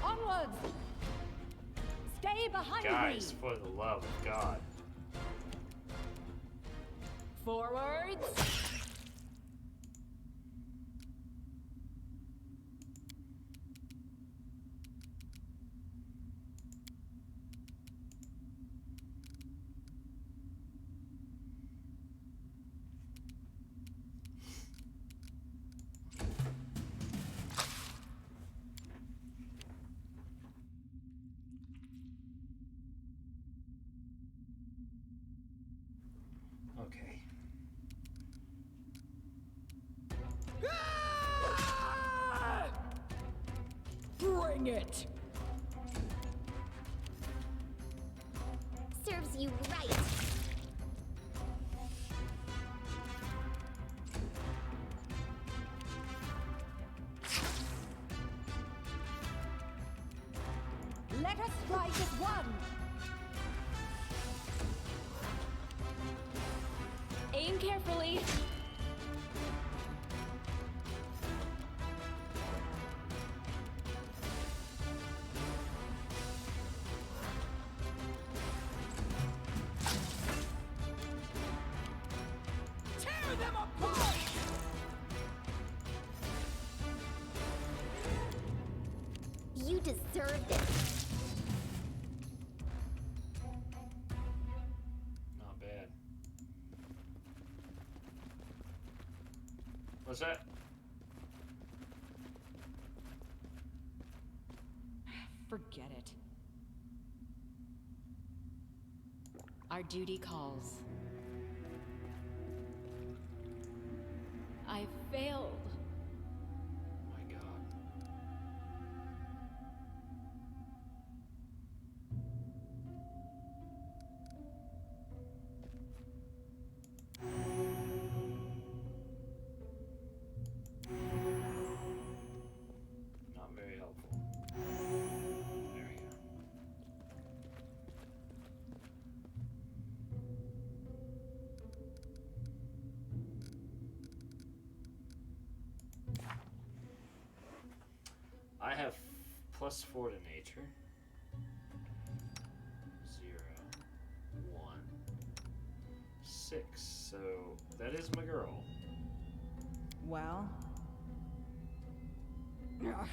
Onwards. Stay behind Guys, me. for the love of God. Forwards. Okay. Bring it. Serves you right. Let us strike as one. Aim carefully. Tear them apart! You deserved it. Not bad. What's that? Forget it. Our duty calls. I failed. My God. Not very helpful. There we go. I have +4 to nature. 0, 1, 6. So that is my girl. Well... Ugh,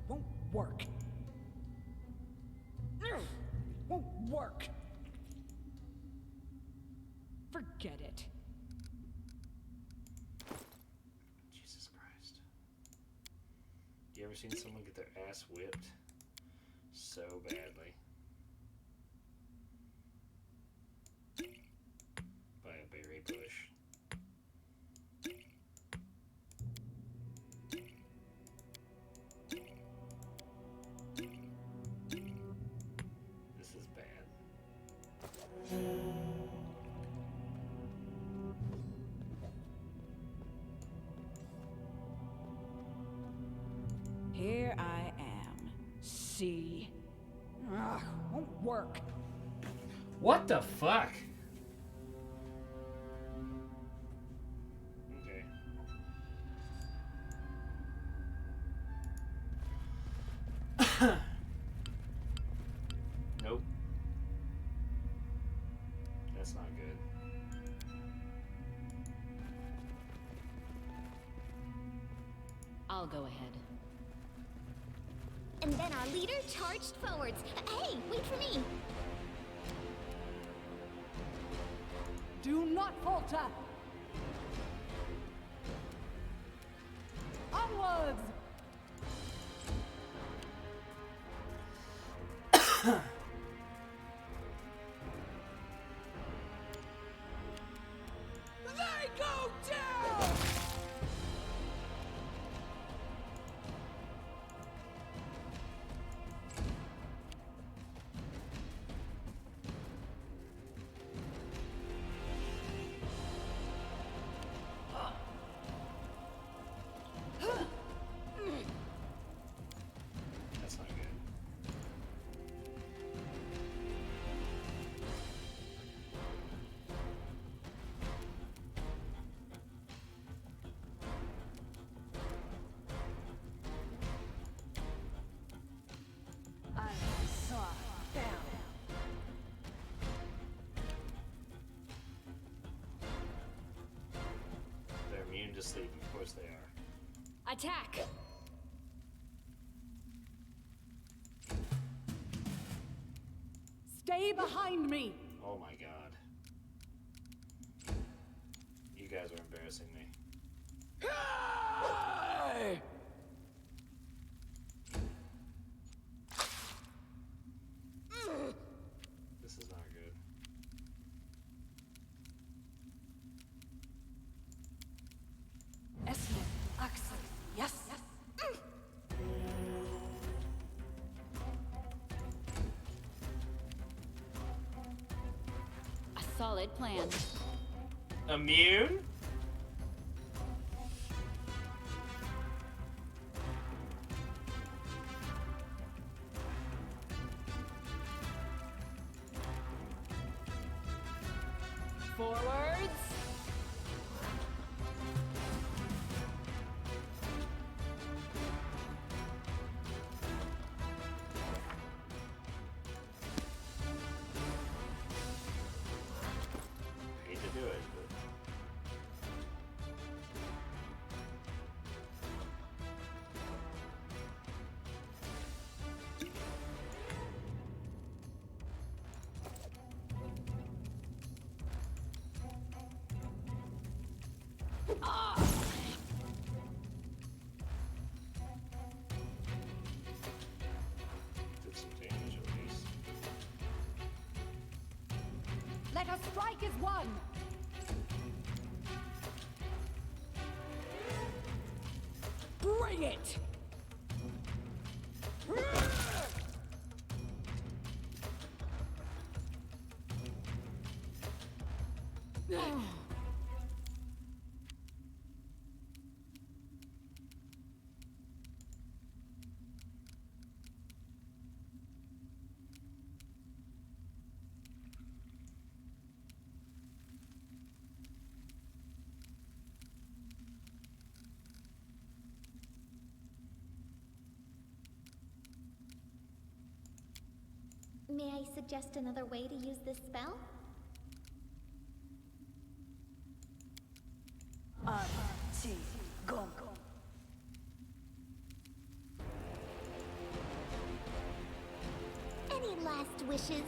won't work. Ugh, won't work. Forget it. Jesus Christ. You ever seen someone get their ass whipped so badly by a berry bush? This is bad. Here I am. See? Ugh, won't work. What the fuck? Okay. Nope. That's not good. I'll go ahead. And then our leader charged forwards. Hey, wait for me! Do not falter! Onwards! They go down! That's not good. I saw down. They're immune to sleep. Of course they are. Attack! Stay behind me! Oh my God. You guys are embarrassing me. Hey! This is not good. Esme, Axel, yes. A solid plan. Immune? Forwards! Hate to do it, but Let us strike as one! Bring it! May I suggest another way to use this spell? Any last wishes?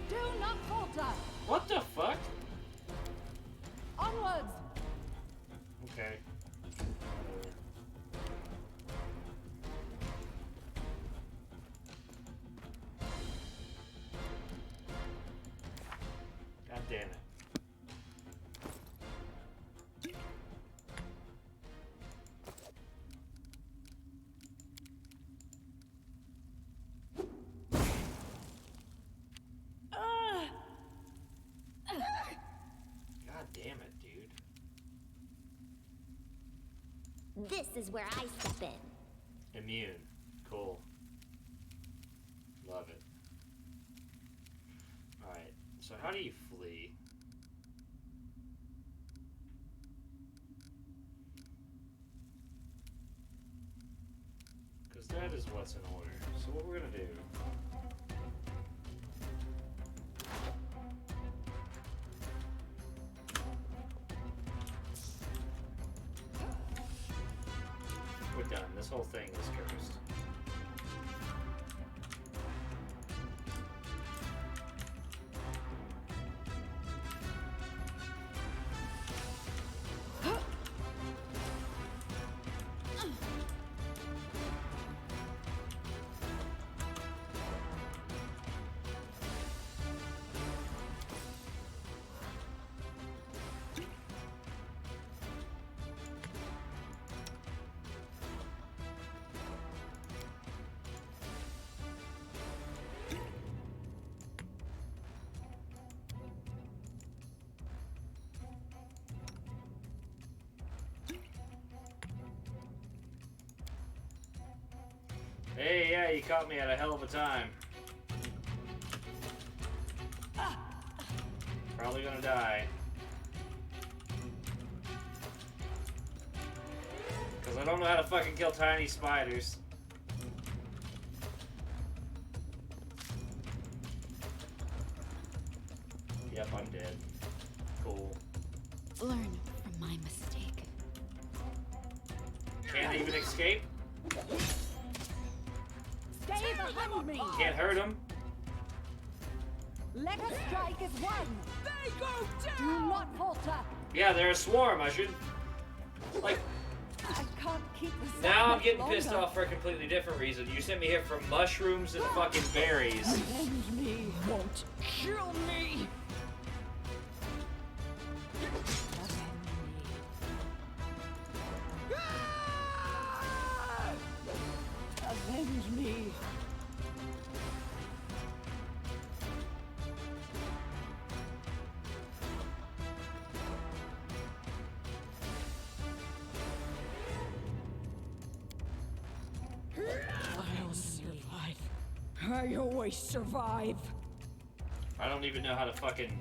Do not falter! What the fuck? Onwards! Okay. God damn it. God damn it, dude. This is where I step in. Immune. Cool. Love it. Alright, so how do you flee? Because that is what's in order. So what we're gonna do... We're done. This whole thing is cursed. Hey, yeah, you caught me at a hell of a time. Probably gonna die. Because I don't know how to fucking kill tiny spiders. Yep, I'm dead. Cool. Learn from my mistake. Can't even escape? Stay behind me! Can't hurt him. Let us strike as one! They go down! Do not falter! Yeah, they're a swarm. I should... Like... I can't keep this Now up I'm getting longer. pissed off for a completely different reason. You sent me here for mushrooms and fucking berries. Avenge me! Won't kill me! Avenge me! I'll survive. I always survive. I don't even know how to fucking...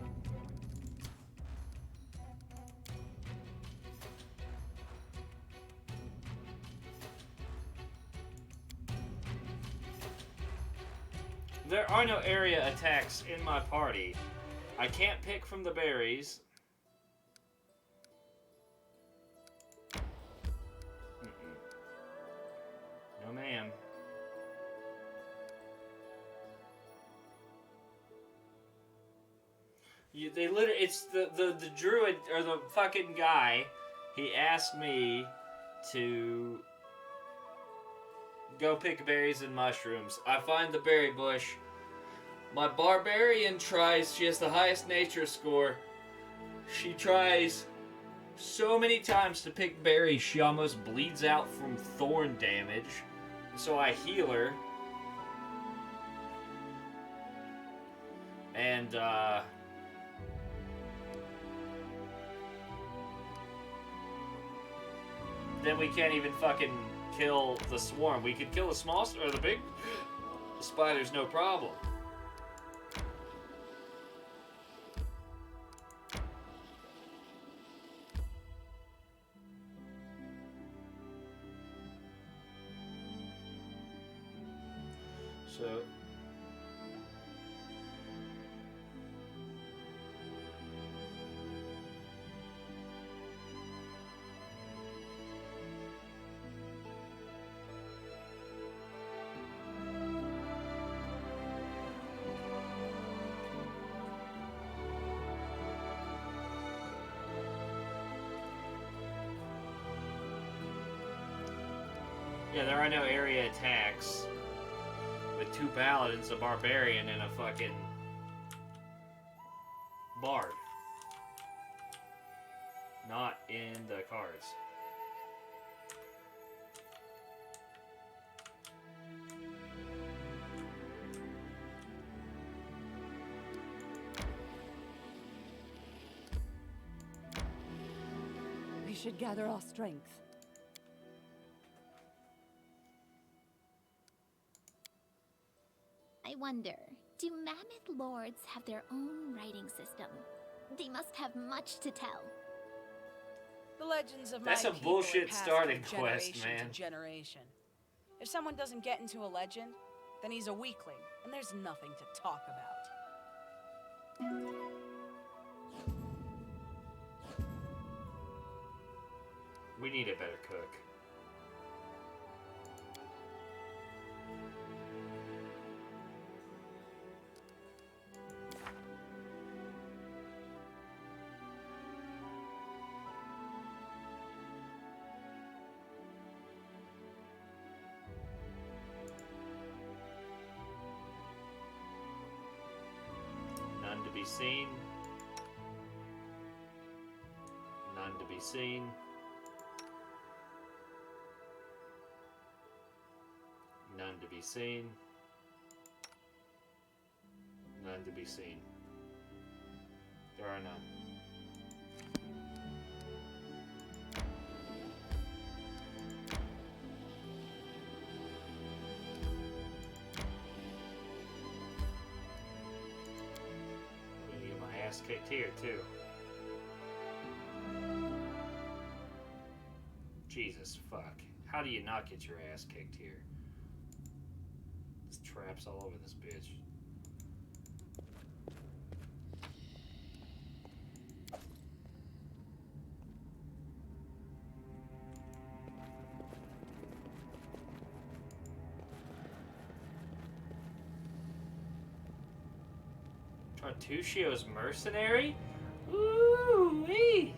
there are no area attacks in my party. I can't pick from the berries. No, ma'am. They literally, it's the druid, or the fucking guy, he asked me to go pick berries and mushrooms. I find the berry bush. My barbarian tries, she has the highest nature score. She tries so many times to pick berries, she almost bleeds out from thorn damage. So I heal her. And, then we can't even fucking kill the swarm. We could kill the small, or the big spiders, no problem. So yeah, there are no area attacks with 2 paladins, a barbarian, and a fucking bard. Not in the cards. We should gather our strength. I wonder, do Mammoth Lords have their own writing system? They must have much to tell. The legends of That's my a people bullshit are passed starting from quest, generation man. to generation. If someone doesn't get into a legend, then he's a weakling, and there's nothing to talk about. We need a better cook. None to be seen. None to be seen. None to be seen. None to be seen. There are none. I'm gonna get my ass kicked here too. Jesus fuck. How do you not get your ass kicked here? There's traps all over this bitch. Tartuccio's mercenary? Ooh-wee!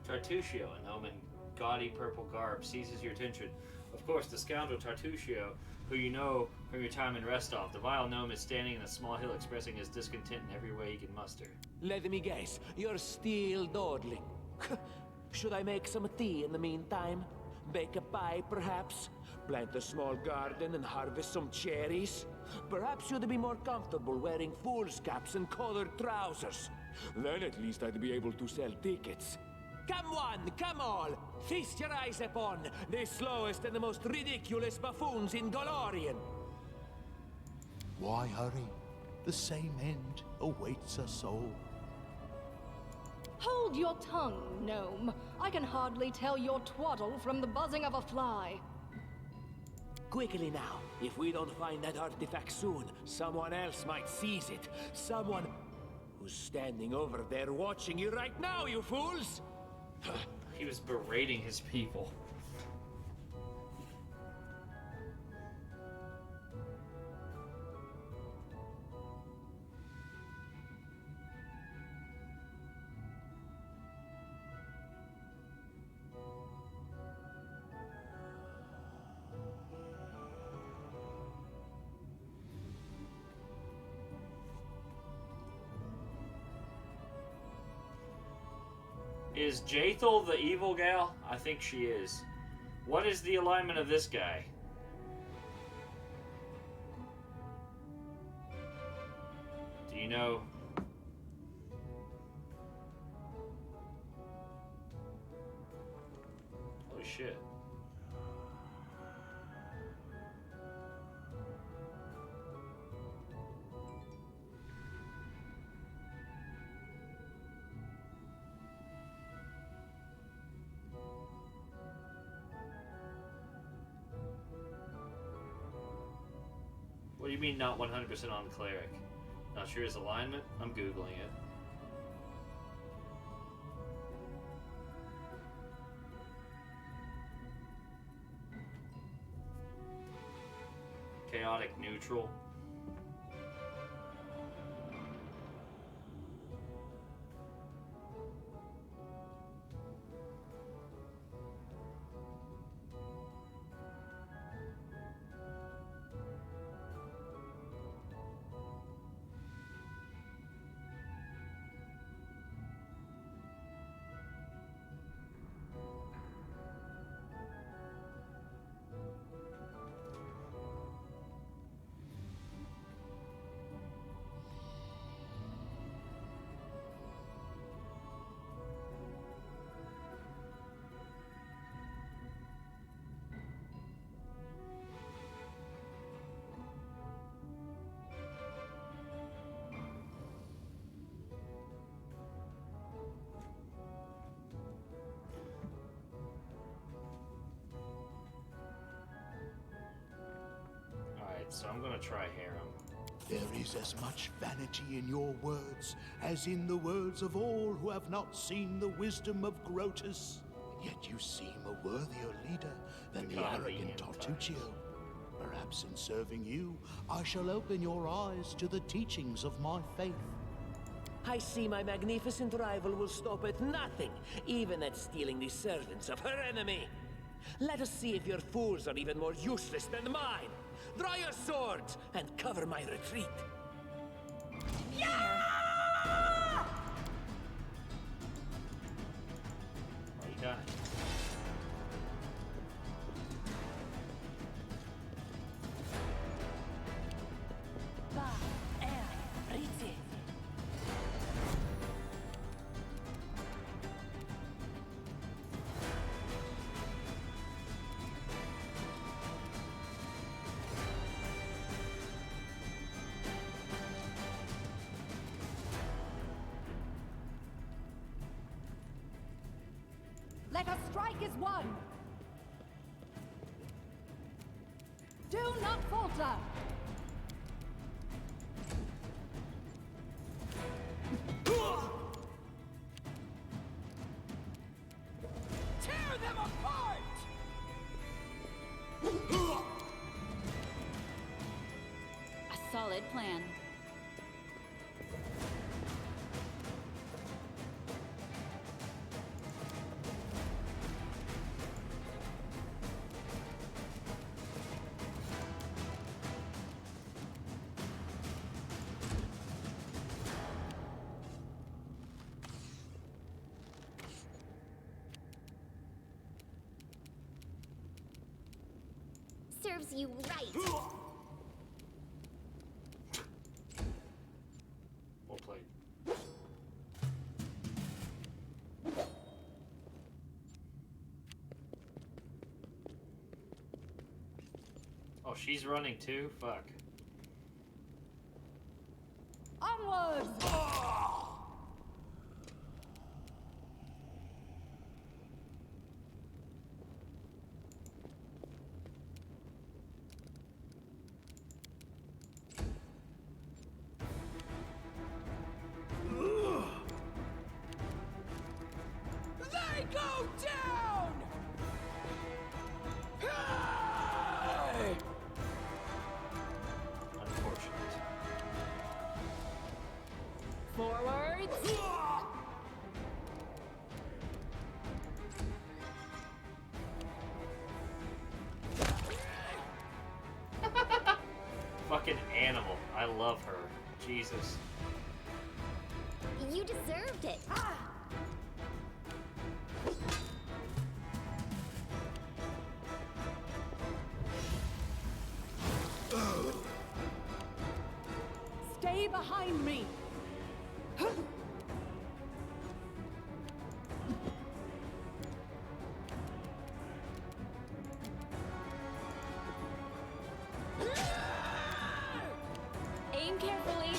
Tartuccio, an omen gaudy purple garb, seizes your attention. Of course, the scoundrel Tartuccio, who you know from your time in Restov. The vile gnome is standing in a small hill expressing his discontent in every way he can muster. Let me guess, you're still dawdling. Should I make some tea in the meantime? Bake a pie, perhaps? Plant a small garden and harvest some cherries? Perhaps you'd be more comfortable wearing fool's caps and colored trousers. Then at least I'd be able to sell tickets. Come one, come all! Feast your eyes upon the slowest and the most ridiculous buffoons in Golorian! Why hurry? The same end awaits us all. Hold Hold your tongue, gnome. I can hardly tell your twaddle from the buzzing of a fly. Quickly now. If we don't find that artifact soon, someone else might seize it. Someone who's standing over there watching you right now, you fools! He was berating his people. Is Jaethel the evil gal? I think she is. What is the alignment of this guy? Do you know? Holy shit. What do you mean not 100% on the cleric? Not sure his alignment? I'm Googling it. Chaotic neutral. So I'm gonna try harem. There is as much vanity in your words as in the words of all who have not seen the wisdom of Grotus. Yet you seem a worthier leader than the arrogant Tartuccio. Perhaps in serving you, I shall open your eyes to the teachings of my faith. I see my magnificent rival will stop at nothing, even at stealing the servants of her enemy. Let us see if your fools are even more useless than mine. Draw your swords and cover my retreat. Oh, you got it. Let us strike as one! Do not falter! Tear them apart! A solid plan. Serves you right. Well played. Oh, she's running too? Fuck. Onwards! down! Unfortunate. Forwards! Fucking animal. I love her. Jesus. You deserved it. Stay behind me. Aim carefully.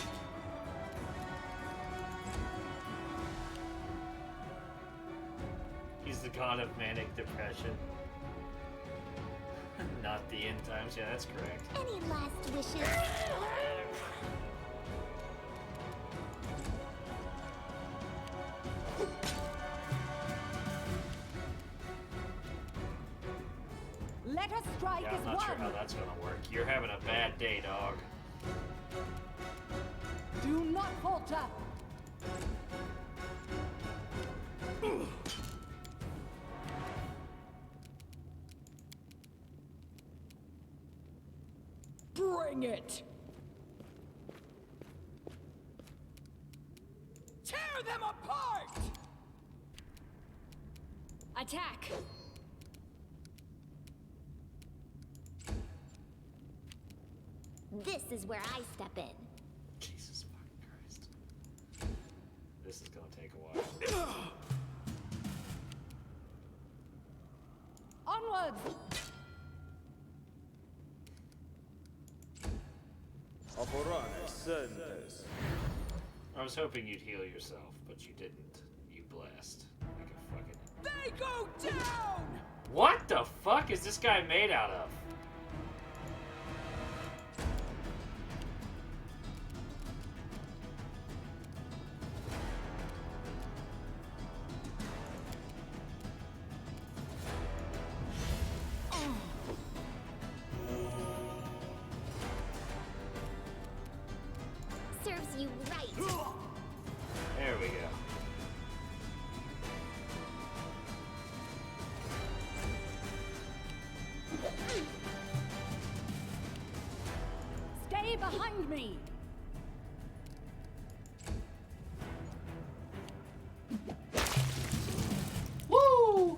He's the god of manic depression. Not the end times. Yeah, that's correct. Any last wishes? Let us strike Yeah, as I'm not sure one. how that's gonna work. You're having a bad day, dog. Do not falter. Bring it! Tear them apart! Attack! This is where I step in. Jesus fucking Christ. This is gonna take a while. Onwards! I was hoping you'd heal yourself, but you didn't. You blast. Like a fucking... They go down! What the fuck is this guy made out of? Serves you right. There we go. Stay behind me. Woo!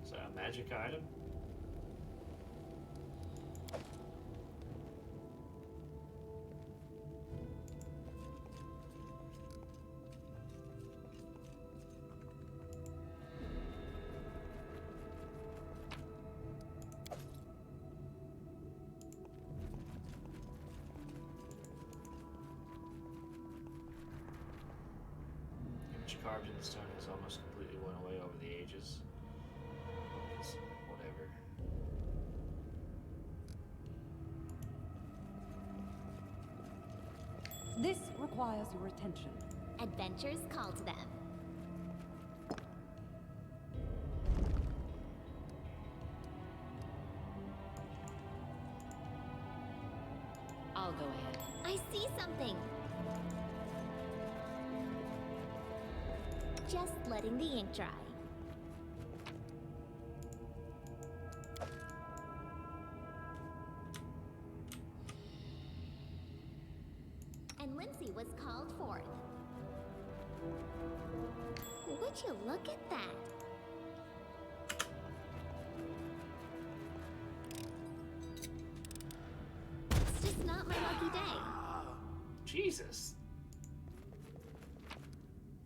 Is that a magic item? Image carved in the stone has almost completely went away over the ages. Just whatever. This requires your attention. Adventures call to them. I'll go ahead. I see something. Just letting the ink dry. And Lindsay was called forth. Would you look at that? It's just not my lucky day. Jesus.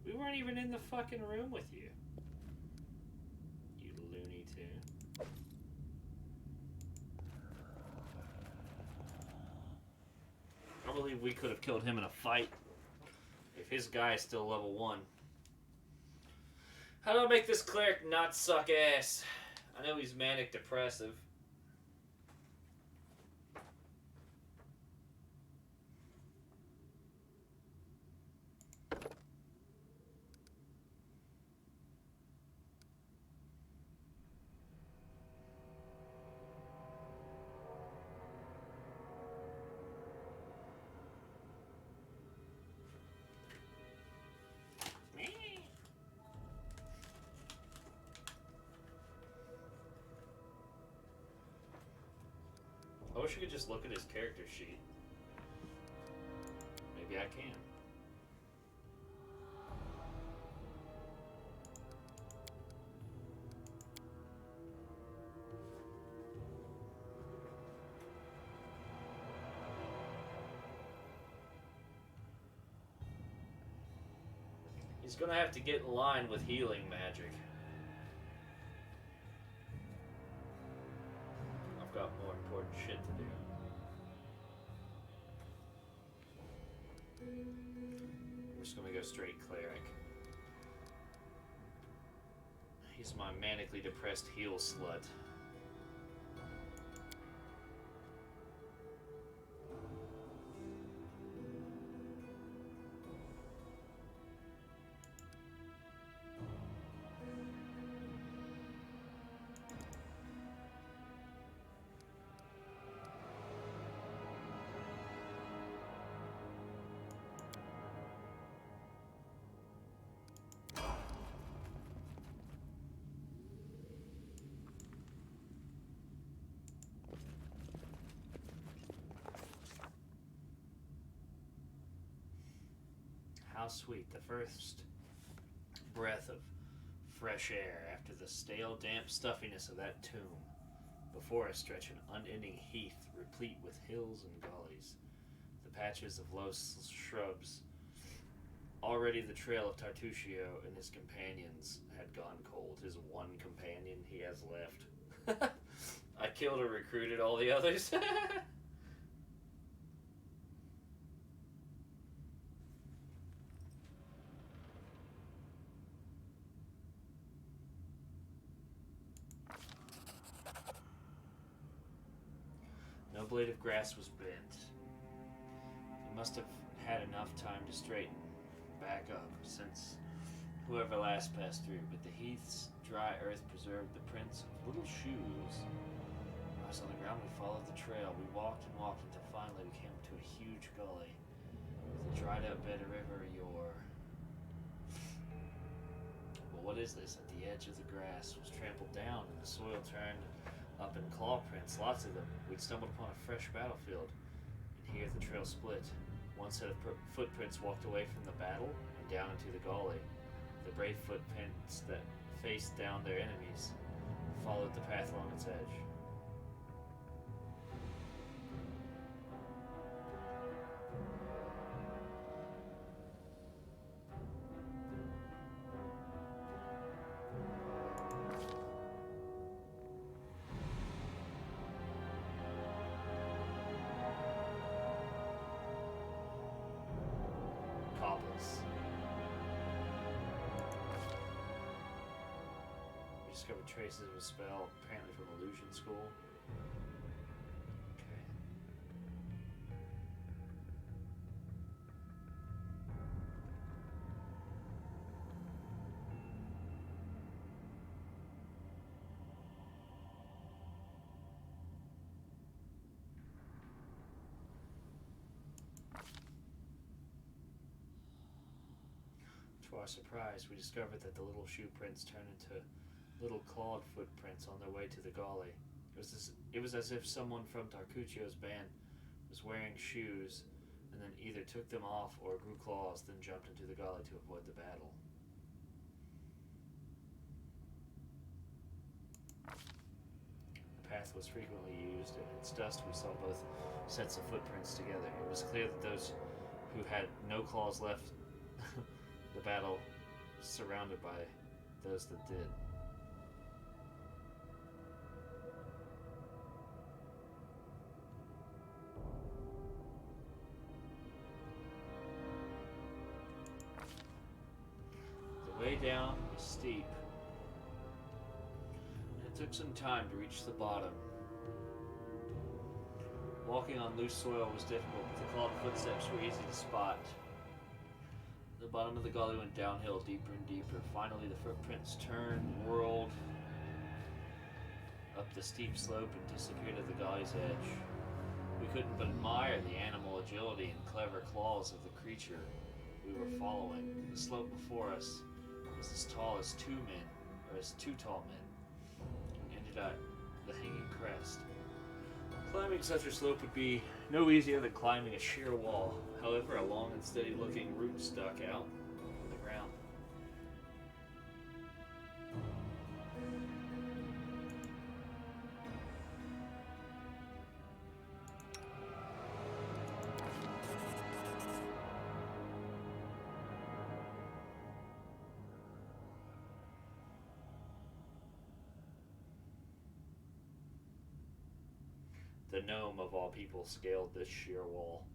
We weren't even in the fucking room with you. You Looney Tune. we could have killed him in a fight. If his guy is still level 1. How do I make this cleric not suck ass? I know he's manic depressive. I wish I could just look at his character sheet. Maybe I can. He's gonna have to get in line with healing magic. I've got more important shit to do. I'm just gonna go straight cleric. He's my manically depressed heal slut. How sweet, the first breath of fresh air after the stale, damp stuffiness of that tomb. Before us stretch an unending heath replete with hills and gullies, the patches of low shrubs. Already the trail of Tartusio and his companions had gone cold. His one companion he has left. I killed or recruited all the others. No blade of grass was bent. He must have had enough time to straighten back up since whoever last passed through, but the heath's dry earth preserved the prints of little shoes. Once on the ground, we followed the trail. We walked and walked until finally we came to a huge gully with a dried up bed of river yore. Well, what is this? At the edge of the grass was trampled down and the soil turned up in claw prints, lots of them. We'd stumbled upon a fresh battlefield, and here the trail split. One set of footprints walked away from the battle and down into the gully. The brave footprints that faced down their enemies followed the path along its edge. Discovered traces of a spell, apparently from illusion school. Okay. To our surprise, we discovered that the little shoe prints turned into little clawed footprints on their way to the gully. It was as if someone from Tarcuccio's band was wearing shoes and then either took them off or grew claws, then jumped into the gully to avoid the battle. The path was frequently used, and in its dust we saw both sets of footprints together. It was clear that those who had no claws left the battle surrounded by those that did. down steep. It took some time to reach the bottom. Walking on loose soil was difficult, but the clawed footsteps were easy to spot. The bottom of the gully went downhill deeper and deeper. Finally, the footprints turned, whirled up the steep slope and disappeared at the gully's edge. We couldn't but admire the animal agility and clever claws of the creature we were following. The slope before us was as tall as two men, or as two tall men, and ended at the hanging crest. Climbing such a slope would be no easier than climbing a sheer wall. However, a long and steady looking root stuck out from the ground. The gnome of all people scaled this sheer wall.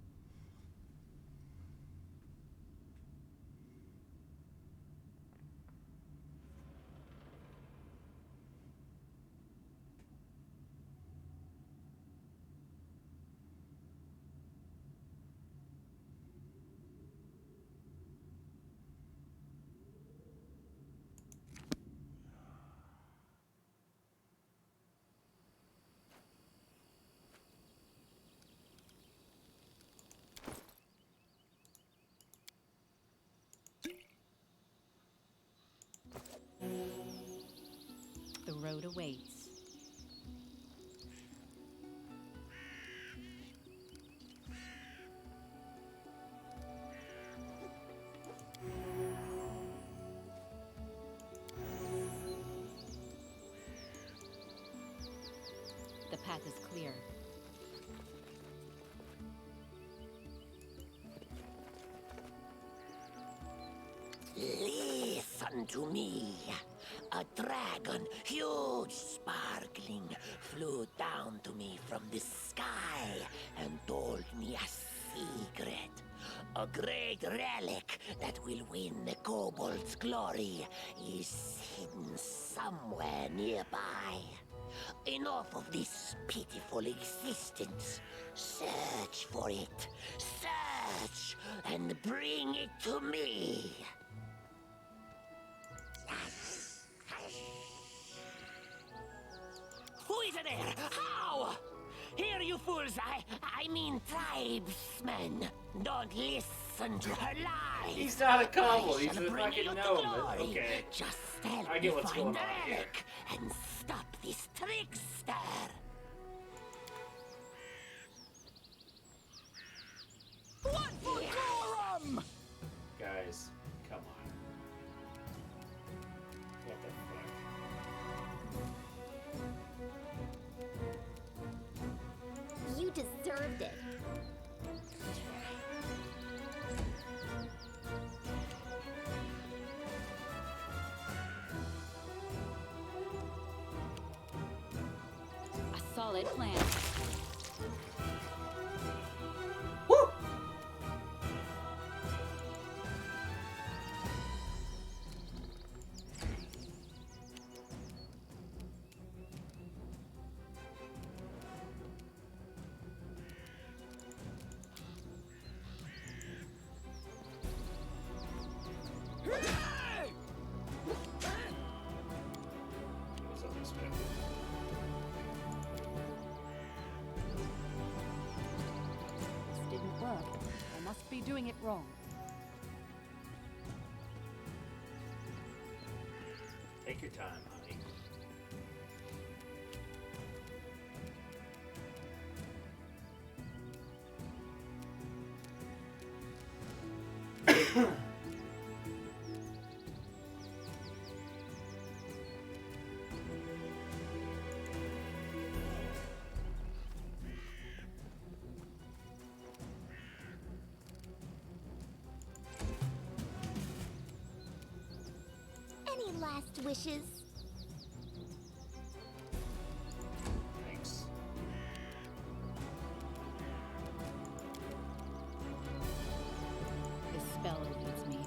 The road awaits. The path is clear. Listen to me. A dragon, huge, sparkling, flew down to me from the sky and told me a secret. A great relic that will win the kobold's glory is hidden somewhere nearby. Enough of this pitiful existence. Search for it. Search and bring it to me. Who is there? How? Here, you fools! I mean tribesmen. Don't listen to her lies. He's not a kobold. I He's shall a bring fucking you to gnome. glory. Okay. Just help I me get what's find going the on here. relic and stop this trickster. What for Gorham? Guys, come on. What the fuck? You deserved it. A solid plan. What's up, Inspector? This didn't work. I must be doing it wrong. Take your time, honey. Any last wishes? Thanks. The spell eludes me.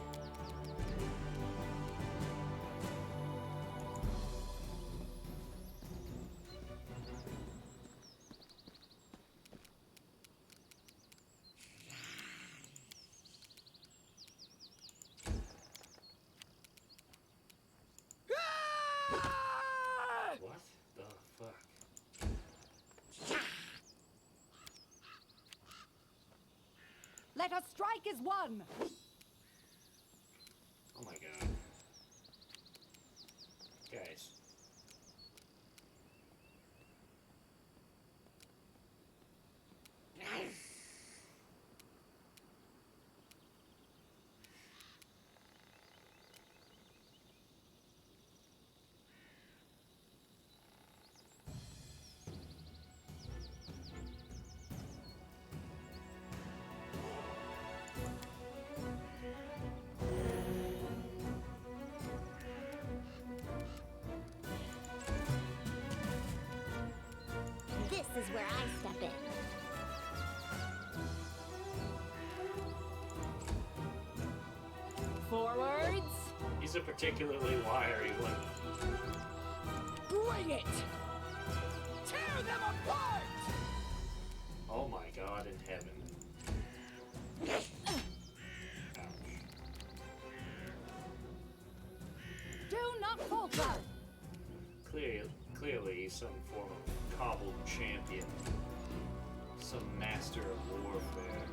Let us strike as one! Oh my god. Guys. This is where I step in. Forwards! He's a particularly wiry one. Bring it! Tear them apart! Oh my god in heaven. Do not falter! Clearly some form of cobbled champion. Some master of warfare.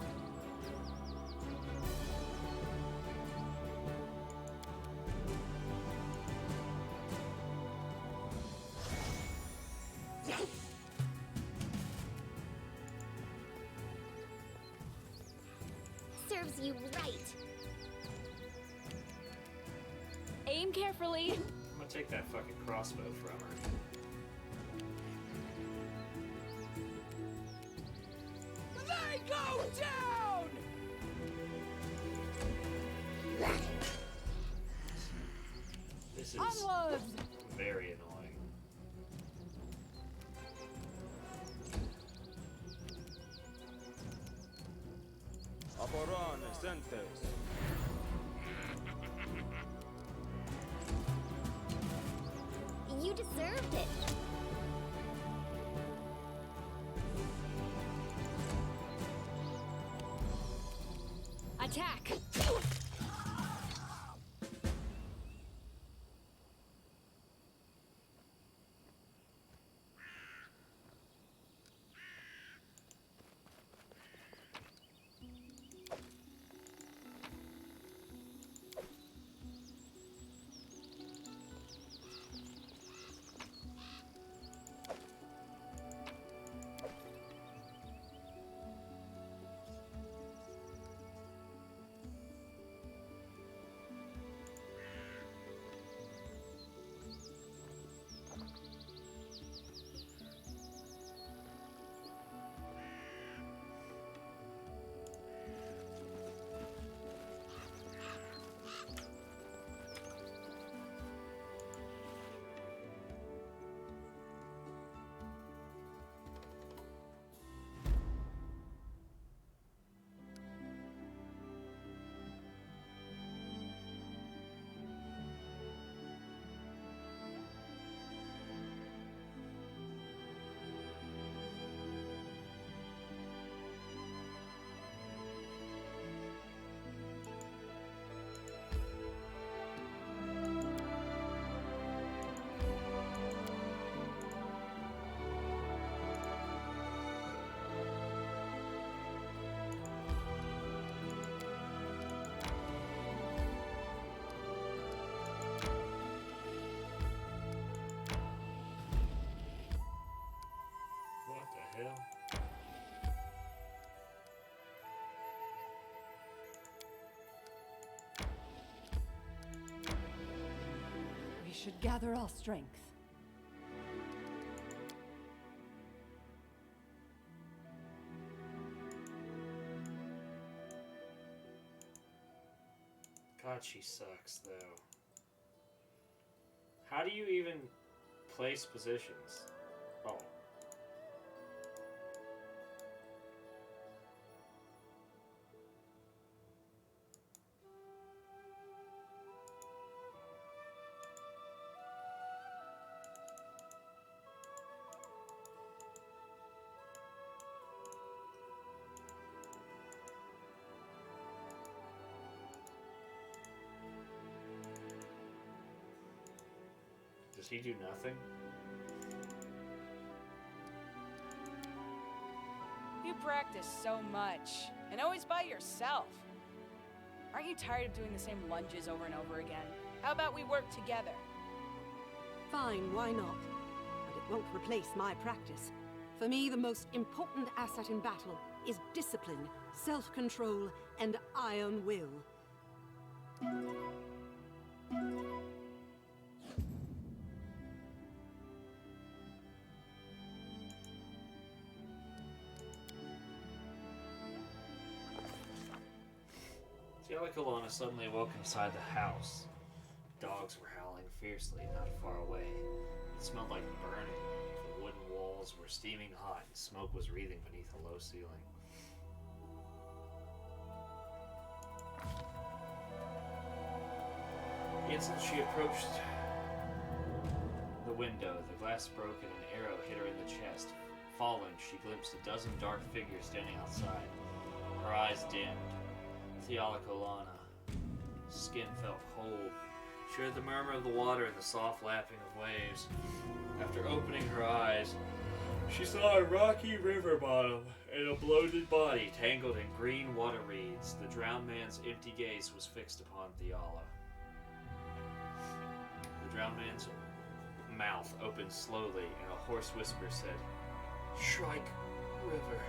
Serves you right. Aim carefully. I'm gonna take that fucking crossbow from her. They go down! This is Onwards! very annoying. Aporan Centes. You deserved it. Attack! What the hell? We should gather our strength. God, she sucks, though. How do you even place positions? Oh. Does he do nothing? You practice so much, and always by yourself. Aren't you tired of doing the same lunges over and over again? How about we work together? Fine, why not? But it won't replace my practice. For me, the most important asset in battle is discipline, self-control, and iron will. Kalana suddenly awoke inside the house. Dogs were howling fiercely not far away. It smelled like burning. The wooden walls were steaming hot and smoke was wreathing beneath a low ceiling. The instant she approached the window, the glass broke and an arrow hit her in the chest. Falling, she glimpsed a dozen dark figures standing outside. Her eyes dimmed. Thealacolana. Skin felt cold. She heard the murmur of the water and the soft lapping of waves. After opening her eyes, she saw a rocky river bottom and a bloated body tangled in green water reeds. The drowned man's empty gaze was fixed upon Theala. The drowned man's mouth opened slowly and a hoarse whisper said, "Shrike River,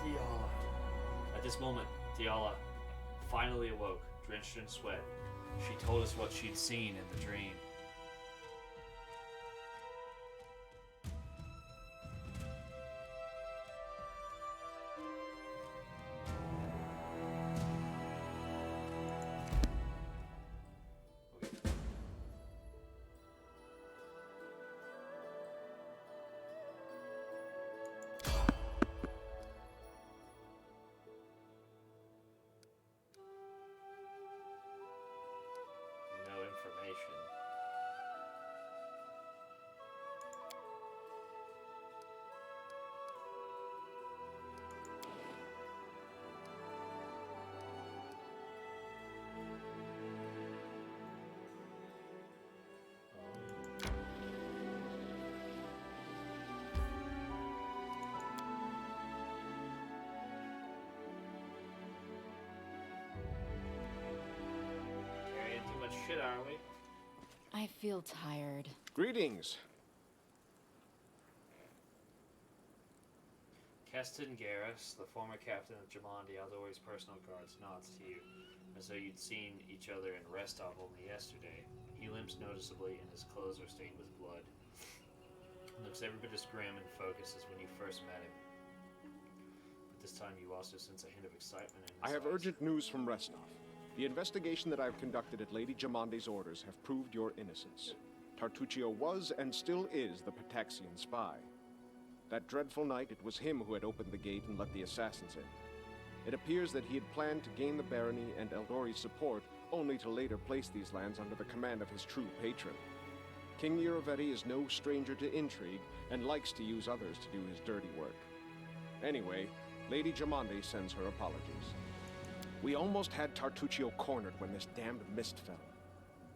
Theala." At this moment, Theala finally awoke, drenched in sweat. She told us what she'd seen in the dream. Information. Carrying too much shit, aren't we? I feel tired. Greetings. Keston Garrus, the former captain of Jamandi Aldori's personal guards, nods to you, as though you'd seen each other in Restov only yesterday. He limps noticeably, and his clothes are stained with blood. Looks every bit as grim and focused as when you first met him. But this time you also sense a hint of excitement in his I have eyes. urgent news from Restov. The investigation that I've conducted at Lady Jamandi's orders have proved your innocence. Tartuccio was and still is the Pataxian spy. That dreadful night, it was him who had opened the gate and let the assassins in. It appears that he had planned to gain the barony and Eldori's support, only to later place these lands under the command of his true patron. King Yuravetti is no stranger to intrigue, and likes to use others to do his dirty work. Anyway, Lady Jamandi sends her apologies. We almost had Tartuccio cornered when this damned mist fell.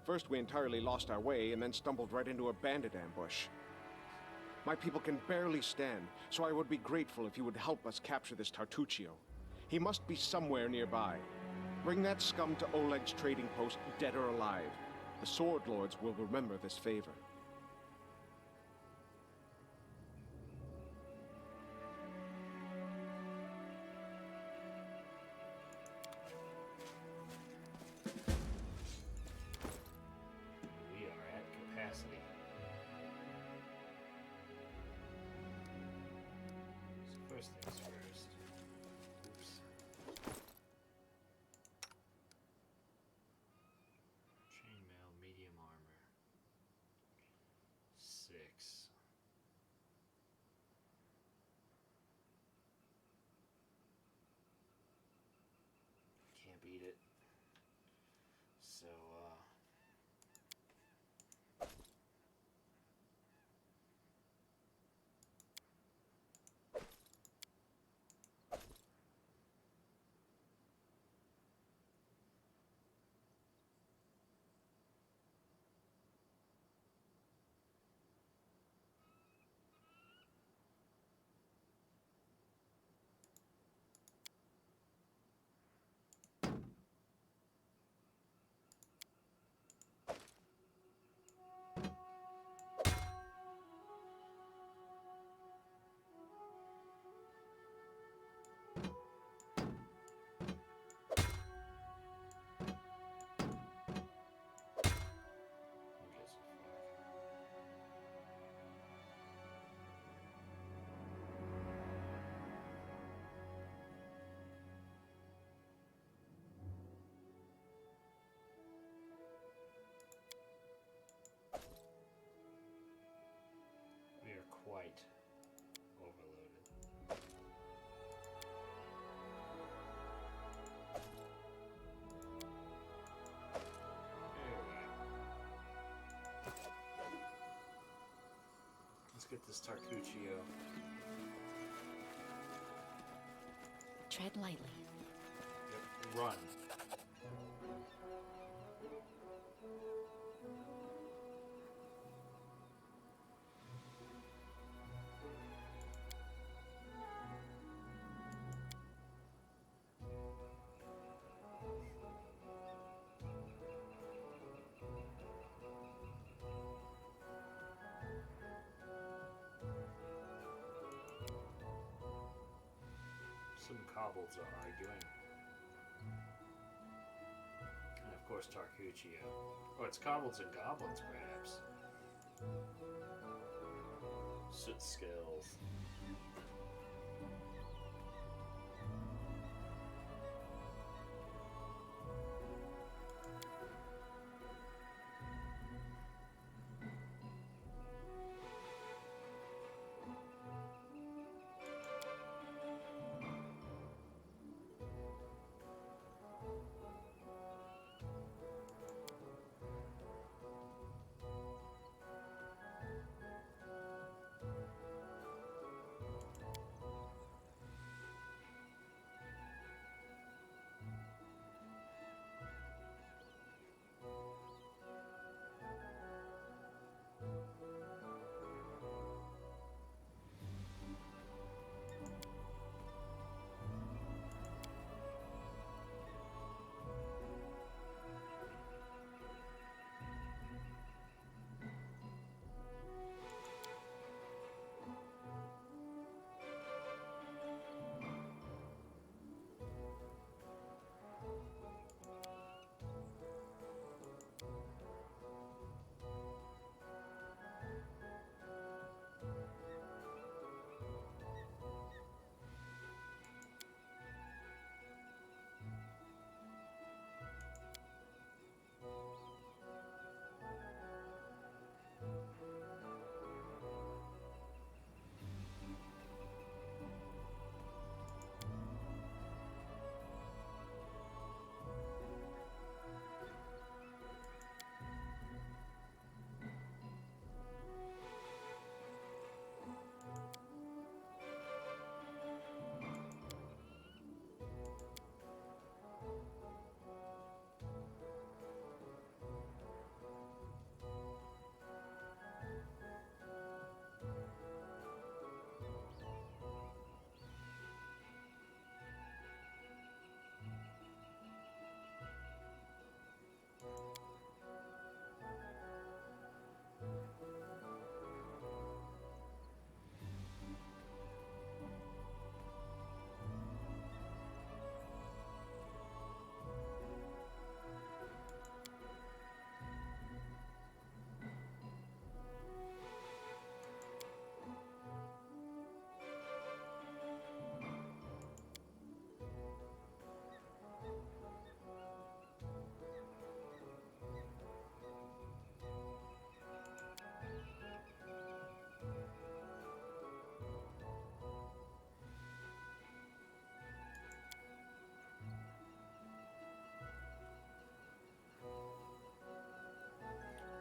First we entirely lost our way, and then stumbled right into a bandit ambush. My people can barely stand, so I would be grateful if you would help us capture this Tartuccio. He must be somewhere nearby. Bring that scum to Oleg's trading post, dead or alive. The Sword Lords will remember this favor. We are at capacity. So first things first. Oops. Chainmail, medium armor. 6. Can't beat it. So, Let's get this Tarcuccio. Tread lightly. Yep. Run. Some kobolds are arguing. And of course Tarcuccio. Oh, it's kobolds and goblins, perhaps. Soot skills.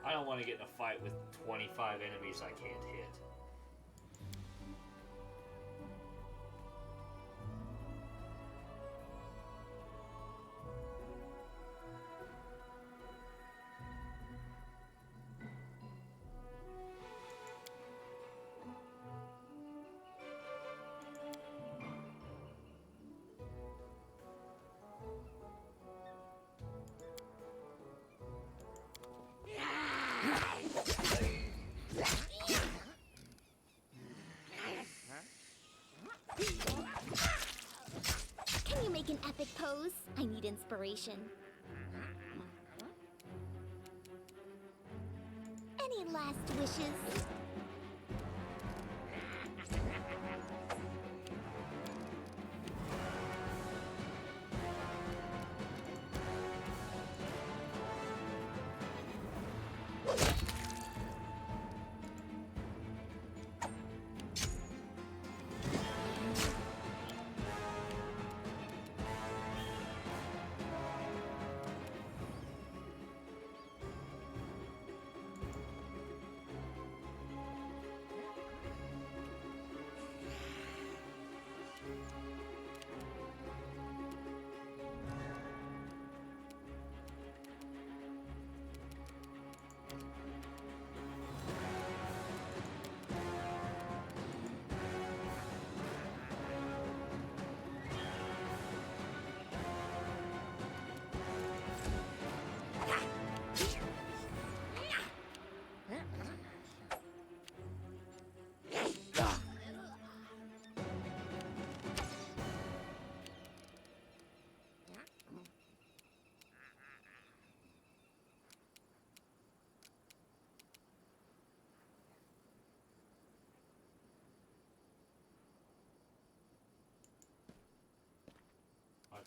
I don't want to get in a fight with 25 enemies I can't hit. Can you make an epic pose? I need inspiration. Any last wishes?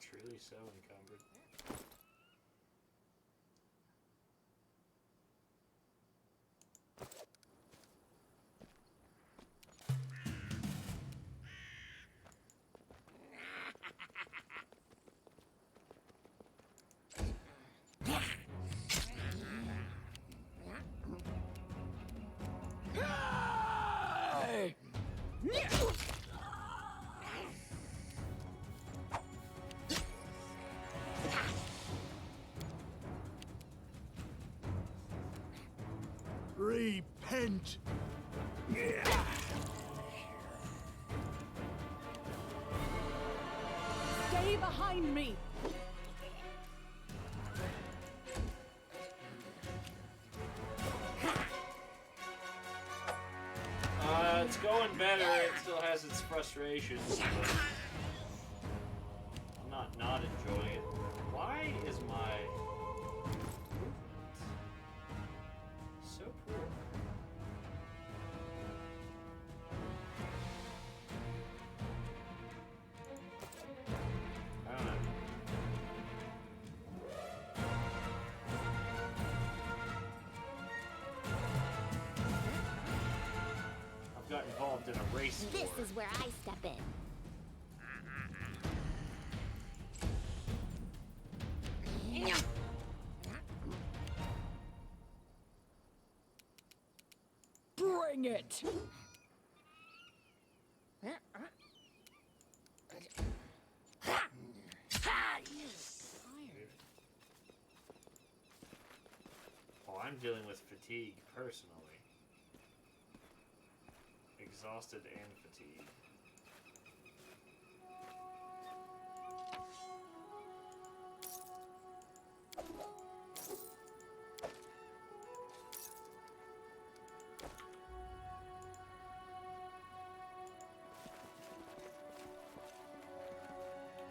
truly so encumbered. Repent! Stay behind me! It's going better. It still has its frustrations, but I'm not enjoying it. Why is my so poor? I don't know. I've got involved in a race war. This is where I step in. Bring it! Oh, I'm dealing with fatigue personally. Exhausted and fatigued.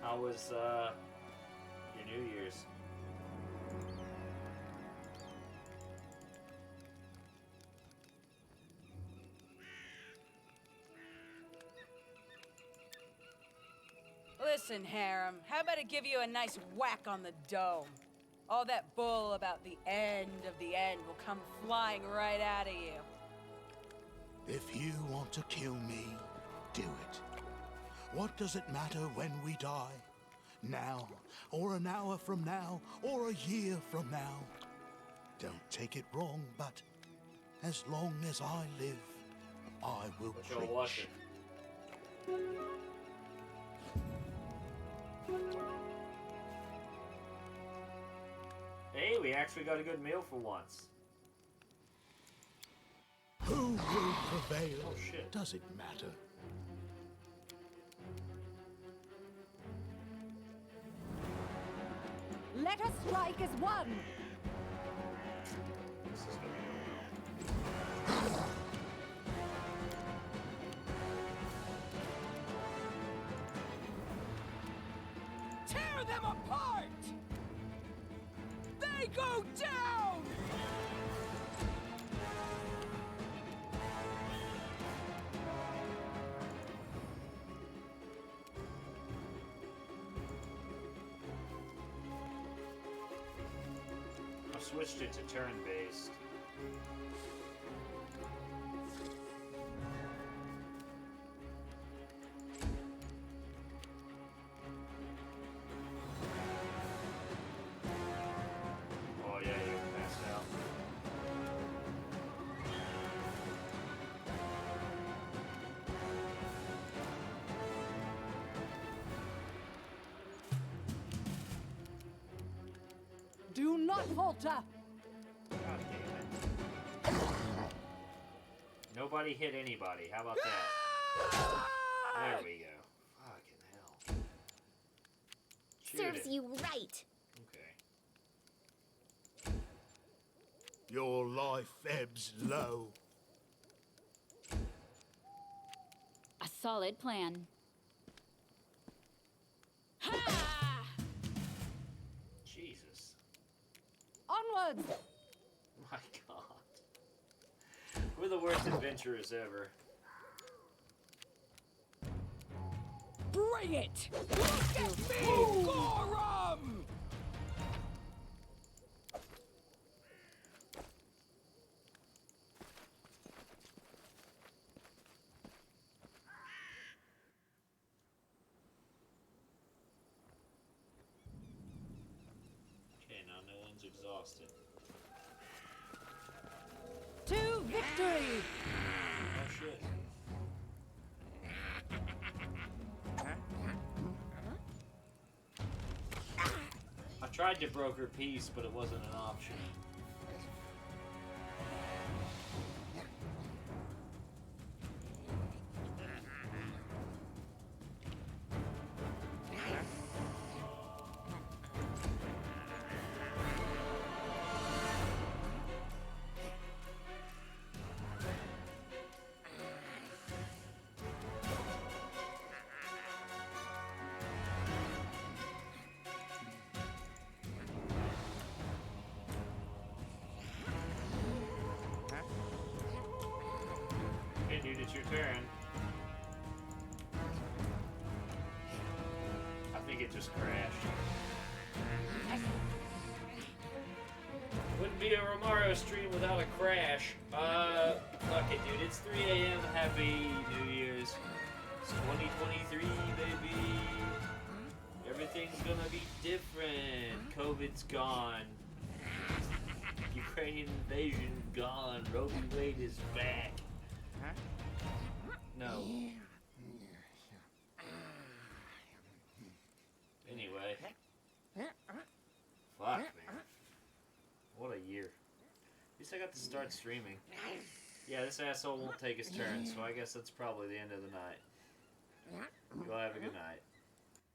How was your New Year's? Listen, Harem, how about I give you a nice whack on the dome? All that bull about the end of the end will come flying right out of you. If you want to kill me, do it. What does it matter when we die? Now, or an hour from now, or a year from now? Don't take it wrong, but as long as I live, I will preach. Hey, we actually got a good meal for once. Who will prevail? Oh, shit. Does it matter? Let us strike as one! This is gonna Tear them apart! They go down! I've switched it to turn-based. Oh yeah, you're passed out. Do not falter! God damn it. Nobody hit anybody. How about that? There we go. Fucking hell. Shoot Serves it. you right. Okay. Your life ebbs low. A solid plan. Jesus. Onwards! My God. We're the worst adventurers ever. Bring Bring it! Look at me, Gorham! Okay, now no one's exhausted. To victory! Oh shit. I tried to broker peace, but it wasn't an option. Hey dude, it's your turn. I think it just crashed. Wouldn't be a Romaro stream without a crash. Fuck it dude, it's 3 a.m. Happy New Year's. It's 2023, baby. Everything's gonna be different. COVID's gone. Ukrainian invasion gone. Roe v. Wade is back. No. Anyway. Fuck, man. What a year. At least I got to start streaming. Yeah, this asshole won't take his turn, so I guess that's probably the end of the night.